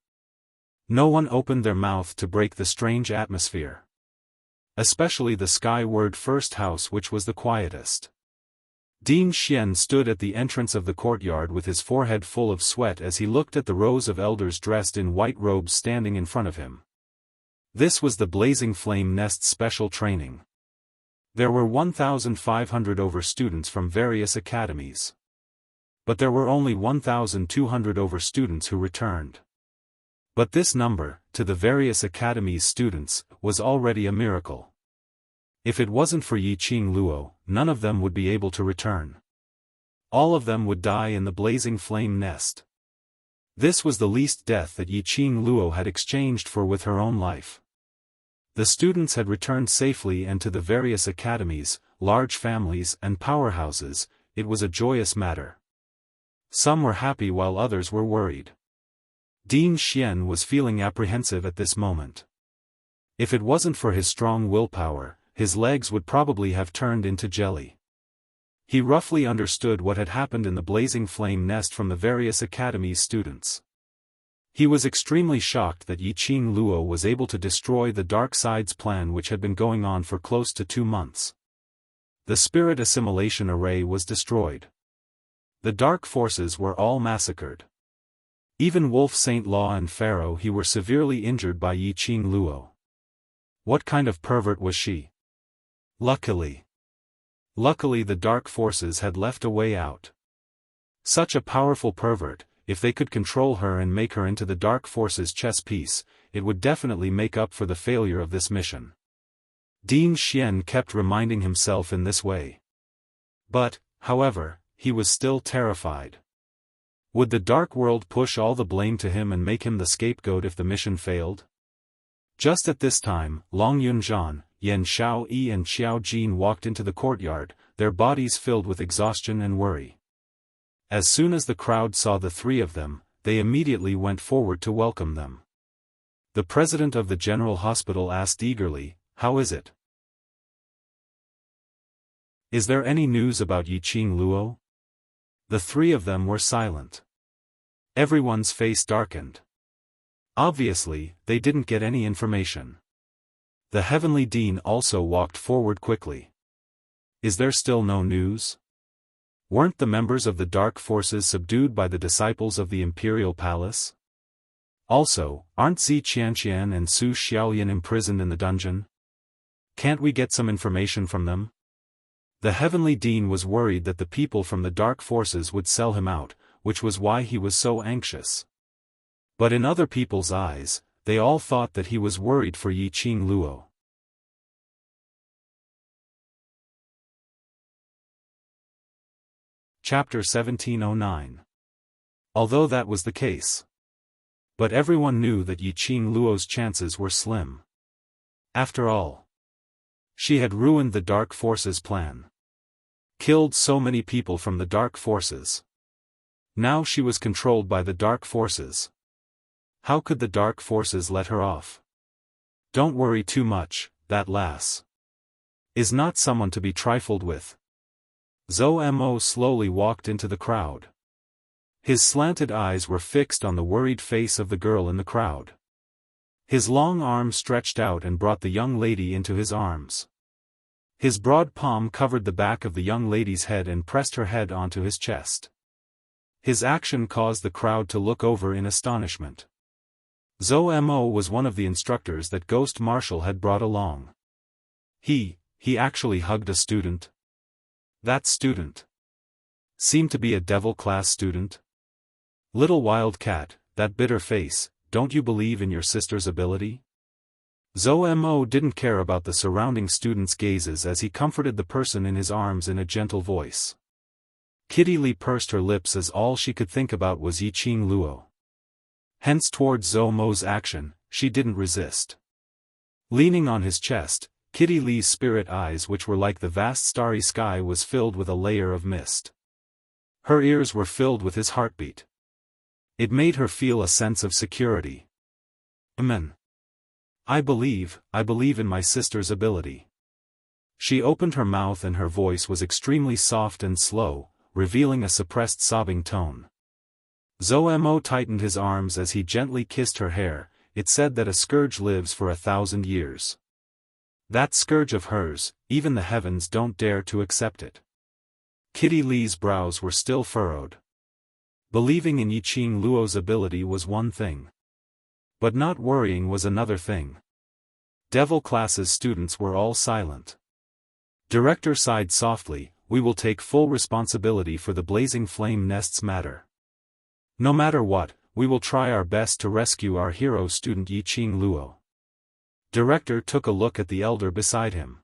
No one opened their mouth to break the strange atmosphere. Especially the skyward first house, which was the quietest. Dean Xian stood at the entrance of the courtyard with his forehead full of sweat as he looked at the rows of elders dressed in white robes standing in front of him. This was the Blazing Flame Nest special training. There were 1,500 over students from various academies. But there were only 1,200 over students who returned. But this number, to the various academies' students, was already a miracle. If it wasn't for Yiqing Luo, none of them would be able to return. All of them would die in the Blazing Flame Nest. This was the least death that Yiqing Luo had exchanged for with her own life. The students had returned safely, and to the various academies, large families and powerhouses, it was a joyous matter. Some were happy while others were worried. Dean Xian was feeling apprehensive at this moment. If it wasn't for his strong willpower, his legs would probably have turned into jelly. He roughly understood what had happened in the Blazing Flame Nest from the various academies' students. He was extremely shocked that Yiqing Luo was able to destroy the Dark Side's plan, which had been going on for close to 2 months. The spirit assimilation array was destroyed. The dark forces were all massacred. Even Wolf Saint Law and Pharaoh he were severely injured by Yiqing Luo. What kind of pervert was she? Luckily the dark forces had left a way out. Such a powerful pervert, if they could control her and make her into the dark forces' chess piece, it would definitely make up for the failure of this mission. Dean Xian kept reminding himself in this way. But, however, he was still terrified. Would the Dark World push all the blame to him and make him the scapegoat if the mission failed? Just at this time, Long Yunzhan, Yan Xiaoyi and Xiao Jin walked into the courtyard, their bodies filled with exhaustion and worry. As soon as the crowd saw the 3 of them, they immediately went forward to welcome them. The president of the General Hospital asked eagerly, "How is it? Is there any news about Yiqing Luo?" The 3 of them were silent. Everyone's face darkened. Obviously, they didn't get any information. The Heavenly Dean also walked forward quickly. Is there still no news? Weren't the members of the Dark Forces subdued by the disciples of the Imperial Palace? Also, aren't Zi Qianqian and Su Xiaolian imprisoned in the dungeon? Can't we get some information from them? The Heavenly Dean was worried that the people from the Dark Forces would sell him out, which was why he was so anxious. But in other people's eyes, they all thought that he was worried for Yiqing Luo. Chapter 1709. Although that was the case. But everyone knew that Yiqing Luo's chances were slim. After all, she had ruined the Dark Forces' plan. Killed so many people from the Dark Forces. Now she was controlled by the dark forces. How could the dark forces let her off? Don't worry too much, that lass is not someone to be trifled with. Zhou Mo slowly walked into the crowd. His slanted eyes were fixed on the worried face of the girl in the crowd. His long arm stretched out and brought the young lady into his arms. His broad palm covered the back of the young lady's head and pressed her head onto his chest. His action caused the crowd to look over in astonishment. Zhou Mo was one of the instructors that Ghost Marshal had brought along. He actually hugged a student. That student seemed to be a devil-class student. Little wildcat, that bitter face, don't you believe in your sister's ability? Zhou Mo didn't care about the surrounding students' gazes as he comforted the person in his arms in a gentle voice. Kitty Li pursed her lips as all she could think about was Yiqing Luo. Hence towards Zhou Mo's action, she didn't resist. Leaning on his chest, Kitty Li's spirit eyes, which were like the vast starry sky, was filled with a layer of mist. Her ears were filled with his heartbeat. It made her feel a sense of security. Amen. I believe in my sister's ability. She opened her mouth and her voice was extremely soft and slow, revealing a suppressed sobbing tone. Zhou Mo tightened his arms as he gently kissed her hair. It said that a scourge lives for 1,000 years. That scourge of hers, even the heavens don't dare to accept it. Kitty Li's brows were still furrowed. Believing in Yiqing Luo's ability was one thing. But not worrying was another thing. Devil classes students were all silent. Director sighed softly, we will take full responsibility for the Blazing Flame Nest's matter. No matter what, we will try our best to rescue our hero student Yiqing Luo. Director took a look at the elder beside him.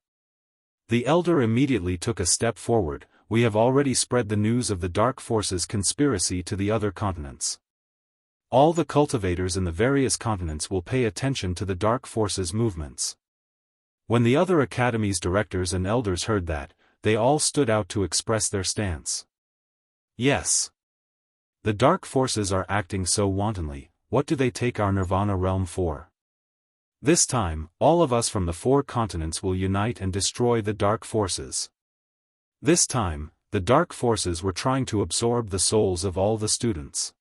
The elder immediately took a step forward. We have already spread the news of the Dark Forces conspiracy to the other continents. All the cultivators in the various continents will pay attention to the Dark Forces movements. When the other academies' directors and elders heard that, they all stood out to express their stance. Yes. The Dark Forces are acting so wantonly, what do they take our Nirvana realm for? This time, all of us from the 4 continents will unite and destroy the Dark Forces. This time, the Dark Forces were trying to absorb the souls of all the students.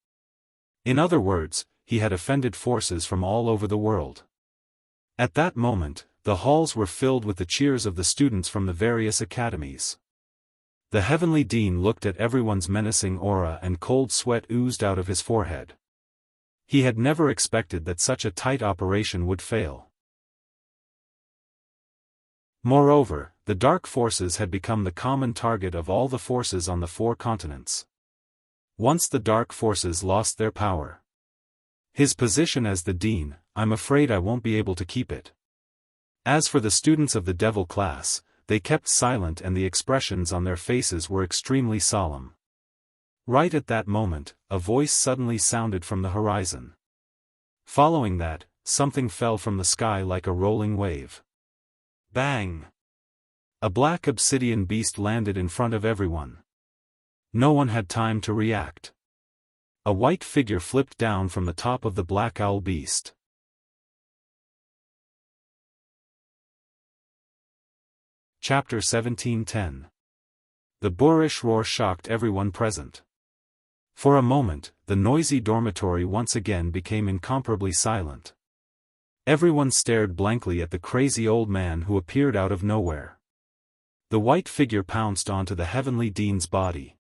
In other words, he had offended forces from all over the world. At that moment, the halls were filled with the cheers of the students from the various academies. The Heavenly Dean looked at everyone's menacing aura and cold sweat oozed out of his forehead. He had never expected that such a tight operation would fail. Moreover, the Dark Forces had become the common target of all the forces on the 4 continents. Once the Dark Forces lost their power. His position as the Dean, I'm afraid I won't be able to keep it. As for the students of the Devil class, they kept silent and the expressions on their faces were extremely solemn. Right at that moment, a voice suddenly sounded from the horizon. Following that, something fell from the sky like a rolling wave. Bang! A black obsidian beast landed in front of everyone. No one had time to react. A white figure flipped down from the top of the black owl beast. Chapter 17:10. The boorish roar shocked everyone present. For a moment, the noisy dormitory once again became incomparably silent. Everyone stared blankly at the crazy old man who appeared out of nowhere. The white figure pounced onto the Heavenly Dean's body.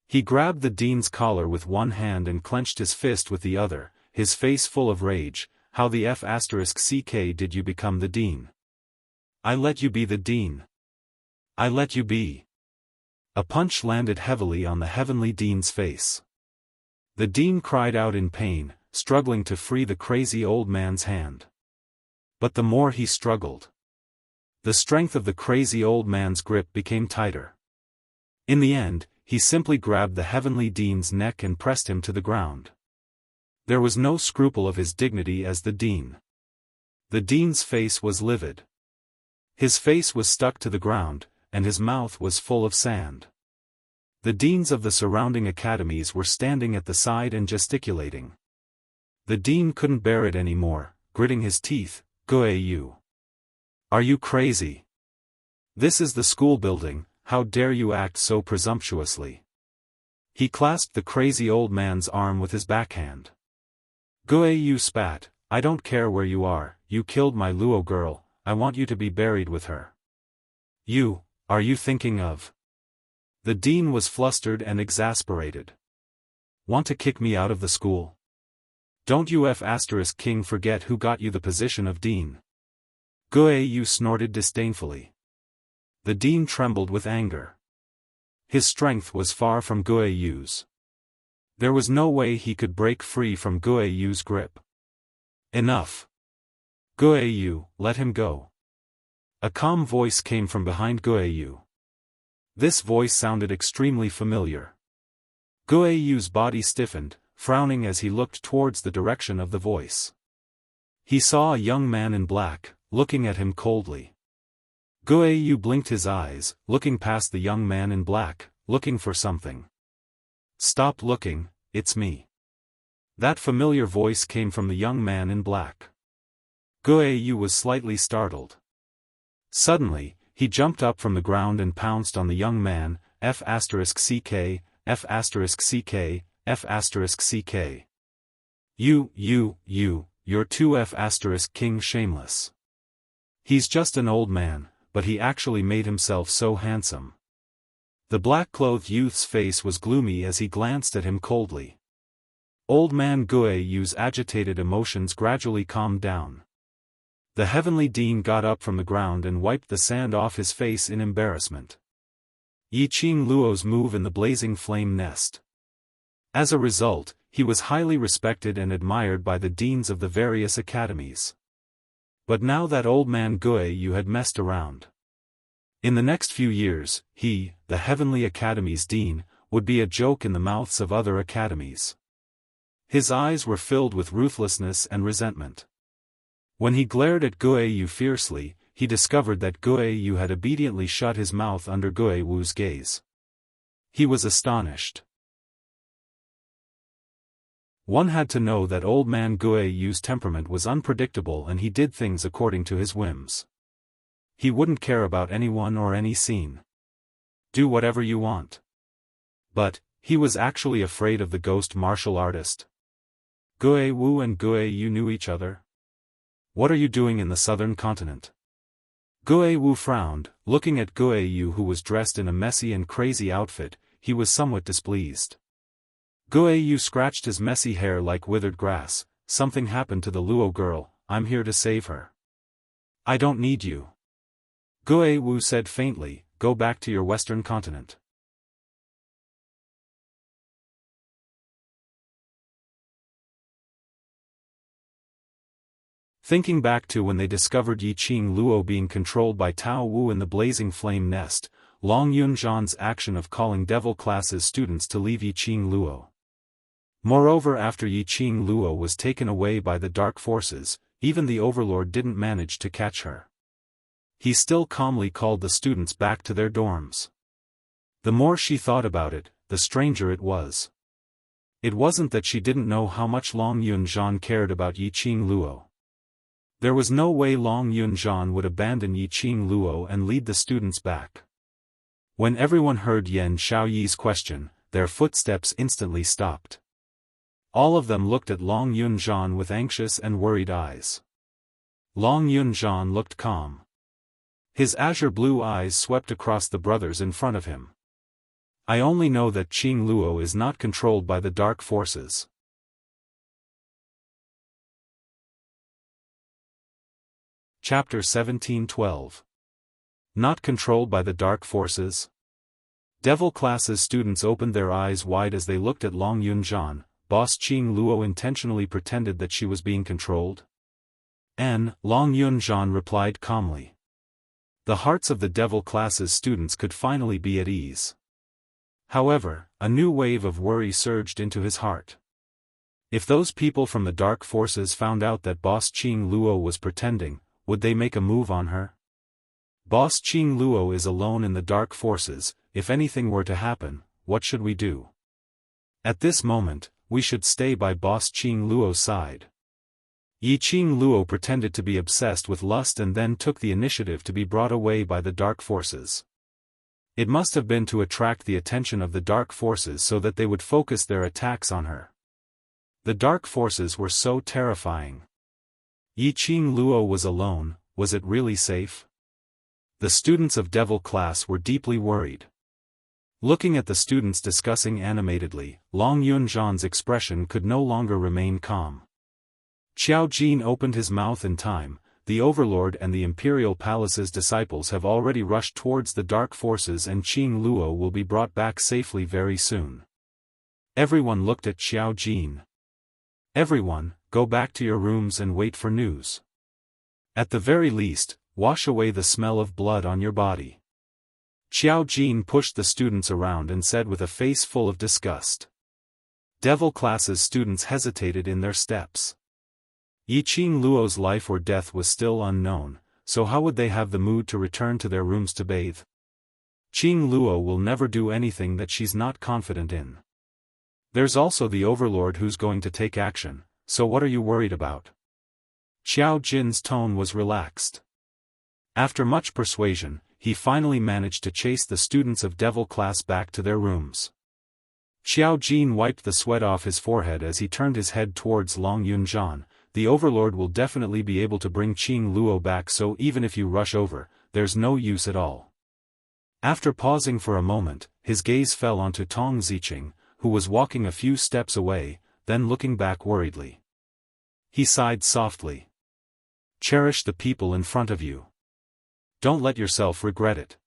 He grabbed the Dean's collar with one hand and clenched his fist with the other, his face full of rage. How the F***ck did you become the Dean? I let you be the Dean. I let you be. A punch landed heavily on the Heavenly Dean's face. The Dean cried out in pain, struggling to free the crazy old man's hand. But the more he struggled, the strength of the crazy old man's grip became tighter. In the end, he simply grabbed the Heavenly Dean's neck and pressed him to the ground. There was no scruple of his dignity as the Dean. The Dean's face was livid. His face was stuck to the ground, and his mouth was full of sand. The deans of the surrounding academies were standing at the side and gesticulating. The dean couldn't bear it anymore, gritting his teeth. Guiyu. Are you crazy? This is the school building, how dare you act so presumptuously? He clasped the crazy old man's arm with his backhand. Guiyu spat, I don't care where you are, you killed my Luo girl, I want you to be buried with her. Are you thinking of? The dean was flustered and exasperated. Want to kick me out of the school? Don't you King forget who got you the position of dean? Guiyu snorted disdainfully. The dean trembled with anger. His strength was far from Guiyu's. There was no way he could break free from Guiyu's grip. Enough. Guiyu, let him go. A calm voice came from behind Guiyu. This voice sounded extremely familiar. Guiyu's body stiffened, frowning as he looked towards the direction of the voice. He saw a young man in black, looking at him coldly. Guiyu blinked his eyes, looking past the young man in black, looking for something. Stop looking, it's me. That familiar voice came from the young man in black. Guiyu was slightly startled. Suddenly, he jumped up from the ground and pounced on the young man. F***ck, F***ck, F***ck. You're too King shameless. He's just an old man, but he actually made himself so handsome. The black-clothed youth's face was gloomy as he glanced at him coldly. Old man Guiyu's agitated emotions gradually calmed down. The heavenly dean got up from the ground and wiped the sand off his face in embarrassment. Yiqing Luo's move in the blazing flame nest. As a result, he was highly respected and admired by the deans of the various academies. But now that old man Guiyu had messed around. In the next few years, he, the Heavenly Academy's dean, would be a joke in the mouths of other academies. His eyes were filled with ruthlessness and resentment. When he glared at Guiyu fiercely, he discovered that Guiyu had obediently shut his mouth under Guiyu's gaze. He was astonished. One had to know that old man Guiyu's temperament was unpredictable and he did things according to his whims. He wouldn't care about anyone or any scene. Do whatever you want. But, he was actually afraid of the ghost martial artist. Guiyu and Guiyu knew each other. What are you doing in the southern continent? Guiyu frowned, looking at Guiyu who was dressed in a messy and crazy outfit. He was somewhat displeased. Guiyu scratched his messy hair like withered grass. Something happened to the Luo girl, I'm here to save her. I don't need you. Guiyu said faintly, go back to your western continent. Thinking back to when they discovered Yiqing Luo being controlled by Tao Wu in the blazing flame nest, Long Yunzhan's action of calling devil classes students to leave Yiqing Luo. Moreover, after Yiqing Luo was taken away by the dark forces, even the overlord didn't manage to catch her. He still calmly called the students back to their dorms. The more she thought about it, the stranger it was. It wasn't that she didn't know how much Long Yunzhan cared about Yiqing Luo. There was no way Long Yunzhan would abandon Yiqing Luo and lead the students back. When everyone heard Yan Xiaoyi's question, their footsteps instantly stopped. All of them looked at Long Yunzhan with anxious and worried eyes. Long Yunzhan looked calm. His azure blue eyes swept across the brothers in front of him. I only know that Qing Luo is not controlled by the dark forces. Chapter 17:12. Not controlled by the dark forces? Devil classes students opened their eyes wide as they looked at Long Yunzhan. Boss Qing Luo intentionally pretended that she was being controlled? Long Yunzhan replied calmly. The hearts of the devil classes students could finally be at ease. However, a new wave of worry surged into his heart. If those people from the dark forces found out that Boss Qing Luo was pretending, would they make a move on her? Boss Qing Luo is alone in the dark forces. If anything were to happen, what should we do? At this moment, we should stay by boss Qing Luo's side. Yi Qing Luo pretended to be obsessed with lust and then took the initiative to be brought away by the dark forces. It must have been to attract the attention of the dark forces so that they would focus their attacks on her. The dark forces were so terrifying. Yi Qing Luo was alone. Was it really safe? The students of Devil class were deeply worried. Looking at the students discussing animatedly, Long Yunzhan's expression could no longer remain calm. Xiao Jin opened his mouth in time. The Overlord and the Imperial Palace's disciples have already rushed towards the dark forces and Qing Luo will be brought back safely very soon. Everyone looked at Xiao Jin. Everyone, go back to your rooms and wait for news. At the very least, wash away the smell of blood on your body. Xiao Jin pushed the students around and said with a face full of disgust. Devil class's students hesitated in their steps. Yi Qing Luo's life or death was still unknown, so how would they have the mood to return to their rooms to bathe? Qing Luo will never do anything that she's not confident in. There's also the Overlord who's going to take action, so what are you worried about? Xiao Jin's tone was relaxed. After much persuasion, he finally managed to chase the students of Devil class back to their rooms. Xiao Jin wiped the sweat off his forehead as he turned his head towards Long Yunzhan. The Overlord will definitely be able to bring Qing Luo back, so even if you rush over, there's no use at all. After pausing for a moment, his gaze fell onto Tong Ziqing, who was walking a few steps away, then looking back worriedly. He sighed softly. Cherish the people in front of you. Don't let yourself regret it.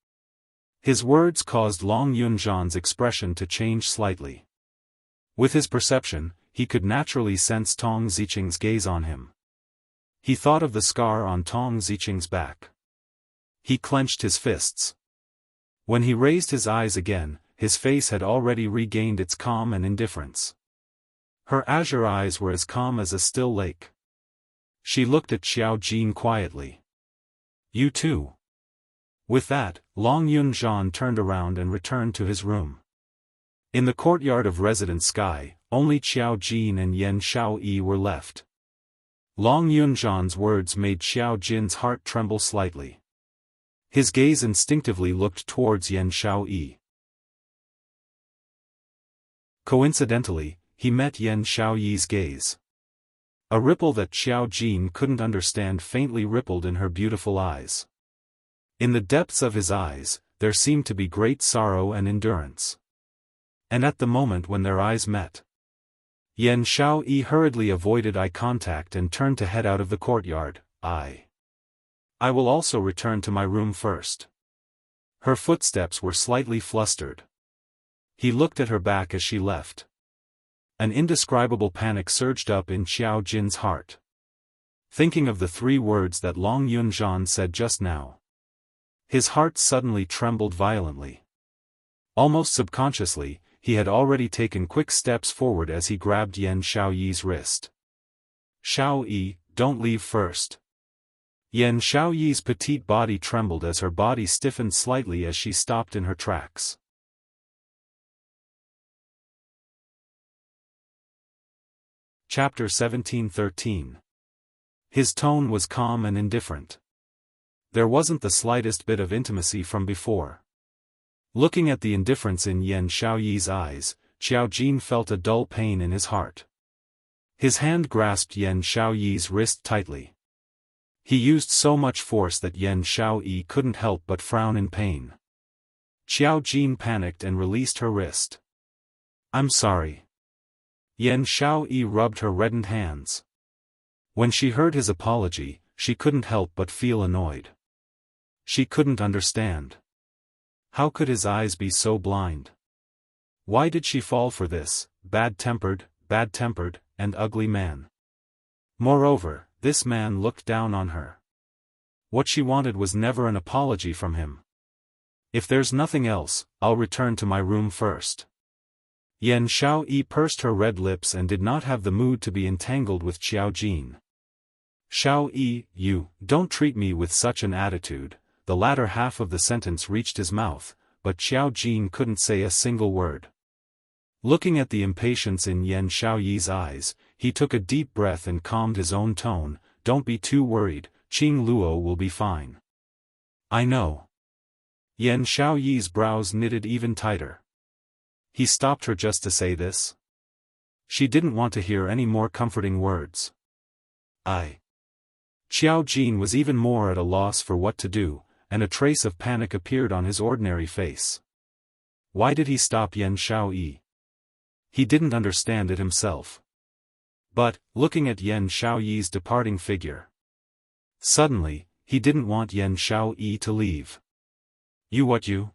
His words caused Long Yunzhan's expression to change slightly. With his perception, he could naturally sense Tong Ziqing's gaze on him. He thought of the scar on Tong Ziqing's back. He clenched his fists. When he raised his eyes again, his face had already regained its calm and indifference. Her azure eyes were as calm as a still lake. She looked at Xiao Jin quietly. You too. With that, Long Yunzhan turned around and returned to his room. In the courtyard of Resident Sky, only Xiao Jin and Yan Xiaoyi were left. Long Yunzhan's words made Xiao Jin's heart tremble slightly. His gaze instinctively looked towards Yan Xiaoyi. Coincidentally, he met Yan Xiaoyi's gaze. A ripple that Xiao Jin couldn't understand faintly rippled in her beautiful eyes. In the depths of his eyes, there seemed to be great sorrow and endurance. And at the moment when their eyes met, Yan Xiaoyi hurriedly avoided eye contact and turned to head out of the courtyard. I will also return to my room first. Her footsteps were slightly flustered. He looked at her back as she left. An indescribable panic surged up in Xiao Jin's heart. Thinking of the 3 words that Long Yunzhan said just now, his heart suddenly trembled violently. Almost subconsciously, he had already taken quick steps forward as he grabbed Yan Xiaoyi's wrist. Xiaoyi, don't leave first. Yan Xiaoyi's petite body trembled as her body stiffened slightly as she stopped in her tracks. Chapter 1713. His tone was calm and indifferent. There wasn't the slightest bit of intimacy from before. Looking at the indifference in Yan Xiaoyi's eyes, Xiao Jin felt a dull pain in his heart. His hand grasped Yan Xiaoyi's wrist tightly. He used so much force that Yan Xiaoyi couldn't help but frown in pain. Xiao Jin panicked and released her wrist. I'm sorry. Yan Xiaoyi rubbed her reddened hands. When she heard his apology, she couldn't help but feel annoyed. She couldn't understand. How could his eyes be so blind? Why did she fall for this bad-tempered, and ugly man? Moreover, this man looked down on her. What she wanted was never an apology from him. If there's nothing else, I'll return to my room first. Yan Xiaoyi pursed her red lips and did not have the mood to be entangled with Xiao Jin. Xiaoyi, you don't treat me with such an attitude. The latter half of the sentence reached his mouth, but Xiao Jin couldn't say a single word. Looking at the impatience in Yan Xiaoyi's eyes, he took a deep breath and calmed his own tone. Don't be too worried, Qing Luo will be fine. I know. Yan Xiaoyi's brows knitted even tighter. He stopped her just to say this. She didn't want to hear any more comforting words. Xiao Jin was even more at a loss for what to do, and a trace of panic appeared on his ordinary face. Why did he stop Yan Xiaoyi? He didn't understand it himself. But, looking at Yan Xiaoyi's departing figure. Suddenly, he didn't want Yan Xiaoyi to leave. You?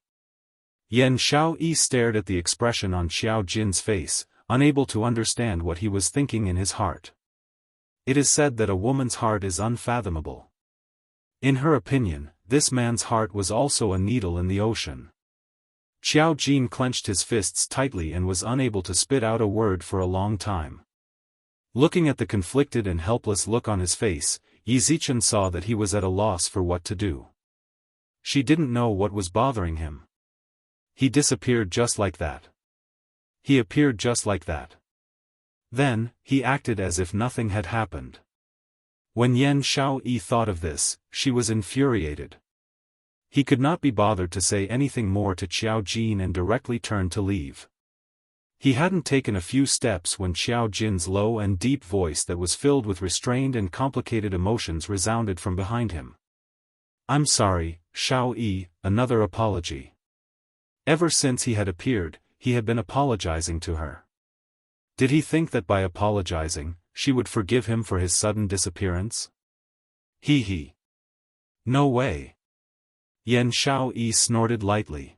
Yan Xiaoyi stared at the expression on Xiao Jin's face, unable to understand what he was thinking in his heart. It is said that a woman's heart is unfathomable. In her opinion, this man's heart was also a needle in the ocean. Xiao Jin clenched his fists tightly and was unable to spit out a word for a long time. Looking at the conflicted and helpless look on his face, Yi Zichen saw that he was at a loss for what to do. She didn't know what was bothering him. He disappeared just like that. He appeared just like that. Then, he acted as if nothing had happened. When Yan Xiaoyi thought of this, she was infuriated. He could not be bothered to say anything more to Xiao Jin and directly turned to leave. He hadn't taken a few steps when Xiao Jin's low and deep voice that was filled with restrained and complicated emotions resounded from behind him. I'm sorry, Xiaoyi, another apology. Ever since he had appeared, he had been apologizing to her. Did he think that by apologizing, she would forgive him for his sudden disappearance? No way. Yan Xiaoyi snorted lightly.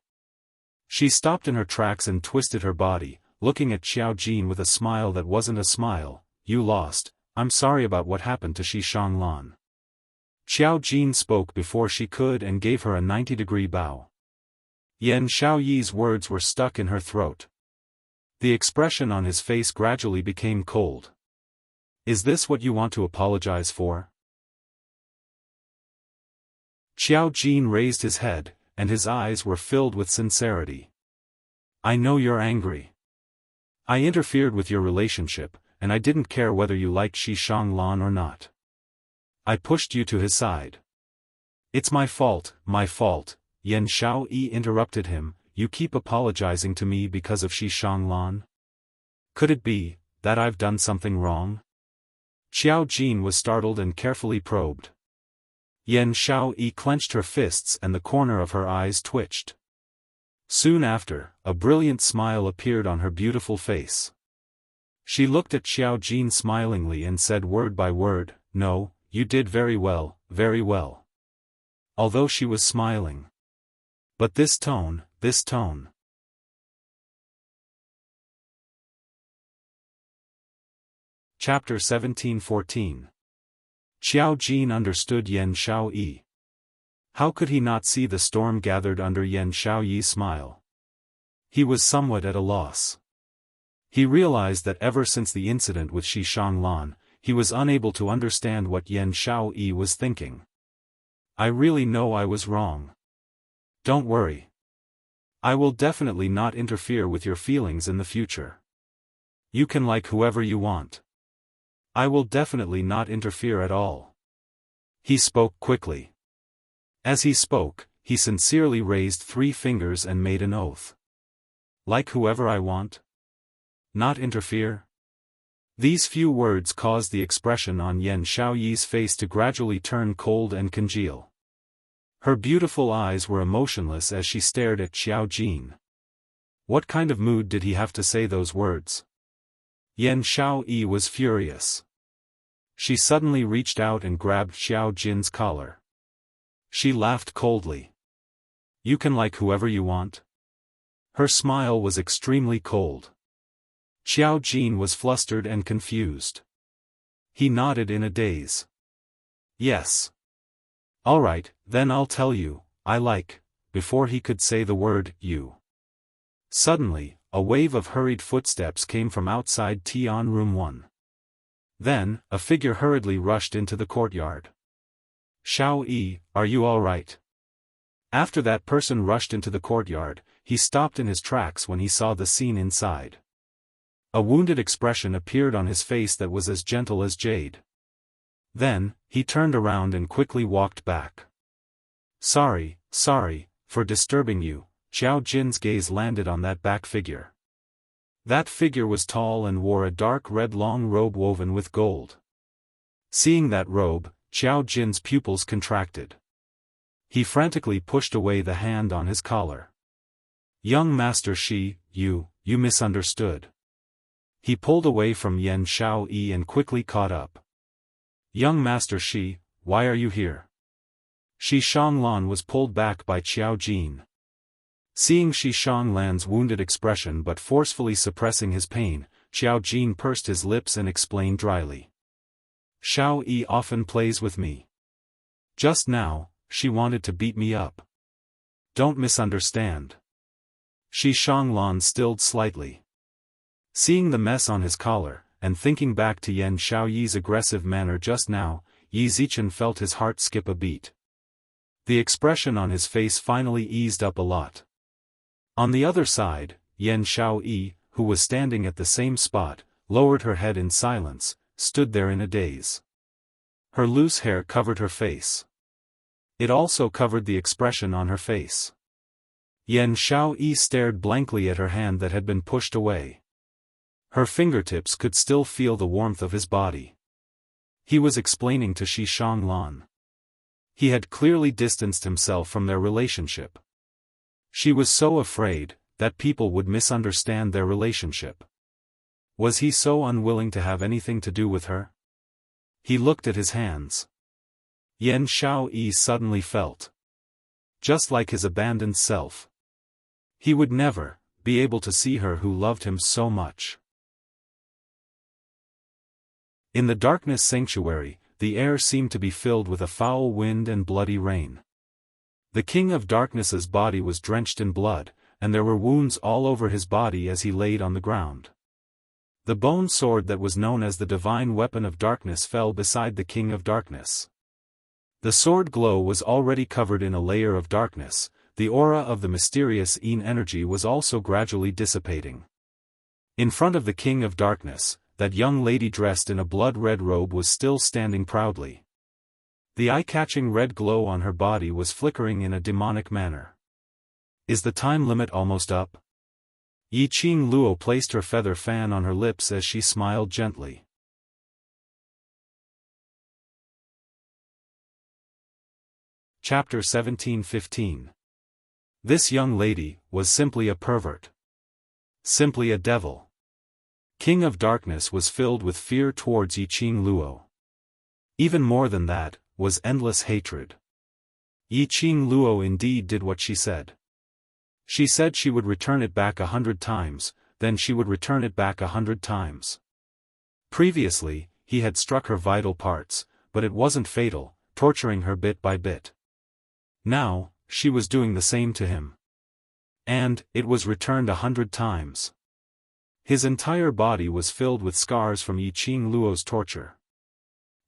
She stopped in her tracks and twisted her body, looking at Xiao Jin with a smile that wasn't a smile. You lost, I'm sorry about what happened to Shi Shanglan. Xiao Jin spoke before she could and gave her a 90-degree bow. Yan Xiaoyi's words were stuck in her throat. The expression on his face gradually became cold. Is this what you want to apologize for? Xiao Jin raised his head, and his eyes were filled with sincerity. I know you're angry. I interfered with your relationship, and I didn't care whether you liked Shi Shanglan or not. I pushed you to his side. It's my fault, Yan Xiaoyi interrupted him. You keep apologizing to me because of Shi Shanglan? Could it be that I've done something wrong? Xiao Jin was startled and carefully probed. Yan Xiaoyi clenched her fists and the corner of her eyes twitched. Soon after, a brilliant smile appeared on her beautiful face. She looked at Xiao Jin smilingly and said word by word, No, you did very well, very well. Although she was smiling. But this tone. Chapter 1714. Xiao Jin understood Yan Xiaoyi. How could he not see the storm gathered under Yan Xiaoyi's smile? He was somewhat at a loss. He realized that ever since the incident with Shi Shanglan, he was unable to understand what Yan Xiaoyi was thinking. I really know I was wrong. Don't worry. I will definitely not interfere with your feelings in the future. You can like whoever you want. I will definitely not interfere at all. He spoke quickly. As he spoke, he sincerely raised 3 fingers and made an oath. Like whoever I want? Not interfere? These few words caused the expression on Yan Xiaoyi's face to gradually turn cold and congeal. Her beautiful eyes were emotionless as she stared at Xiao Jin. What kind of mood did he have to say those words? Yan Xiaoyi was furious. She suddenly reached out and grabbed Xiao Jin's collar. She laughed coldly. You can like whoever you want? Her smile was extremely cold. Xiao Jin was flustered and confused. He nodded in a daze. Yes. All right, then I'll tell you, I like, before he could say the word, you. Suddenly, a wave of hurried footsteps came from outside Tian Room 1. Then, a figure hurriedly rushed into the courtyard. Xiaoyi, are you all right? After that person rushed into the courtyard, he stopped in his tracks when he saw the scene inside. A wounded expression appeared on his face that was as gentle as jade. Then, he turned around and quickly walked back. Sorry for disturbing you." Xiao Jin's gaze landed on that back figure. That figure was tall and wore a dark red long robe woven with gold. Seeing that robe, Xiao Jin's pupils contracted. He frantically pushed away the hand on his collar. "Young Master Shi, you misunderstood." He pulled away from Yan Xiaoyi and quickly caught up. "Young Master Shi, why are you here?" Shi Shanglan was pulled back by Xiao Jin. Seeing Shi Shanglan's wounded expression but forcefully suppressing his pain, Xiao Jin pursed his lips and explained dryly. "Xiao Yi often plays with me. Just now, she wanted to beat me up. Don't misunderstand." Shi Shanglan stilled slightly. Seeing the mess on his collar, and thinking back to Yan Xiaoyi's aggressive manner just now, Yi Zichen felt his heart skip a beat. The expression on his face finally eased up a lot. On the other side, Yan Xiaoyi, who was standing at the same spot, lowered her head in silence, stood there in a daze. Her loose hair covered her face. It also covered the expression on her face. Yan Xiaoyi stared blankly at her hand that had been pushed away. Her fingertips could still feel the warmth of his body. He was explaining to Shi Shanglan. He had clearly distanced himself from their relationship. She was so afraid that people would misunderstand their relationship. Was he so unwilling to have anything to do with her? He looked at his hands. Yan Xiaoyi suddenly felt just like his abandoned self. He would never be able to see her who loved him so much. In the darkness sanctuary, the air seemed to be filled with a foul wind and bloody rain. The King of Darkness's body was drenched in blood, and there were wounds all over his body as he laid on the ground. The bone sword that was known as the divine weapon of darkness fell beside the King of Darkness. The sword glow was already covered in a layer of darkness, the aura of the mysterious Yin energy was also gradually dissipating. In front of the King of Darkness, that young lady dressed in a blood-red robe was still standing proudly. The eye-catching red glow on her body was flickering in a demonic manner. Is the time limit almost up? Yi Qing Luo placed her feather fan on her lips as she smiled gently. Chapter 17-15. This young lady was simply a pervert. Simply a devil. King of Darkness was filled with fear towards Yi Qing Luo. Even more than that, was endless hatred. Yi Qing Luo indeed did what she said. She said she would return it back 100 times, then she would return it back 100 times. Previously, he had struck her vital parts, but it wasn't fatal, torturing her bit by bit. Now, she was doing the same to him. And, it was returned 100 times. His entire body was filled with scars from Yi Qing Luo's torture.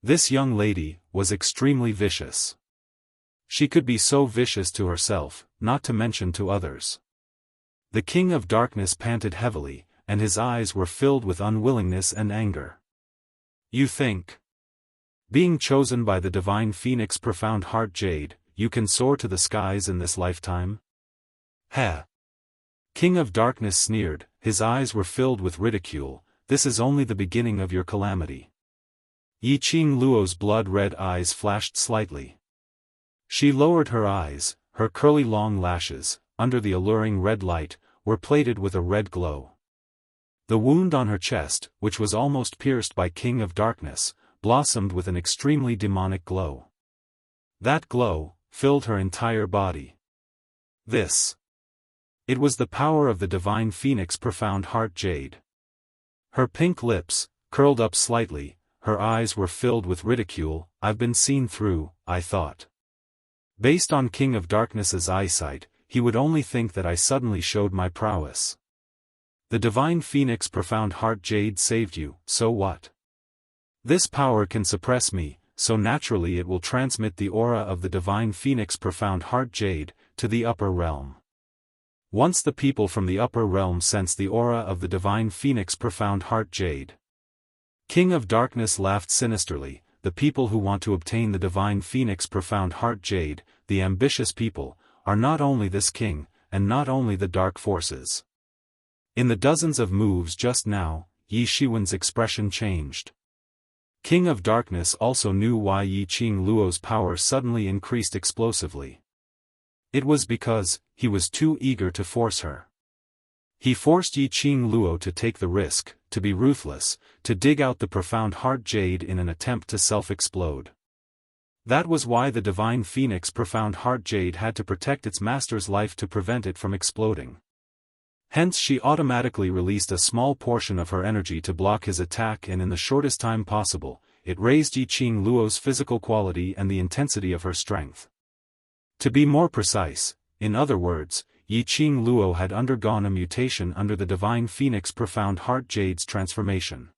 This young lady was extremely vicious. She could be so vicious to herself, not to mention to others. The King of Darkness panted heavily, and his eyes were filled with unwillingness and anger. You think, being chosen by the divine phoenix profound heart jade, you can soar to the skies in this lifetime? Heh! King of Darkness sneered, his eyes were filled with ridicule. This is only the beginning of your calamity. Yi Qing Luo's blood-red eyes flashed slightly. She lowered her eyes, her curly long lashes, under the alluring red light, were plated with a red glow. The wound on her chest, which was almost pierced by King of Darkness, blossomed with an extremely demonic glow. That glow filled her entire body. It was the power of the divine phoenix profound heart jade. Her pink lips curled up slightly, her eyes were filled with ridicule. I've been seen through, I thought. Based on King of Darkness's eyesight, he would only think that I suddenly showed my prowess. The divine phoenix profound heart jade saved you, so what? This power can suppress me, so naturally it will transmit the aura of the divine phoenix profound heart jade, to the upper realm. Once the people from the upper realm sensed the aura of the divine phoenix profound heart jade. King of Darkness laughed sinisterly. The people who want to obtain the divine phoenix profound heart jade, the ambitious people, are not only this king, and not only the dark forces. In the dozens of moves just now, Yi Shiwen's expression changed. King of Darkness also knew why Yi Qing Luo's power suddenly increased explosively. It was because he was too eager to force her. He forced Yi Qing Luo to take the risk, to be ruthless, to dig out the profound heart jade in an attempt to self-explode. That was why the divine phoenix profound heart jade had to protect its master's life to prevent it from exploding. Hence she automatically released a small portion of her energy to block his attack, and in the shortest time possible, it raised Yi Qing Luo's physical quality and the intensity of her strength. To be more precise, in other words, Yi Qing Luo had undergone a mutation under the divine phoenix profound heart jade's transformation.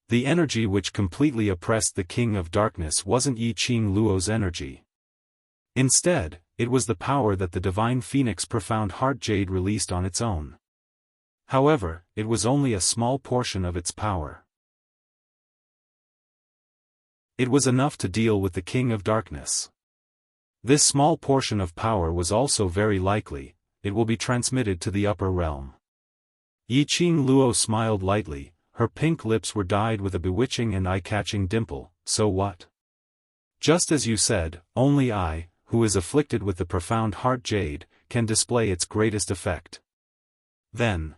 The energy which completely oppressed the King of Darkness wasn't Yi Qing Luo's energy. Instead, it was the power that the divine phoenix profound heart jade released on its own. However, it was only a small portion of its power. It was enough to deal with the King of Darkness. This small portion of power was also very likely, it will be transmitted to the upper realm. Yi Qing Luo smiled lightly, her pink lips were dyed with a bewitching and eye-catching dimple. So what? Just as you said, only I, who is afflicted with the profound heart jade, can display its greatest effect. Then,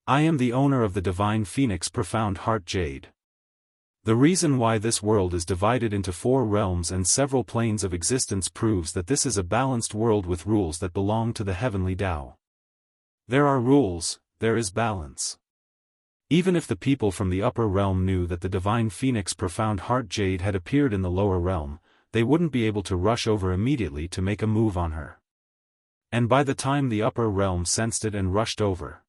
I am the owner of the divine phoenix profound heart jade. The reason why this world is divided into 4 realms and several planes of existence proves that this is a balanced world with rules that belong to the heavenly Tao. There are rules, there is balance. Even if the people from the upper realm knew that the divine phoenix profound heart jade had appeared in the lower realm, they wouldn't be able to rush over immediately to make a move on her. And by the time the upper realm sensed it and rushed over,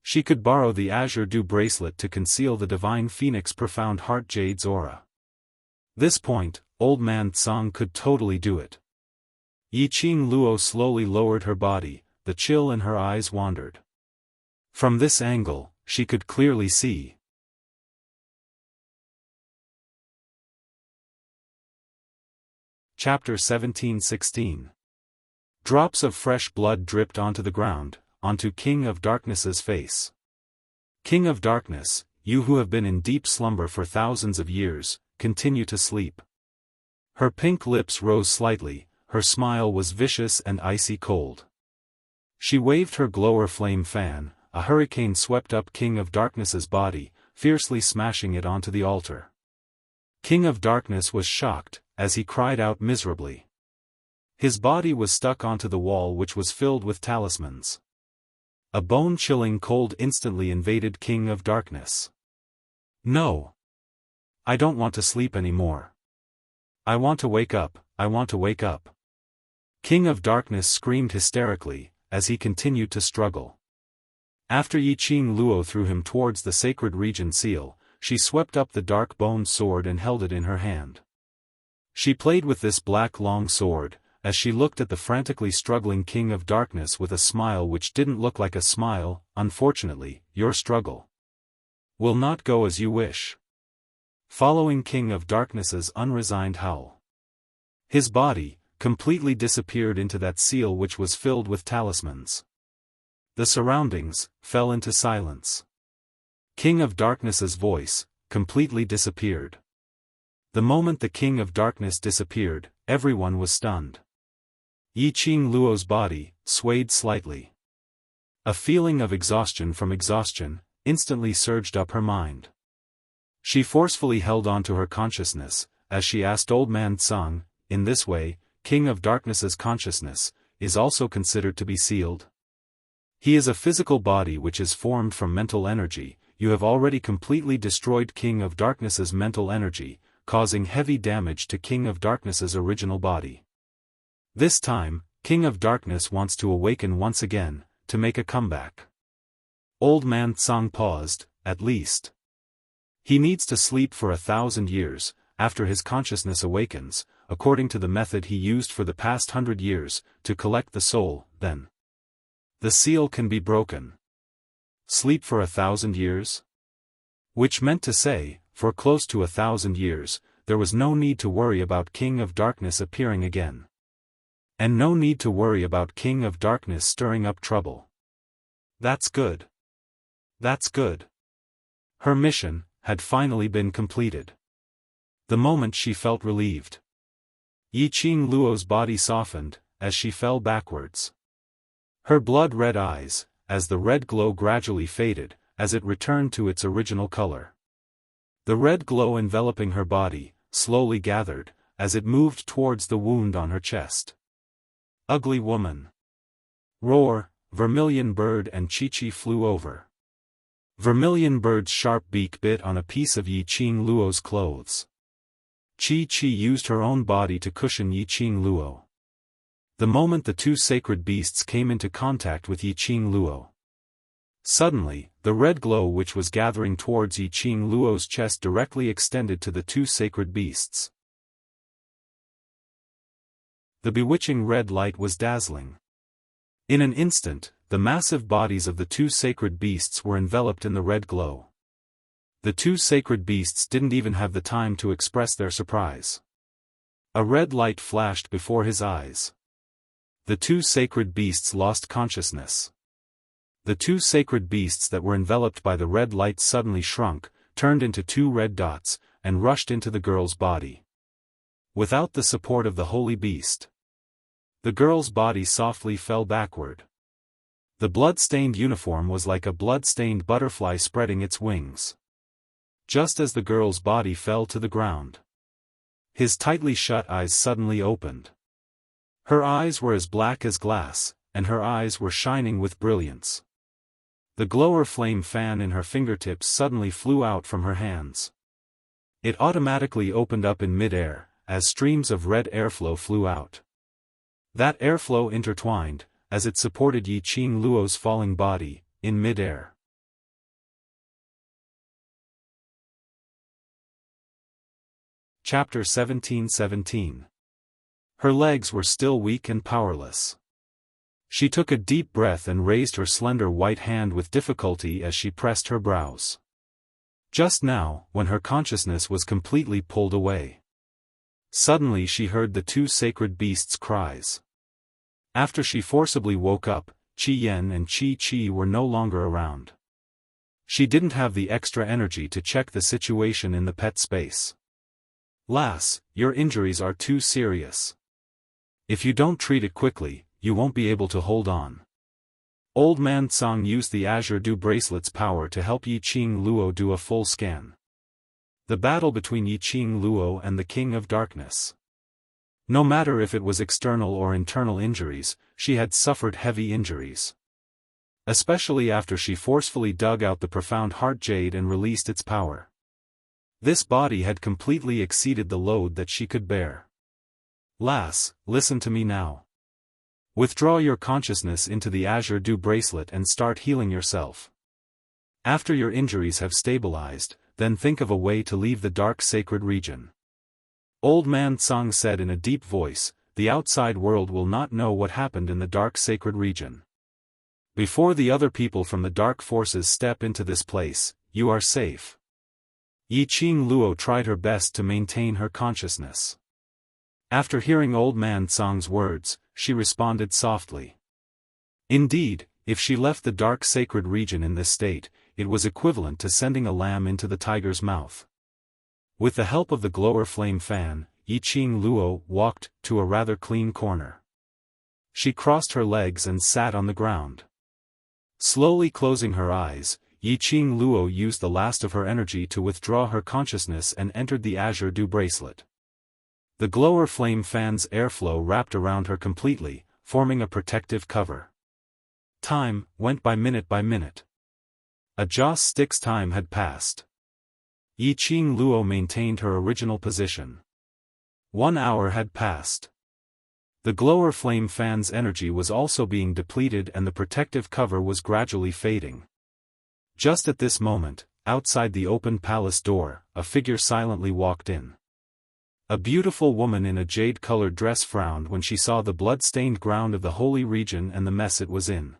she could borrow the Azure Dew bracelet to conceal the divine phoenix profound heart jade's aura. This point, Old Man Tsang could totally do it. Yi Qing Luo slowly lowered her body, the chill in her eyes wandered. From this angle, she could clearly see. Chapter 17:16. Drops of fresh blood dripped onto the ground, onto King of Darkness's face. King of Darkness, you who have been in deep slumber for thousands of years, continue to sleep. Her pink lips rose slightly, her smile was vicious and icy cold. She waved her glower flame fan, a hurricane swept up King of Darkness's body, fiercely smashing it onto the altar. King of Darkness was shocked, as he cried out miserably. His body was stuck onto the wall which was filled with talismans. A bone-chilling cold instantly invaded King of Darkness. No. I don't want to sleep anymore. I want to wake up, I want to wake up. King of Darkness screamed hysterically, as he continued to struggle. After Yi Qing Luo threw him towards the sacred region seal, she swept up the dark bone sword and held it in her hand. She played with this black long sword, as she looked at the frantically struggling King of Darkness with a smile which didn't look like a smile. Unfortunately, your struggle will not go as you wish. Following King of Darkness's unresigned howl, his body completely disappeared into that seal which was filled with talismans. The surroundings fell into silence. King of Darkness's voice completely disappeared. The moment the King of Darkness disappeared, everyone was stunned. Yi Qing Luo's body swayed slightly. A feeling of exhaustion from exhaustion instantly surged up her mind. She forcefully held on to her consciousness, as she asked Old Man Tsang, in this way, King of Darkness's consciousness is also considered to be sealed. He is a physical body which is formed from mental energy. You have already completely destroyed King of Darkness's mental energy, causing heavy damage to King of Darkness's original body. This time, King of Darkness wants to awaken once again, to make a comeback. Old Man Tsang paused, at least. He needs to sleep for 1,000 years, after his consciousness awakens, according to the method he used for the past 100 years, to collect the soul, then the seal can be broken. Sleep for 1,000 years? Which meant to say, for close to 1,000 years, there was no need to worry about King of Darkness appearing again. And no need to worry about King of Darkness stirring up trouble. That's good. That's good. Her mission had finally been completed. The moment she felt relieved. Yiqing Luo's body softened, as she fell backwards. Her blood-red eyes, as the red glow gradually faded, as it returned to its original color. The red glow enveloping her body, slowly gathered, as it moved towards the wound on her chest. Ugly woman. Roar, Vermilion Bird and Chi-Chi flew over. Vermilion Bird's sharp beak bit on a piece of Yiqing Luo's clothes. Chi-Chi used her own body to cushion Yiqing Luo. The moment the two sacred beasts came into contact with Yiqing Luo, suddenly, the red glow which was gathering towards Yiqing Luo's chest directly extended to the two sacred beasts. The bewitching red light was dazzling. In an instant, the massive bodies of the two sacred beasts were enveloped in the red glow. The two sacred beasts didn't even have the time to express their surprise. A red light flashed before his eyes. The two sacred beasts lost consciousness. The two sacred beasts that were enveloped by the red light suddenly shrunk, turned into two red dots, and rushed into the girl's body. Without the support of the holy beast, the girl's body softly fell backward. The blood-stained uniform was like a blood-stained butterfly spreading its wings. Just as the girl's body fell to the ground, his tightly shut eyes suddenly opened. Her eyes were as black as glass, and her eyes were shining with brilliance. The glower flame fan in her fingertips suddenly flew out from her hands. It automatically opened up in mid-air, as streams of red airflow flew out. That airflow intertwined, as it supported Yiqing Luo's falling body, in mid-air. Chapter 1717. Her legs were still weak and powerless. She took a deep breath and raised her slender white hand with difficulty as she pressed her brows. Just now, when her consciousness was completely pulled away, suddenly she heard the two sacred beasts' cries. After she forcibly woke up, Qi Yan and Chi-Chi were no longer around. She didn't have the extra energy to check the situation in the pet space. Lass, your injuries are too serious. If you don't treat it quickly, you won't be able to hold on. Old Man Tsang used the Azure Dew bracelet's power to help Yiqing Luo do a full scan. The battle between Yiqing Luo and the King of Darkness. No matter if it was external or internal injuries, she had suffered heavy injuries. Especially after she forcefully dug out the profound heart jade and released its power. This body had completely exceeded the load that she could bear. Lass, listen to me now. Withdraw your consciousness into the Azure Dew bracelet and start healing yourself. After your injuries have stabilized, then think of a way to leave the dark sacred region. Old Man Tsang said in a deep voice, the outside world will not know what happened in the dark sacred region. Before the other people from the dark forces step into this place, you are safe. Yiqing Luo tried her best to maintain her consciousness. After hearing Old Man Tsang's words, she responded softly. Indeed, if she left the dark sacred region in this state, it was equivalent to sending a lamb into the tiger's mouth. With the help of the glower flame fan, Yiqing Luo walked to a rather clean corner. She crossed her legs and sat on the ground. Slowly closing her eyes, Yiqing Luo used the last of her energy to withdraw her consciousness and entered the Azure Dew bracelet. The glower flame fan's airflow wrapped around her completely, forming a protective cover. Time went by minute by minute. A joss stick's time had passed. Yiqing Luo maintained her original position. 1 hour had passed. The glower flame fan's energy was also being depleted and the protective cover was gradually fading. Just at this moment, outside the open palace door, a figure silently walked in. A beautiful woman in a jade-colored dress frowned when she saw the blood-stained ground of the holy region and the mess it was in.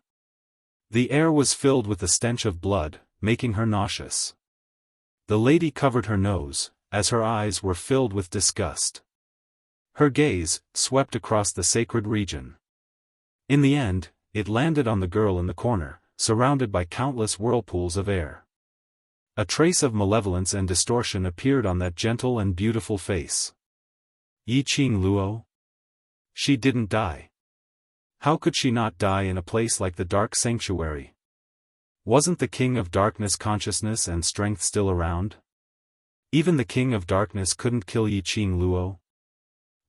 The air was filled with the stench of blood, making her nauseous. The lady covered her nose, as her eyes were filled with disgust. Her gaze swept across the sacred region. In the end, it landed on the girl in the corner, surrounded by countless whirlpools of air. A trace of malevolence and distortion appeared on that gentle and beautiful face. Yi Qing Luo? She didn't die. How could she not die in a place like the Dark Sanctuary? Wasn't the King of Darkness consciousness and strength still around? Even the King of Darkness couldn't kill Yi Qing Luo.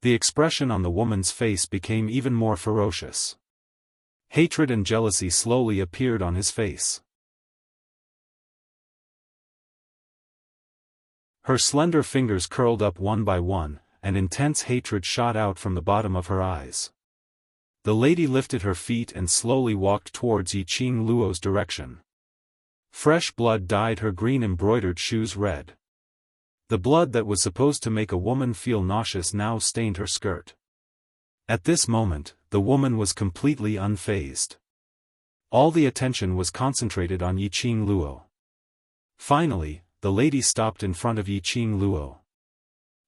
The expression on the woman's face became even more ferocious. Hatred and jealousy slowly appeared on his face. Her slender fingers curled up one by one, and intense hatred shot out from the bottom of her eyes. The lady lifted her feet and slowly walked towards Yi Qing Luo's direction. Fresh blood dyed her green embroidered shoes red. The blood that was supposed to make a woman feel nauseous now stained her skirt. At this moment, the woman was completely unfazed. All the attention was concentrated on Yi Qing Luo. Finally, the lady stopped in front of Yi Qing Luo.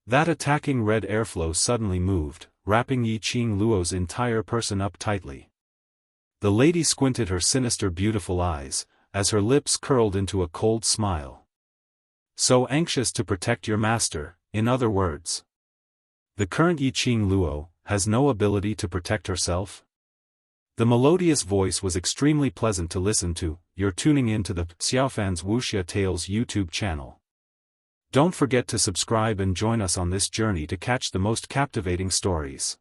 That attacking red airflow suddenly moved, wrapping Yi Qing Luo's entire person up tightly. The lady squinted her sinister beautiful eyes, as her lips curled into a cold smile. So anxious to protect your master, in other words. The current Yi Qing Luo has no ability to protect herself? The melodious voice was extremely pleasant to listen to. You're tuning in to the Xiaofan's Wuxia Tales YouTube channel. Don't forget to subscribe and join us on this journey to catch the most captivating stories.